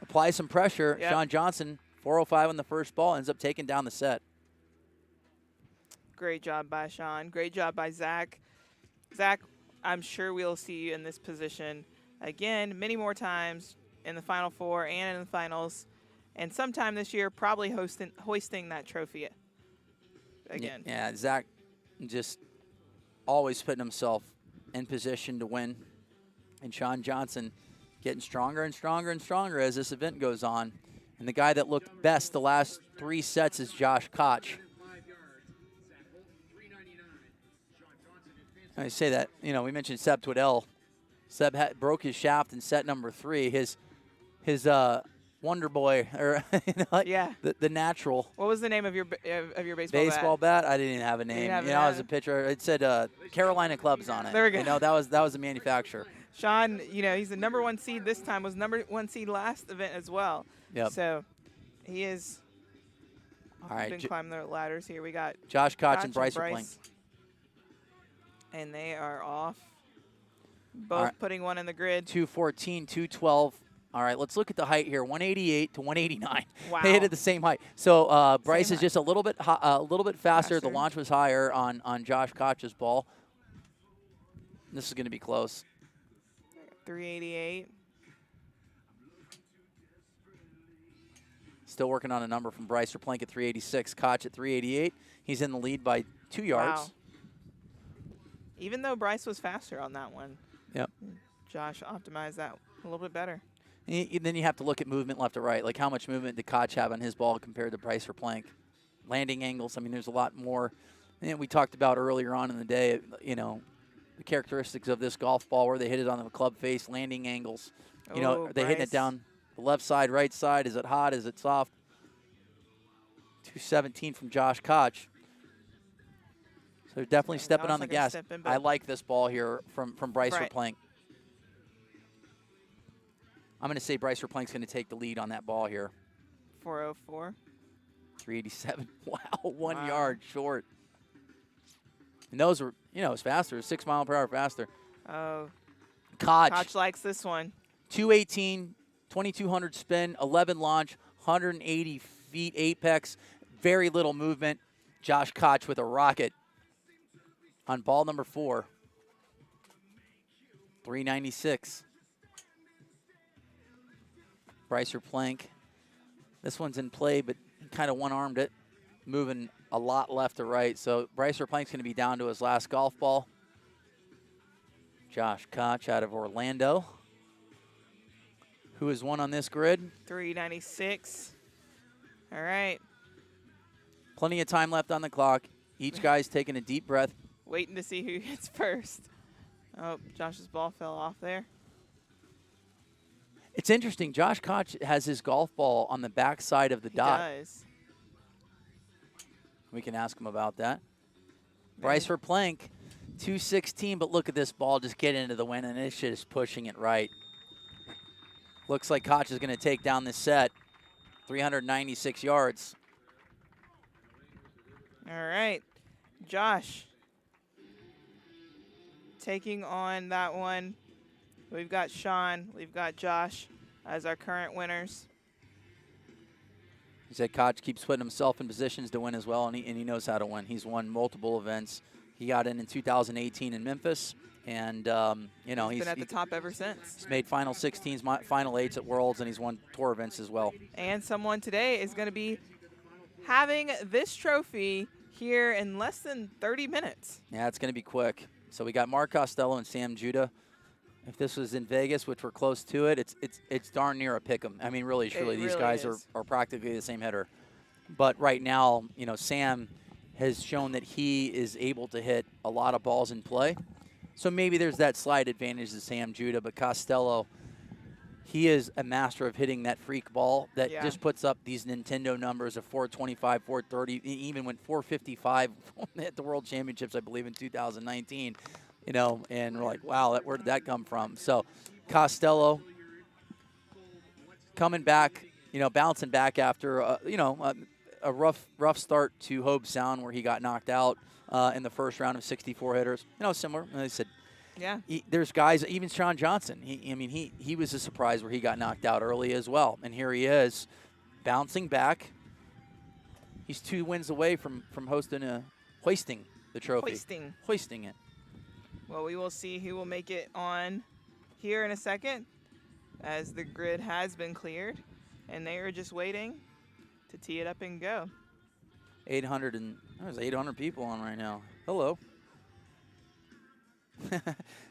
D: apply some pressure.
F: Yep.
D: Sean Johnson, 405 on the first ball, ends up taking down the set.
F: Great job by Sean. Great job by Zach. Zach, I'm sure we'll see you in this position again many more times in the Final Four and in the finals. And sometime this year, probably hoisting that trophy again.
D: Yeah, Zach just always putting himself in position to win. And Sean Johnson getting stronger and stronger and stronger as this event goes on. And the guy that looked best the last 3 sets is Josh Koch. I say that, we mentioned Seb Twiddell. Seb broke his shaft in set number 3. His Wonder Boy, or the natural.
F: What was the name of your
D: baseball bat? I didn't even have a name. I was a pitcher. It said Carolina Clubs on it.
F: There we go.
D: That was the manufacturer.
F: Sean, he's the number 1 seed this time. Was number 1 seed last event as well.
D: Yep.
F: So he is.
D: All right.
F: Been climbing the ladders here. We got
D: Josh Koch and Bryce are playing.
F: And they are off. Both putting one in the grid.
D: 214, 212 All right, let's look at the height here. 188 to 189.
F: Wow.
D: They hit at the same height. So Bryce
F: Same
D: is just a little bit faster. The
F: Faster.
D: launch was higher on Josh Koch's ball. This is going to be close.
F: 388.
D: Still working on a number from Bryce Plank at 386. Koch at 388. He's in the lead by 2 yards.
F: Wow. Even though Bryce was faster on that one,
D: Yep.
F: Josh optimized that a little bit better.
D: Then you have to look at movement left to right. Like how much movement did Koch have on his ball compared to Bryce Plank? Landing angles. I mean, there's a lot more. And we talked about earlier on in the day, you know, the characteristics of this golf ball where they hit it on the club face, landing angles. You know, are they hitting it down the left side, right side? Is it hot? Is it soft? 217 from Josh Koch. So they're definitely stepping on the gas. I like this ball here from Bryce Plank. I'm going to say Bryce Plank's going to take the lead on that ball here.
F: 404.
D: 387. Wow, 1 yard short. And those were, you know, it was faster. 6 mile per hour faster.
F: Oh.
D: Koch
F: likes this one.
D: 218, 2200 spin, 11 launch, 180 feet apex, very little movement. Josh Koch with a rocket on ball number 4. 396. Bryce Plank. This one's in play, but kind of one-armed it, moving a lot left to right. So Bryce Plank's going to be down to his last golf ball. Josh Koch out of Orlando, who is one on this grid.
F: 396. All right.
D: Plenty of time left on the clock. Each guy's taking a deep breath.
F: Waiting to see who hits first. Oh, Josh's ball fell off there.
D: It's interesting. Josh Koch has his golf ball on the back side of the dot.
F: He does.
D: We can ask him about that. Bryce Plank, 216, but look at this ball just get into the wind, and this shit is pushing it right. Looks like Koch is going to take down this set. 396 yards.
F: All right. Josh taking on that one. We've got Sean, we've got Josh as our current winners.
D: He said Koch keeps putting himself in positions to win as well, and he knows how to win. He's won multiple events. He got in 2018 in Memphis, and you know,
F: he's been at the top ever since.
D: He's made final 16s, final 8s at Worlds, and he's won tour events as well.
F: And someone today is going to be having this trophy here in less than 30 minutes.
D: Yeah, it's going to be quick. So we got Mark Costello and Sam Judah. If this was in Vegas, which we're close to it, it's darn near a pick 'em. I mean, really, truly, these guys are practically the same hitter. But right now, you know, Sam has shown that he is able to hit a lot of balls in play. So maybe there's that slight advantage to Sam Judah, but Costello, he is a master of hitting that freak ball that just puts up these Nintendo numbers of 425, 430. He even went 455 at the World Championships, I believe, in 2019. You know, and we're like, wow, where did that come from? So Costello coming back, you know, bouncing back after, you know, a rough start to Hobe Sound where he got knocked out in the first round of 64 hitters. You know, similar. And I said,
F: yeah,
D: there's guys, even Sean Johnson. He was a surprise where he got knocked out early as well. And here he is, bouncing back. He's 2 wins away from hoisting the trophy. Hoisting it.
F: Well, we will see who will make it on here in a second, as the grid has been cleared, and they are just waiting to tee it up and go.
D: 800 people on right now. Hello.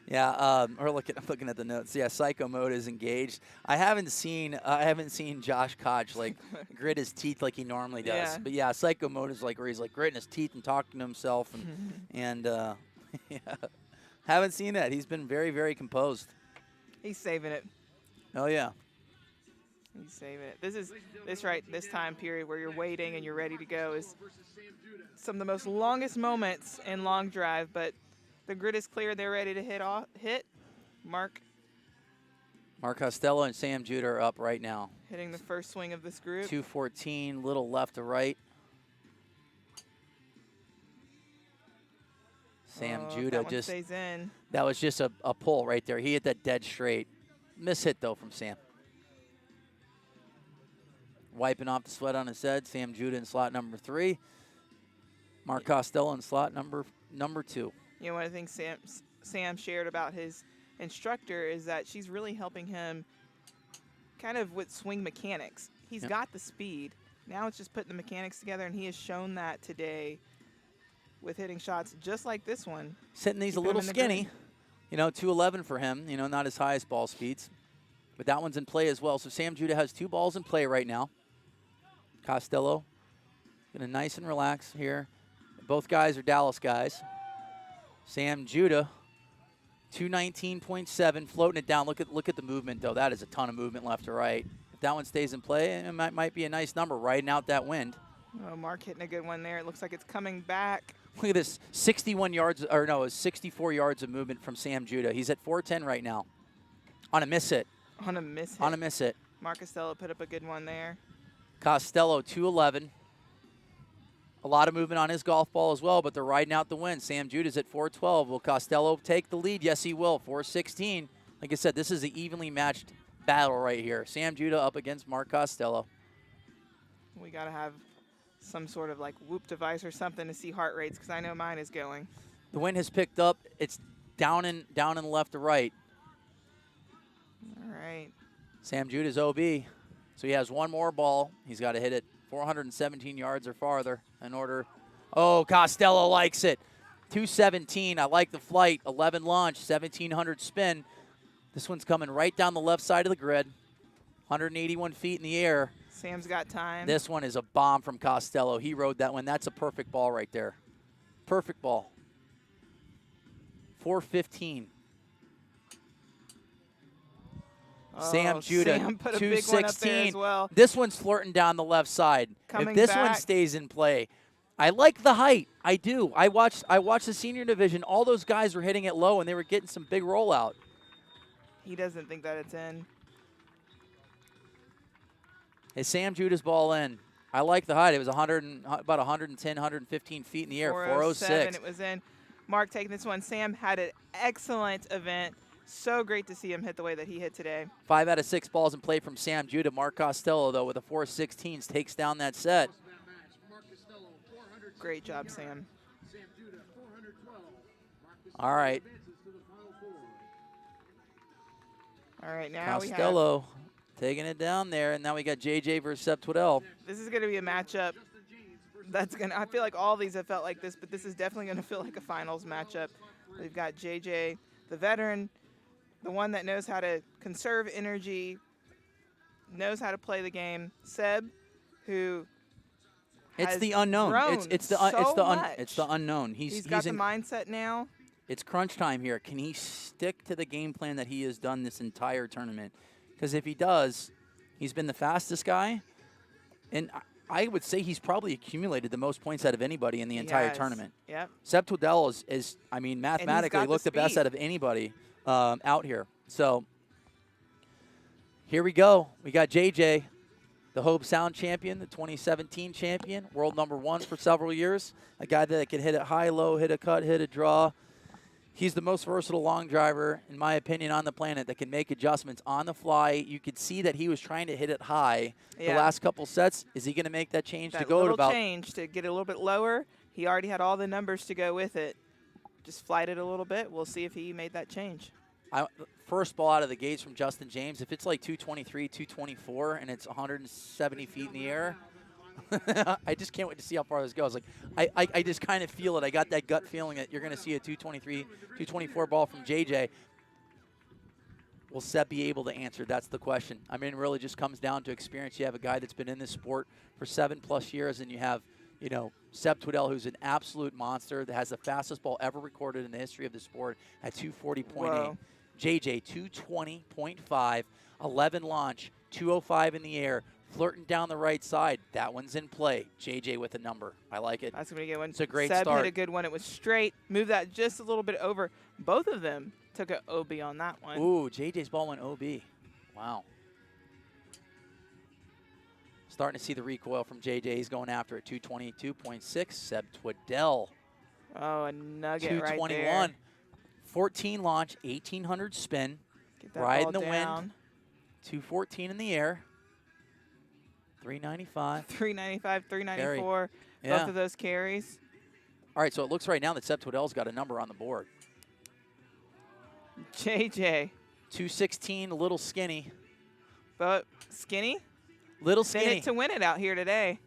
D: Yeah, I'm looking at the notes. Yeah, Psycho Mode is engaged. I haven't seen Josh Koch like grit his teeth like he normally does.
F: Yeah.
D: But yeah, Psycho Mode is like where he's like gritting his teeth and talking to himself and yeah. Haven't seen that. He's been very, very composed.
F: He's saving it.
D: Oh yeah.
F: He's saving it. This time period where you're waiting and you're ready to go is some of the most longest moments in long drive, but the grid is clear. They're ready to hit. Mark
D: Costello and Sam Judah are up right now.
F: Hitting the first swing of this group.
D: 214, little left to right. Sam Judah
F: stays in.
D: That was just a pull right there. He hit that dead straight. Miss hit though from Sam. wiping off the sweat on his head. Sam Judah in slot number 3. Mark Costello in slot number 2.
F: You know, one of the things Sam shared about his instructor is that she's really helping him kind of with swing mechanics. He's got the speed. Now it's just putting the mechanics together, and he has shown that today with hitting shots just like this one.
D: Sitting these a little skinny. You know, 211 for him. You know, not his highest ball speeds. But that one's in play as well. So Sam Judah has 2 balls in play right now. Costello going to nice and relax here. Both guys are Dallas guys. Sam Judah, 219.7, floating it down. Look at the movement, though. That is a ton of movement left to right. If that one stays in play, it might be a nice number riding out that wind.
F: Oh, Mark hitting a good one there. It looks like it's coming back.
D: Look at this, 61 yards, or no, 64 yards of movement from Sam Judah. He's at 410 right now on a miss hit.
F: On a miss hit.
D: On a miss hit.
F: Mark Costello put up a good one there.
D: Costello, 211. A lot of movement on his golf ball as well, but they're riding out the wind. Sam Judah's at 412. Will Costello take the lead? Yes, he will. 416. Like I said, this is an evenly matched battle right here. Sam Judah up against Mark Costello.
F: We got to have some sort of like whoop device or something to see heart rates, because I know mine is going.
D: The wind has picked up. It's down and left to right.
F: All right.
D: Sam Judah's OB. So he has one more ball. He's got to hit it 417 yards or farther in order. Oh, Costello likes it. 217. I like the flight. 11 launch, 1,700 spin. This one's coming right down the left side of the grid. 181 feet in the air.
F: Sam's got time.
D: This one is a bomb from Costello. He rode that one. That's a perfect ball right there. Perfect ball. 415. Sam Judah,
F: Sam put a
D: 216.
F: big one up there as well.
D: This one's flirting down the left side.
F: Coming
D: if this
F: back.
D: one stays in play, I like the height. I do. I watched the senior division. All those guys were hitting it low, and they were getting some big rollout.
F: He doesn't think that it's in.
D: Is Sam Judah's ball in? I like the height. It was about 110, 115 feet in the air. 406.
F: It was in. Mark taking this one. Sam had an excellent event. So great to see him hit the way that he hit today.
D: 5 out of 6 balls in play from Sam Judah. Mark Costello, though, with a 416s, takes down that set.
F: Great job, Sam.
D: All right.
F: All right, now
D: Costello taking it down there, and now we got JJ versus Seb Twiddell.
F: This is going to be a matchup that's going to – I feel like all these have felt like this, but this is definitely going to feel like a finals matchup. We've got JJ, the veteran, the one that knows how to conserve energy, knows how to play the game. Seb, who
D: it's the unknown. It's the unknown.
F: He's got the mindset now.
D: It's crunch time here. Can he stick to the game plan that he has done this entire tournament? Because if he does, he's been the fastest guy, and I would say he's probably accumulated the most points out of anybody in the entire tournament.
F: Yep.
D: Seb Twiddell is I mean, mathematically looked the best out of anybody out here. So here we go. We got JJ, the Hope Sound champion, the 2017 champion, world #1 for several years, a guy that can hit it high, low, hit a cut, hit a draw. He's the most versatile long driver, in my opinion, on the planet that can make adjustments on the fly. You could see that he was trying to hit it high the last couple sets. Is he going to make that change to go to about?
F: Change to get it a little bit lower. He already had all the numbers to go with it. Just flight it a little bit. We'll see if he made that change.
D: First ball out of the gates from Justin James. If it's like 223, 224, and it's 170 feet in the air, I just can't wait to see how far this goes. Like I just kind of feel it. I got that gut feeling that you're going to see a 223, 224 ball from JJ. Will Seb be able to answer? That's the question. I mean, it really just comes down to experience. You have a guy that's been in this sport for 7+ years, and you have, you know, Seb Twiddell, who's an absolute monster that has the fastest ball ever recorded in the history of the sport at 240.8. JJ, 220.5, 11 launch, 205 in the air. Flirting down the right side. That one's in play. JJ with a number. I like it.
F: That's going to be a good one.
D: It's a great
F: Seb
D: start.
F: Hit a good one. It was straight. Move that just a little bit over. Both of them took an OB on that one.
D: Ooh, JJ's ball went OB. Wow. Starting to see the recoil from JJ. He's going after it. 222.6. Seb Twiddell.
F: Oh, a nugget right
D: 221.
F: there.
D: 14 launch, 1,800 spin.
F: Get that
D: Riding
F: ball
D: the
F: down.
D: wind. 214 in the air. 395.
F: 395, 394.
D: Carry. Yeah.
F: Both of those carries.
D: All right, so it looks right now that Seb Twiddell's got a number on the board.
F: JJ.
D: 216, a little skinny.
F: But skinny?
D: Little
F: Send
D: skinny.
F: it to win it out here today.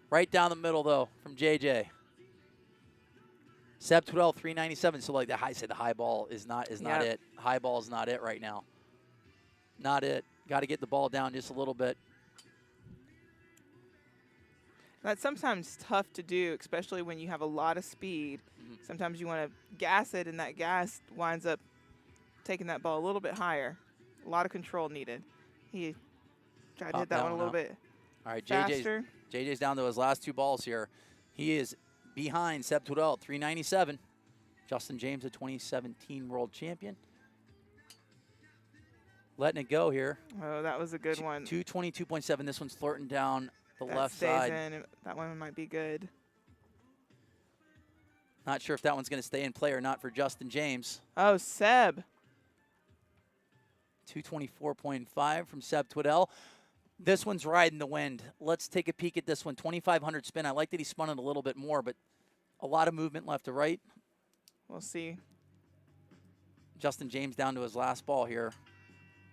D: Right down the middle, though, from JJ. Seb Twiddell, 397. So, like, the high ball is not it. High ball is not it right now. Not it. Got to get the ball down just a little bit.
F: That's sometimes tough to do, especially when you have a lot of speed. Sometimes you want to gas it, and that gas winds up taking that ball a little bit higher. A lot of control needed. He tried to hit that one a little bit
D: All right,
F: faster.
D: JJ's down to his last 2 balls here. He is behind Seb Twiddell at 397. Justin James, a 2017 world champion. Letting it go here.
F: Oh, that was a good one.
D: 222.7. This one's flirting down the
F: That
D: left
F: stays
D: side.
F: in. That one might be good.
D: Not sure if that one's going to stay in play or not for Justin James.
F: Oh, Seb.
D: 224.5 from Seb Twiddell. This one's riding the wind. Let's take a peek at this one. 2,500 spin. I like that he spun it a little bit more, but a lot of movement left to right.
F: We'll see.
D: Justin James down to his last ball here.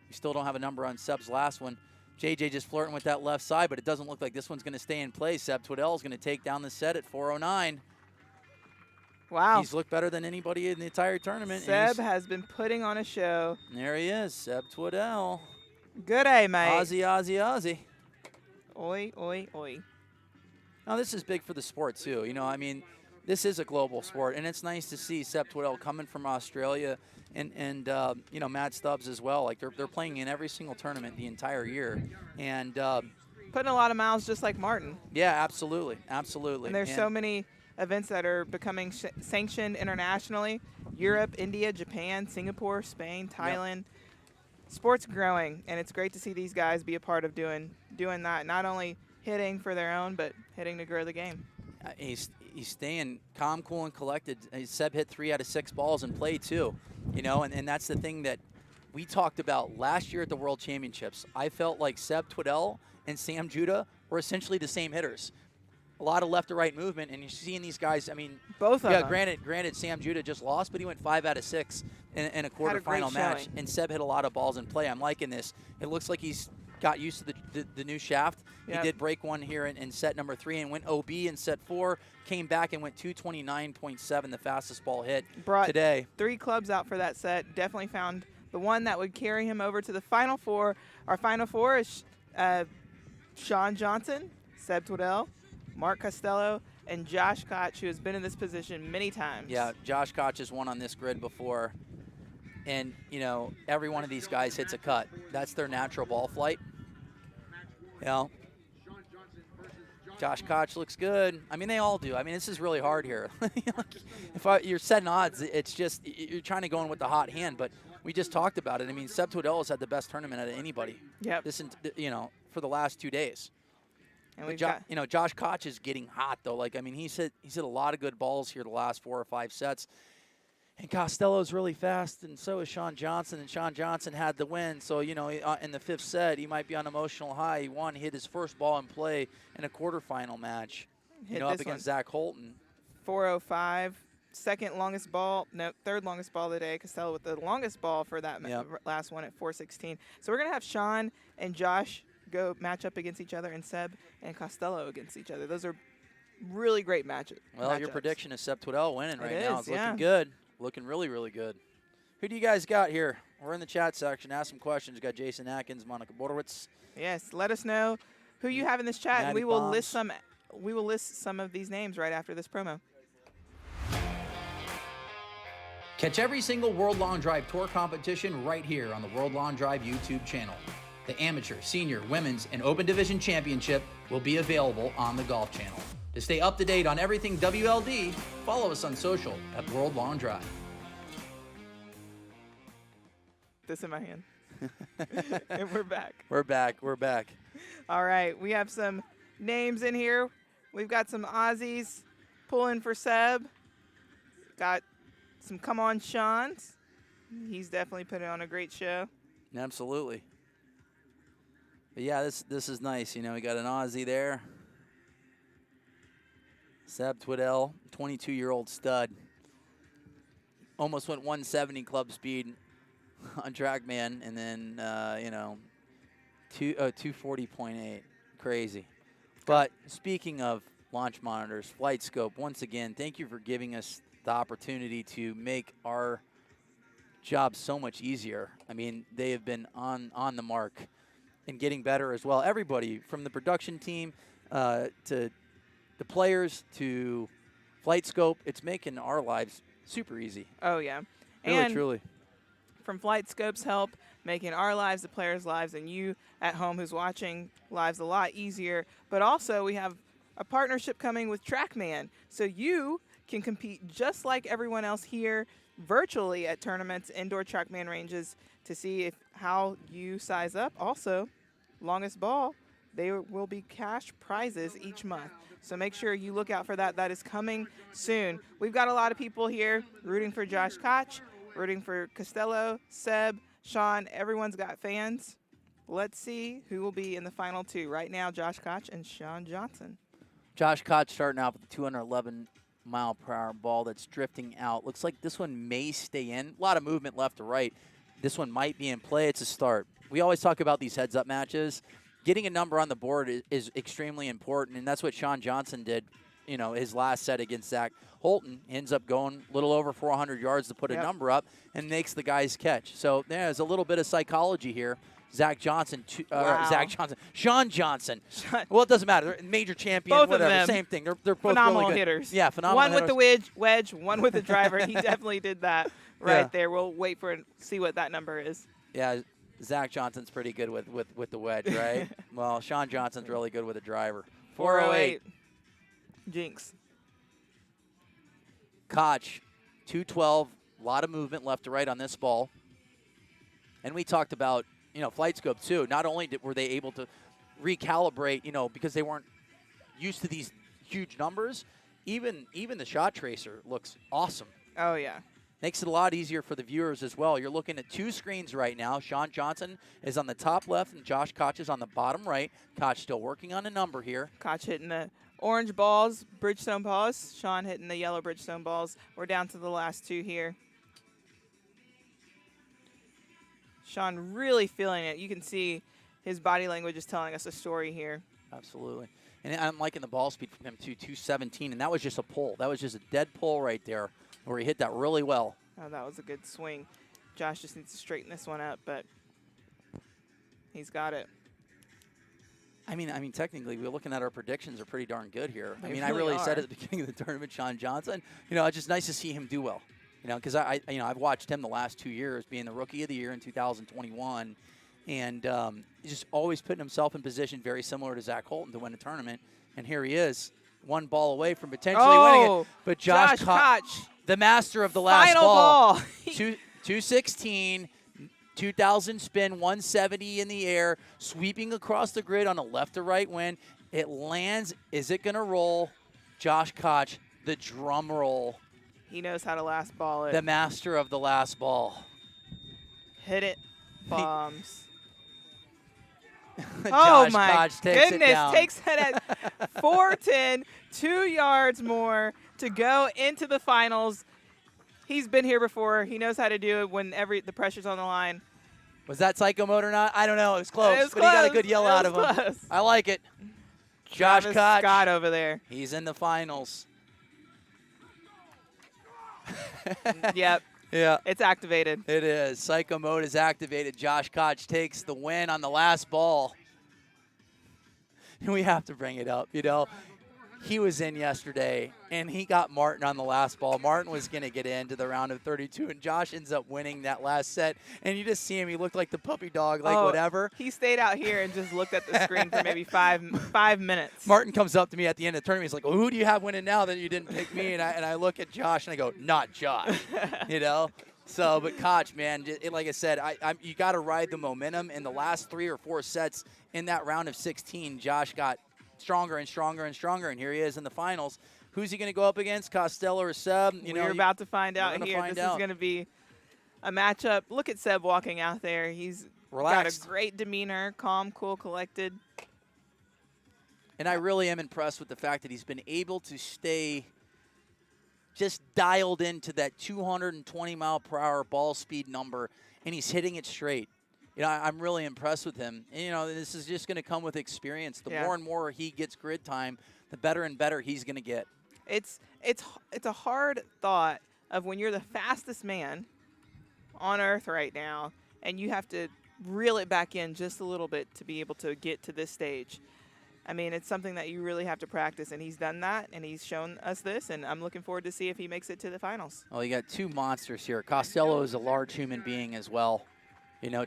D: We still don't have a number on Seb's last one. JJ just flirting with that left side, but it doesn't look like this one's going to stay in play. Seb Twiddell is going to take down the set at 409.
F: Wow.
D: He's looked better than anybody in the entire tournament.
F: Seb has been putting on a show.
D: There he is, Seb Twiddell.
F: Good day, mate.
D: Aussie, Aussie, Aussie.
F: Oi, oi, oi.
D: Now, this is big for the sport, too. You know, I mean, this is a global sport, and it's nice to see Seb Twiddell coming from Australia and you know, Matt Stubbs as well. Like, they're playing in every single tournament the entire year. And
F: putting a lot of miles just like Martin.
D: Yeah, absolutely. Absolutely.
F: And there's so many events that are becoming sanctioned internationally. Europe, India, Japan, Singapore, Spain, Thailand. Yep. Sport's growing, and it's great to see these guys be a part of doing that. Not only hitting for their own, but hitting to grow the game.
D: He's staying calm, cool, and collected. Seb hit 3 out of 6 balls in play, too. You know, and that's the thing that we talked about last year at the World Championships. I felt like Seb Twiddell and Sam Judah were essentially the same hitters. A lot of left to right movement, and you're seeing these guys. I mean,
F: both of them.
D: Granted, Sam Judah just lost, but he went 5 out of 6 in a quarterfinal match, and Seb hit a lot of balls in play. I'm liking this. It looks like he's got used to the new shaft. Yep. He did break one here in set number 3 and went OB in set 4. Came back and went 229.7, the fastest ball hit today.
F: 3 clubs out for that set. Definitely found the one that would carry him over to the Final Four. Our Final Four is Sean Johnson, Seb Twiddell, Mark Costello, and Josh Koch, who has been in this position many times.
D: Yeah, Josh Koch has won on this grid before. And, you know, every one of these guys hits a cut. That's their natural ball flight. You know, Josh Koch looks good. I mean, they all do. I mean, this is really hard here. You're setting odds, it's just you're trying to go in with the hot hand. But we just talked about it. I mean, Seb Twiddell has had the best tournament out of anybody.
F: Yep.
D: You know, for the last 2 days.
F: And
D: we've got, you know, Josh Koch is getting hot though. Like, I mean, he's hit a lot of good balls here the last 4 or 5 sets. And Costello's really fast, and so is Sean Johnson. And Sean Johnson had the win. So, you know, in the 5th set, he might be on emotional high. He won, hit his first ball in play in a quarterfinal match, up against Zach Holton.
F: 405, second longest ball, no, third longest ball of the day. Costello with the longest ball for that last one at 416. So we're going to have Sean and Josh go match up against each other, and Seb and Costello against each other. Those are really great matches.
D: Well, your prediction is Seb Twiddell winning right now. It's looking good. Looking really, really good. Who do you guys got here? We're in the chat section. Ask some questions. We've got Jason Atkins, Monica Borowitz.
F: Yes, let us know who you have in this chat, and we will list some. We will list some of these names right after this promo.
G: Catch every single World Long Drive Tour competition right here on the World Long Drive YouTube channel. The Amateur, Senior, Women's, and Open Division Championship will be available on the Golf Channel. To stay up to date on everything WLD, follow us on social at World Long Drive.
F: This in my hand. And we're back.
D: We're back. We're back.
F: All right. We have some names in here. We've got some Aussies pulling for Seb. Got some Come On Sean's. He's definitely putting on a great show.
D: Absolutely. But yeah, this is nice. You know, we got an Aussie there. Seb Twiddell, 22-year-old stud. Almost went 170 club speed on TrackMan, and then, you know, 240.8. Crazy. But speaking of launch monitors, Flight Scope, once again, thank you for giving us the opportunity to make our job so much easier. I mean, they have been on the mark and getting better as well. Everybody from the production team to the players to Flight Scope, it's making our lives super easy.
F: Oh, yeah.
D: Really,
F: and
D: truly.
F: From Flight Scope's help, making our lives, the players' lives, and you at home who's watching lives a lot easier. But also, we have a partnership coming with TrackMan, so you can compete just like everyone else here virtually at tournaments, indoor TrackMan ranges, to see how you size up. Also, longest ball, there will be cash prizes each month. So make sure you look out for that. That is coming soon. We've got a lot of people here rooting for Josh Koch, rooting for Costello, Seb, Sean. Everyone's got fans. Let's see who will be in the final two. Right now, Josh Koch and Sean Johnson.
D: Josh Koch starting out with a 211-mile-per-hour ball that's drifting out. Looks like this one may stay in. A lot of movement left to right. This one might be in play. It's a start. We always talk about these heads-up matches. Getting a number on the board is extremely important, and that's what Sean Johnson did, you know, his last set against Zach Holton. He ends up going a little over 400 yards to put a number up and makes the guys catch. So there's a little bit of psychology here. Sean Johnson. Well, it doesn't matter. They're major champion,
F: both
D: whatever.
F: Of them.
D: Same thing. They're both
F: phenomenal
D: really good
F: hitters.
D: Yeah, phenomenal
F: One
D: hitters.
F: with the wedge, one with the driver. He definitely did that right there. We'll wait for it, see what that number is.
D: Yeah, Zach Johnson's pretty good with the wedge, right? Well, Sean Johnson's really good with a driver. 408.
F: Jinx.
D: Koch, 212. A lot of movement left to right on this ball. And we talked about, you know, Flight Scope too. Not only were they able to recalibrate, you know, because they weren't used to these huge numbers, even the shot tracer looks awesome.
F: Oh, yeah.
D: Makes it a lot easier for the viewers as well. You're looking at two screens right now. Sean Johnson is on the top left, and Josh Koch is on the bottom right. Koch still working on a number here.
F: Koch hitting the orange balls, Bridgestone balls. Sean hitting the yellow Bridgestone balls. We're down to the last two here. Sean really feeling it. You can see his body language is telling us a story here.
D: Absolutely. And I'm liking the ball speed from him too, 217, and that was just a pull. That was just a dead pull right there where he hit that really well.
F: Oh, that was a good swing. Josh just needs to straighten this one up, but he's got it.
D: I mean, technically, we're looking at our predictions are pretty darn good here.
F: They
D: I
F: really
D: I really said
F: are.
D: at the beginning of the tournament, Sean Johnson, you know, it's just nice to see him do well. You know, because I've watched him the last 2 years, being the Rookie of the Year in 2021, and he's just always putting himself in position very similar to Zach Holton to win a tournament. And here he is, one ball away from potentially winning it. But Josh
F: Koch,
D: the master of the last
F: final ball.
D: 216, 2,000 spin, 170 in the air, sweeping across the grid on a left to right wind. It lands. Is it going to roll? Josh Koch, the drum roll.
F: He knows how to last ball it.
D: The master of the last ball.
F: Hit it. Bombs.
D: Josh
F: my
D: Koch takes
F: goodness.
D: it down.
F: Takes it at 410, 2 yards more to go into the finals. He's been here before. He knows how to do it when the pressure's on the line.
D: Was that psycho mode or not? I don't know. It was close.
F: It was
D: but
F: close.
D: He got a good yell out of him.
F: Close.
D: I like it. Josh
F: Travis
D: Koch.
F: Scott over there.
D: He's in the finals.
F: Yep.
D: Yeah.
F: It's activated.
D: It is. Psycho mode is activated. Josh Koch takes the win on the last ball. We have to bring it up, you know. He was in yesterday, and he got Martin on the last ball. Martin was going to get into the round of 32, and Josh ends up winning that last set. And you just see him. He looked like the puppy dog, like whatever.
F: He stayed out here and just looked at the screen for maybe five minutes.
D: Martin comes up to me at the end of the tournament. He's like, well, who do you have winning now that you didn't pick me? And I look at Josh, and I go, not Josh, you know. So, but Koch, man, like I said, you got to ride the momentum. In the last 3 or 4 sets in that round of 16, Josh got stronger and stronger and stronger, and here he is in the finals. Who's he going to go up against, Costello or Seb?
F: We're about to find out here.
D: This
F: is going to be a matchup. Look at Seb walking out there. He's
D: Relaxed.
F: Got a great demeanor, calm, cool, collected.
D: And I really am impressed with the fact that he's been able to stay just dialed into that 220-mile-per-hour ball speed number, and he's hitting it straight. I'm really impressed with him. And, this is just going to come with experience. The more and more he gets grid time, the better and better he's going to get.
F: It's a hard thought of when you're the fastest man on earth right now, and you have to reel it back in just a little bit to be able to get to this stage. I mean, it's something that you really have to practice, and he's done that, and he's shown us this, and I'm looking forward to see if he makes it to the finals.
D: Well, you got two monsters here. Costello is a large human being as well.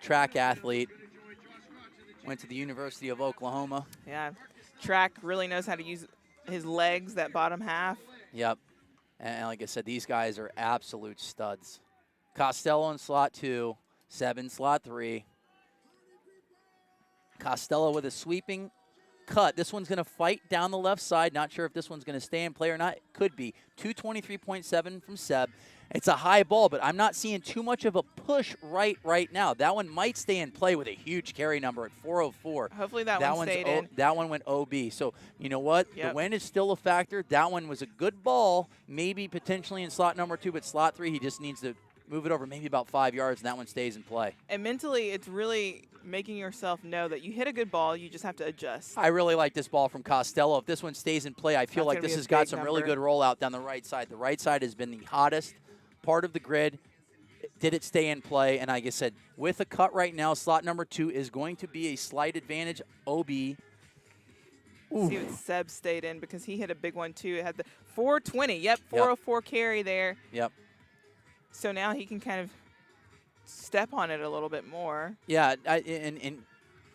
D: Track athlete. Went to the University of Oklahoma.
F: Yeah, track really knows how to use his legs, that bottom half.
D: Yep. And like I said, these guys are absolute studs. Costello in slot 2, Seb in slot 3. Costello with a sweeping cut. This one's going to fight down the left side. Not sure if this one's going to stay in play or not. It could be. 223.7 from Seb. It's a high ball, but I'm not seeing too much of a push right now. That one might stay in play with a huge carry number at 404.
F: Hopefully that one stayed in.
D: That one went OB. So, you know what?
F: Yep.
D: The wind is still a factor. That one was a good ball, maybe potentially in slot number 2, but slot 3, he just needs to move it over maybe about 5 yards, and that one stays in play.
F: And mentally, it's really making yourself know that you hit a good ball, you just have to adjust.
D: I really like this ball from Costello. If this one stays in play, I feel like this has got some really good rollout down the right side. The right side has been the hottest part of the grid. Did it stay in play? And like I said, with a cut right now, slot number 2 is going to be a slight advantage, OB.
F: See what Seb stayed in because he hit a big one too. It had the 420. Yep, 404 carry there.
D: Yep.
F: So now he can kind of step on it a little bit more.
D: Yeah, and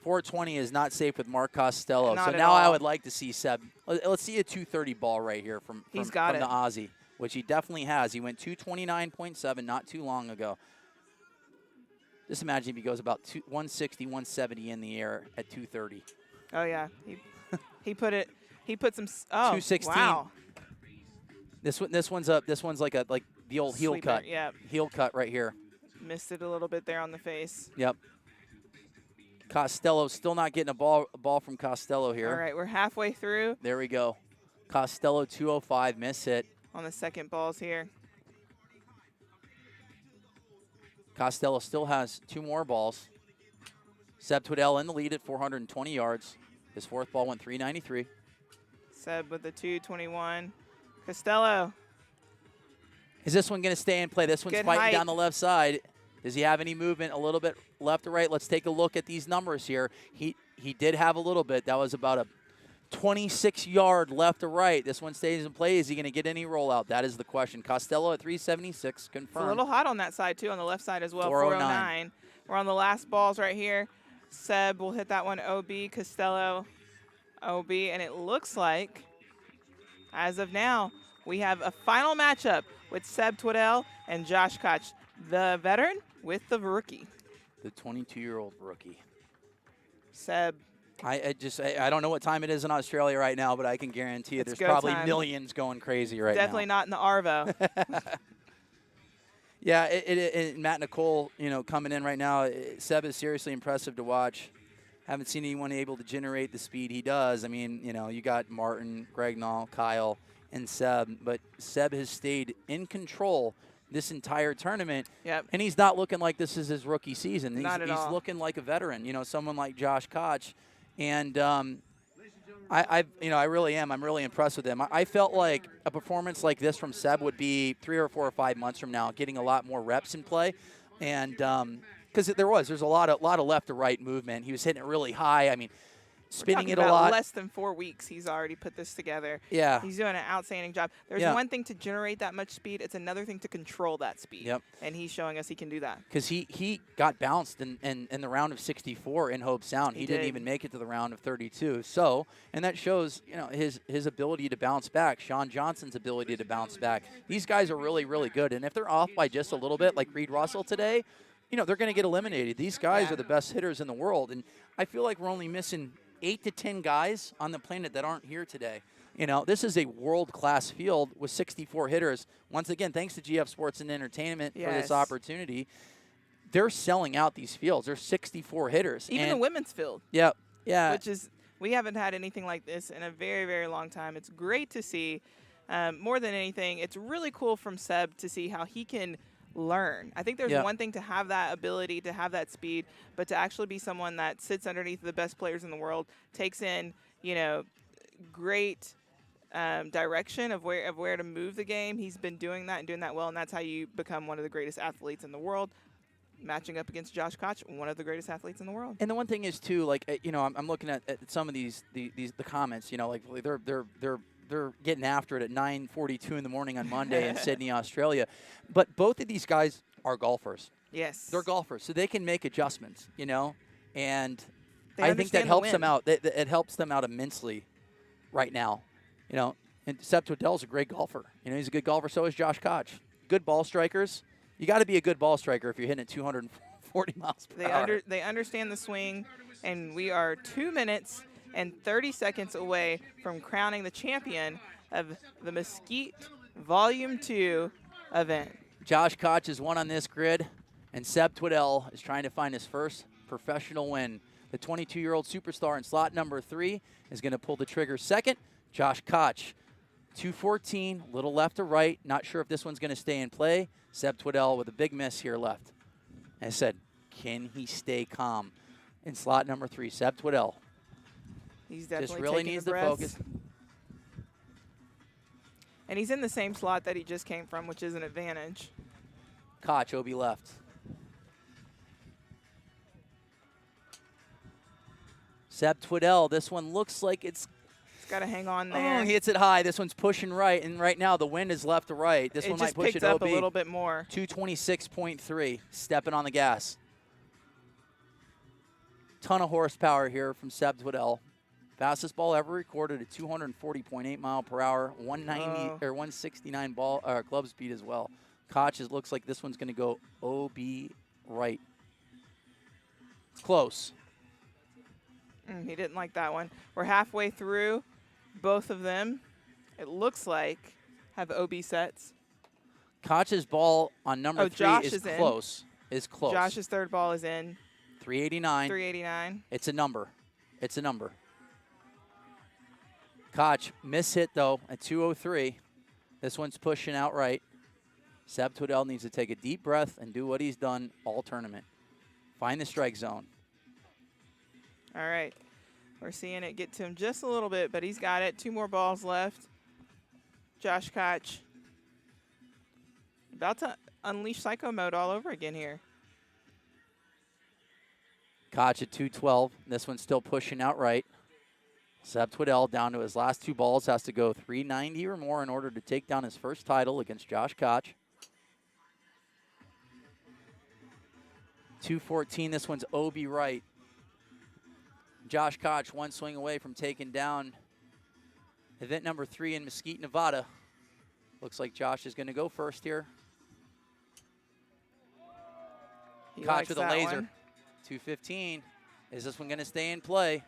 D: 420 is not safe with Mark Costello.
F: Not
D: so
F: at
D: now
F: all.
D: I would like to see Seb. Let's see a 230 ball right here from the Aussie, which he definitely has. He went 229.7 not too long ago. Just imagine if he goes about 160, 170 in the air at 230.
F: Oh yeah, he put some. Oh,
D: 216.
F: Wow.
D: This one's up. This one's like the old heel
F: Sleeper,
D: cut.
F: yeah.
D: Heel cut right here.
F: Missed it a little bit there on the face.
D: Yep. Costello still not getting a ball from Costello here.
F: All right, we're halfway through.
D: There we go. Costello 205, miss hit.
F: On the second balls here.
D: Costello still has 2 more balls. Seb Twiddell in the lead at 420 yards. His fourth ball went 393.
F: Seb with the 221. Costello.
D: Is this one going to stay in play? This one's fighting down the left side. Does he have any movement a little bit left or right? Let's take a look at these numbers here. He did have a little bit. That was about a 26-yard left or right. This one stays in play. Is he going to get any rollout? That is the question. Costello at 376, confirmed.
F: It's a little hot on that side, too, on the left side as well,
D: 409.
F: We're on the last balls right here. Seb will hit that one OB, Costello OB, and it looks like, as of now, we have a final matchup with Seb Twiddell and Josh Koch, the veteran with the rookie.
D: The 22-year-old rookie.
F: Seb.
D: I don't know what time it is in Australia right now, but I can guarantee you there's probably millions going crazy right now.
F: Definitely not in the Arvo.
D: Yeah, Matt Nicole, coming in right now. Seb is seriously impressive to watch. Haven't seen anyone able to generate the speed he does. I mean, you got Martin, Gregnall, Kyle, and Seb, but Seb has stayed in control this entire tournament.
F: Yep.
D: And he's not looking like this is his rookie season. He's looking like a veteran, someone like Josh Koch. And I really am. I'm really impressed with him. I felt like a performance like this from Seb would be 3 or 4 or 5 months from now, getting a lot more reps in play. And because there's a lot of left to right movement. He was hitting it really high. I mean, spinning it a lot.
F: Less than 4 weeks, he's already put this together.
D: Yeah.
F: He's doing an outstanding job. There's one thing to generate that much speed. It's another thing to control that speed.
D: Yep.
F: And he's showing us he can do that.
D: Because he got bounced in the round of 64 in Hope Sound. He didn't even make it to the round of 32. So, and that shows, his ability to bounce back. Sean Johnson's ability to bounce back. These guys are really, really good. And if they're off by just a little bit, like Reed Russell today, they're going to get eliminated. These guys are the best hitters in the world. And I feel like we're only missing 8 to 10 guys on the planet that aren't here today. This is a world-class field with 64 hitters. Once again, thanks to GF Sports and Entertainment for this opportunity. they're selling out these fields. There's 64 hitters.
F: Even the women's field.
D: Yep. Yeah.
F: Which is, we haven't had anything like this in a very, very long time. It's great to see. More than anything, it's really cool from Seb to see how he can learn. I think there's one thing to have that ability, to have that speed, but to actually be someone that sits underneath the best players in the world, takes in, you know, great direction of where to move the game. He's been doing that and doing that well, and that's how you become one of the greatest athletes in the world. Matching up against Josh Koch, one of the greatest athletes in the world.
D: And the one thing is too, like, you know, I'm looking at some of the comments. You know, like they're getting after it at 9:42 in the morning on Monday in Sydney, Australia. But both of these guys are golfers.
F: Yes,
D: they're golfers, so they can make adjustments. You know, and I think that helps them out. It helps them out immensely right now. You know, and Seb Twiddell's a great golfer. You know, he's a good golfer. So is Josh Koch. Good ball strikers. You got to be a good ball striker if you're hitting at 240 miles per hour.
F: They understand the swing, and we are 2 minutes and 30 seconds away from crowning the champion of the Mesquite Volume 2 event.
D: Josh Koch is one on this grid, and Seb Twiddell is trying to find his first professional win. The 22-year-old superstar in slot number 3 is going to pull the trigger second. Josh Koch, 214, little left to right. Not sure if this one's going to stay in play. Seb Twiddell with a big miss here left. And I said, can he stay calm in slot number 3? Seb Twiddell.
F: He's definitely
D: just really needs to focus.
F: And he's in the same slot that he just came from, which is an advantage.
D: Koch, OB left. Seb Twiddell, this one looks like it's
F: got to hang on there.
D: Oh, he hits it high. This one's pushing right, and right now the wind is left to right. This one might push it OB.
F: It just picked up a little bit more.
D: 226.3, stepping on the gas. Ton of horsepower here from Seb Twiddell. Fastest ball ever recorded at 240.8 mile per hour, 190 or 169 ball club speed as well. Koch looks like this one's going to go OB right. Close.
F: He didn't like that one. We're halfway through. Both of them, it looks like, have OB sets.
D: Koch's ball on number 3 is close. Is close.
F: Josh's third ball is in.
D: 389.
F: 389.
D: It's a number. It's a number. Koch mishit, though, at 203. This one's pushing out right. Seb Twiddell needs to take a deep breath and do what he's done all tournament. Find the strike zone.
F: All right. We're seeing it get to him just a little bit, but he's got it. 2 more balls left. Josh Koch about to unleash psycho mode all over again here.
D: Koch at 212. This one's still pushing out right. Seb Twiddell down to his last 2 balls, has to go 390 or more in order to take down his first title against Josh Koch. 214, this one's OB right. Josh Koch one swing away from taking down event number 3 in Mesquite, Nevada. Looks like Josh is going to go first here. Koch with a laser.
F: One.
D: 215. Is this one going to stay in play?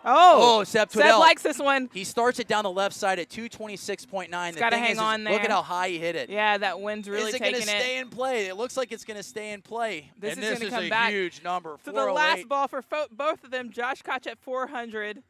F: Oh,
D: Seb Twiddell.
F: Seb likes this one.
D: He starts it down the left side at 226.9.
F: Got to hang on there.
D: Look at how high he hit it.
F: Yeah, that wind's really taking it.
D: Is it going to stay in play? It looks like it's going to stay in play.
F: This
D: and
F: is going to come
D: a
F: back.
D: Huge number.
F: So the last ball for both of them, Josh Koch at 400.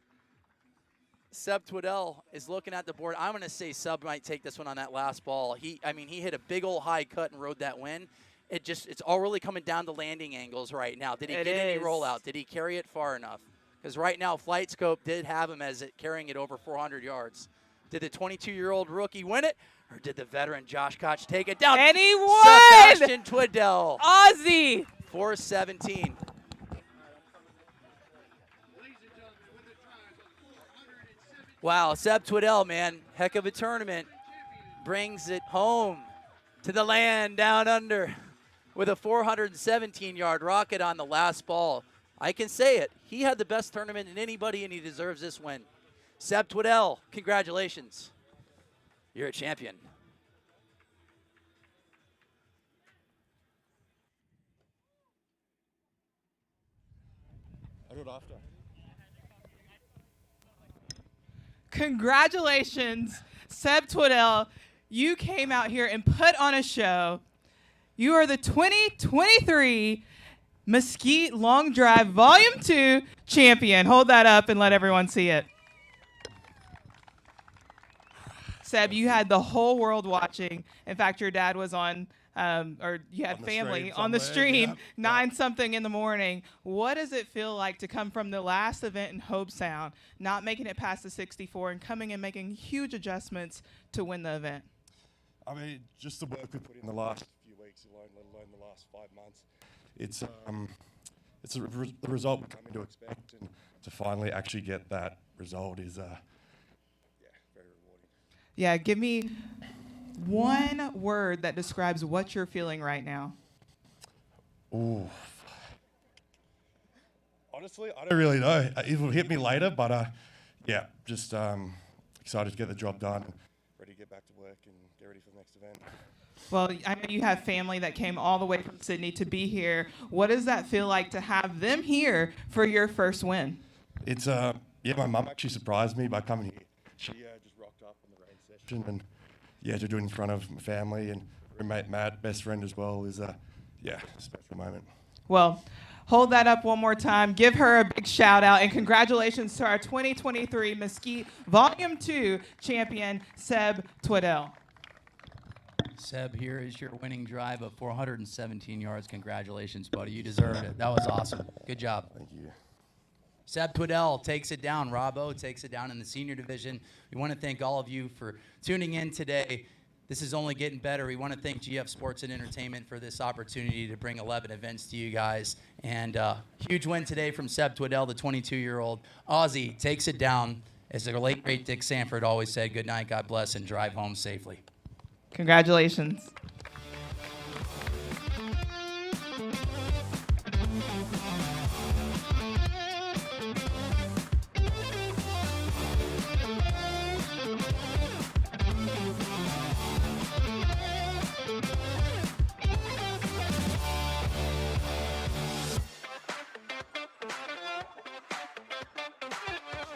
D: Seb Twiddell is looking at the board. I'm going to say Seb might take this one on that last ball. He hit a big old high cut and rode that wind. It's all really coming down to landing angles right now. Did he get any rollout? Did he carry it far enough? Because right now, Flight Scope did have him as carrying it over 400 yards. Did the 22-year-old rookie win it, or did the veteran Josh Koch take it down?
F: And he won!
D: Sebastian Twiddell.
F: Aussie.
D: 417. Wow, Seb Twiddell, man, heck of a tournament. Brings it home to the land down under with a 417-yard rocket on the last ball. I can say it. He had the best tournament in anybody, and he deserves this win. Seb Twiddell, congratulations. You're a champion.
K: I do it after.
F: Congratulations, Seb Twiddell. You came out here and put on a show. you are the 2023 Mesquite Long Drive Volume 2 champion. Hold that up and let everyone see it. Seb, you had the whole world watching. In fact, your dad was on, or you had family on the stream, 9-something in the morning. What does it feel like to come from the last event in Hobe Sound, not making it past the 64, and coming and making huge adjustments to win the event?
M: I mean, just the work we put in the last few weeks alone, let alone the last 5 months. It's the result we're coming to expect, and to finally actually get that result is, very rewarding.
F: Yeah, give me one word that describes what you're feeling right now.
M: Ooh. Honestly, I don't really know. It will hit me later, but yeah, just excited to get the job done, and ready to get back to work and get ready for the next event.
F: Well, I know you have family that came all the way from Sydney to be here. What does that feel like to have them here for your first win?
M: It's yeah, my mum actually surprised me by coming here. She just rocked up on the rain session, and yeah, to do it in front of my family and roommate Matt, best friend as well, is yeah, a special moment.
F: Well, hold that up one more time. Give her a big shout out, and congratulations to our 2023 Mesquite Volume 2 champion, Seb Twiddell.
G: Seb, here is your winning drive of 417 yards. Congratulations, buddy. You deserved it. That was awesome. Good job.
M: Thank you.
G: Seb Twiddell takes it down. Robbo takes it down in the senior division. We want to thank all of you for tuning in today. This is only getting better. We want to thank GF Sports and Entertainment for this opportunity to bring 11 events to you guys. And huge win today from Seb Twiddell, the 22-year-old Aussie, takes it down. As the late, great Dick Sanford always said, good night, God bless, and drive home safely.
F: Congratulations.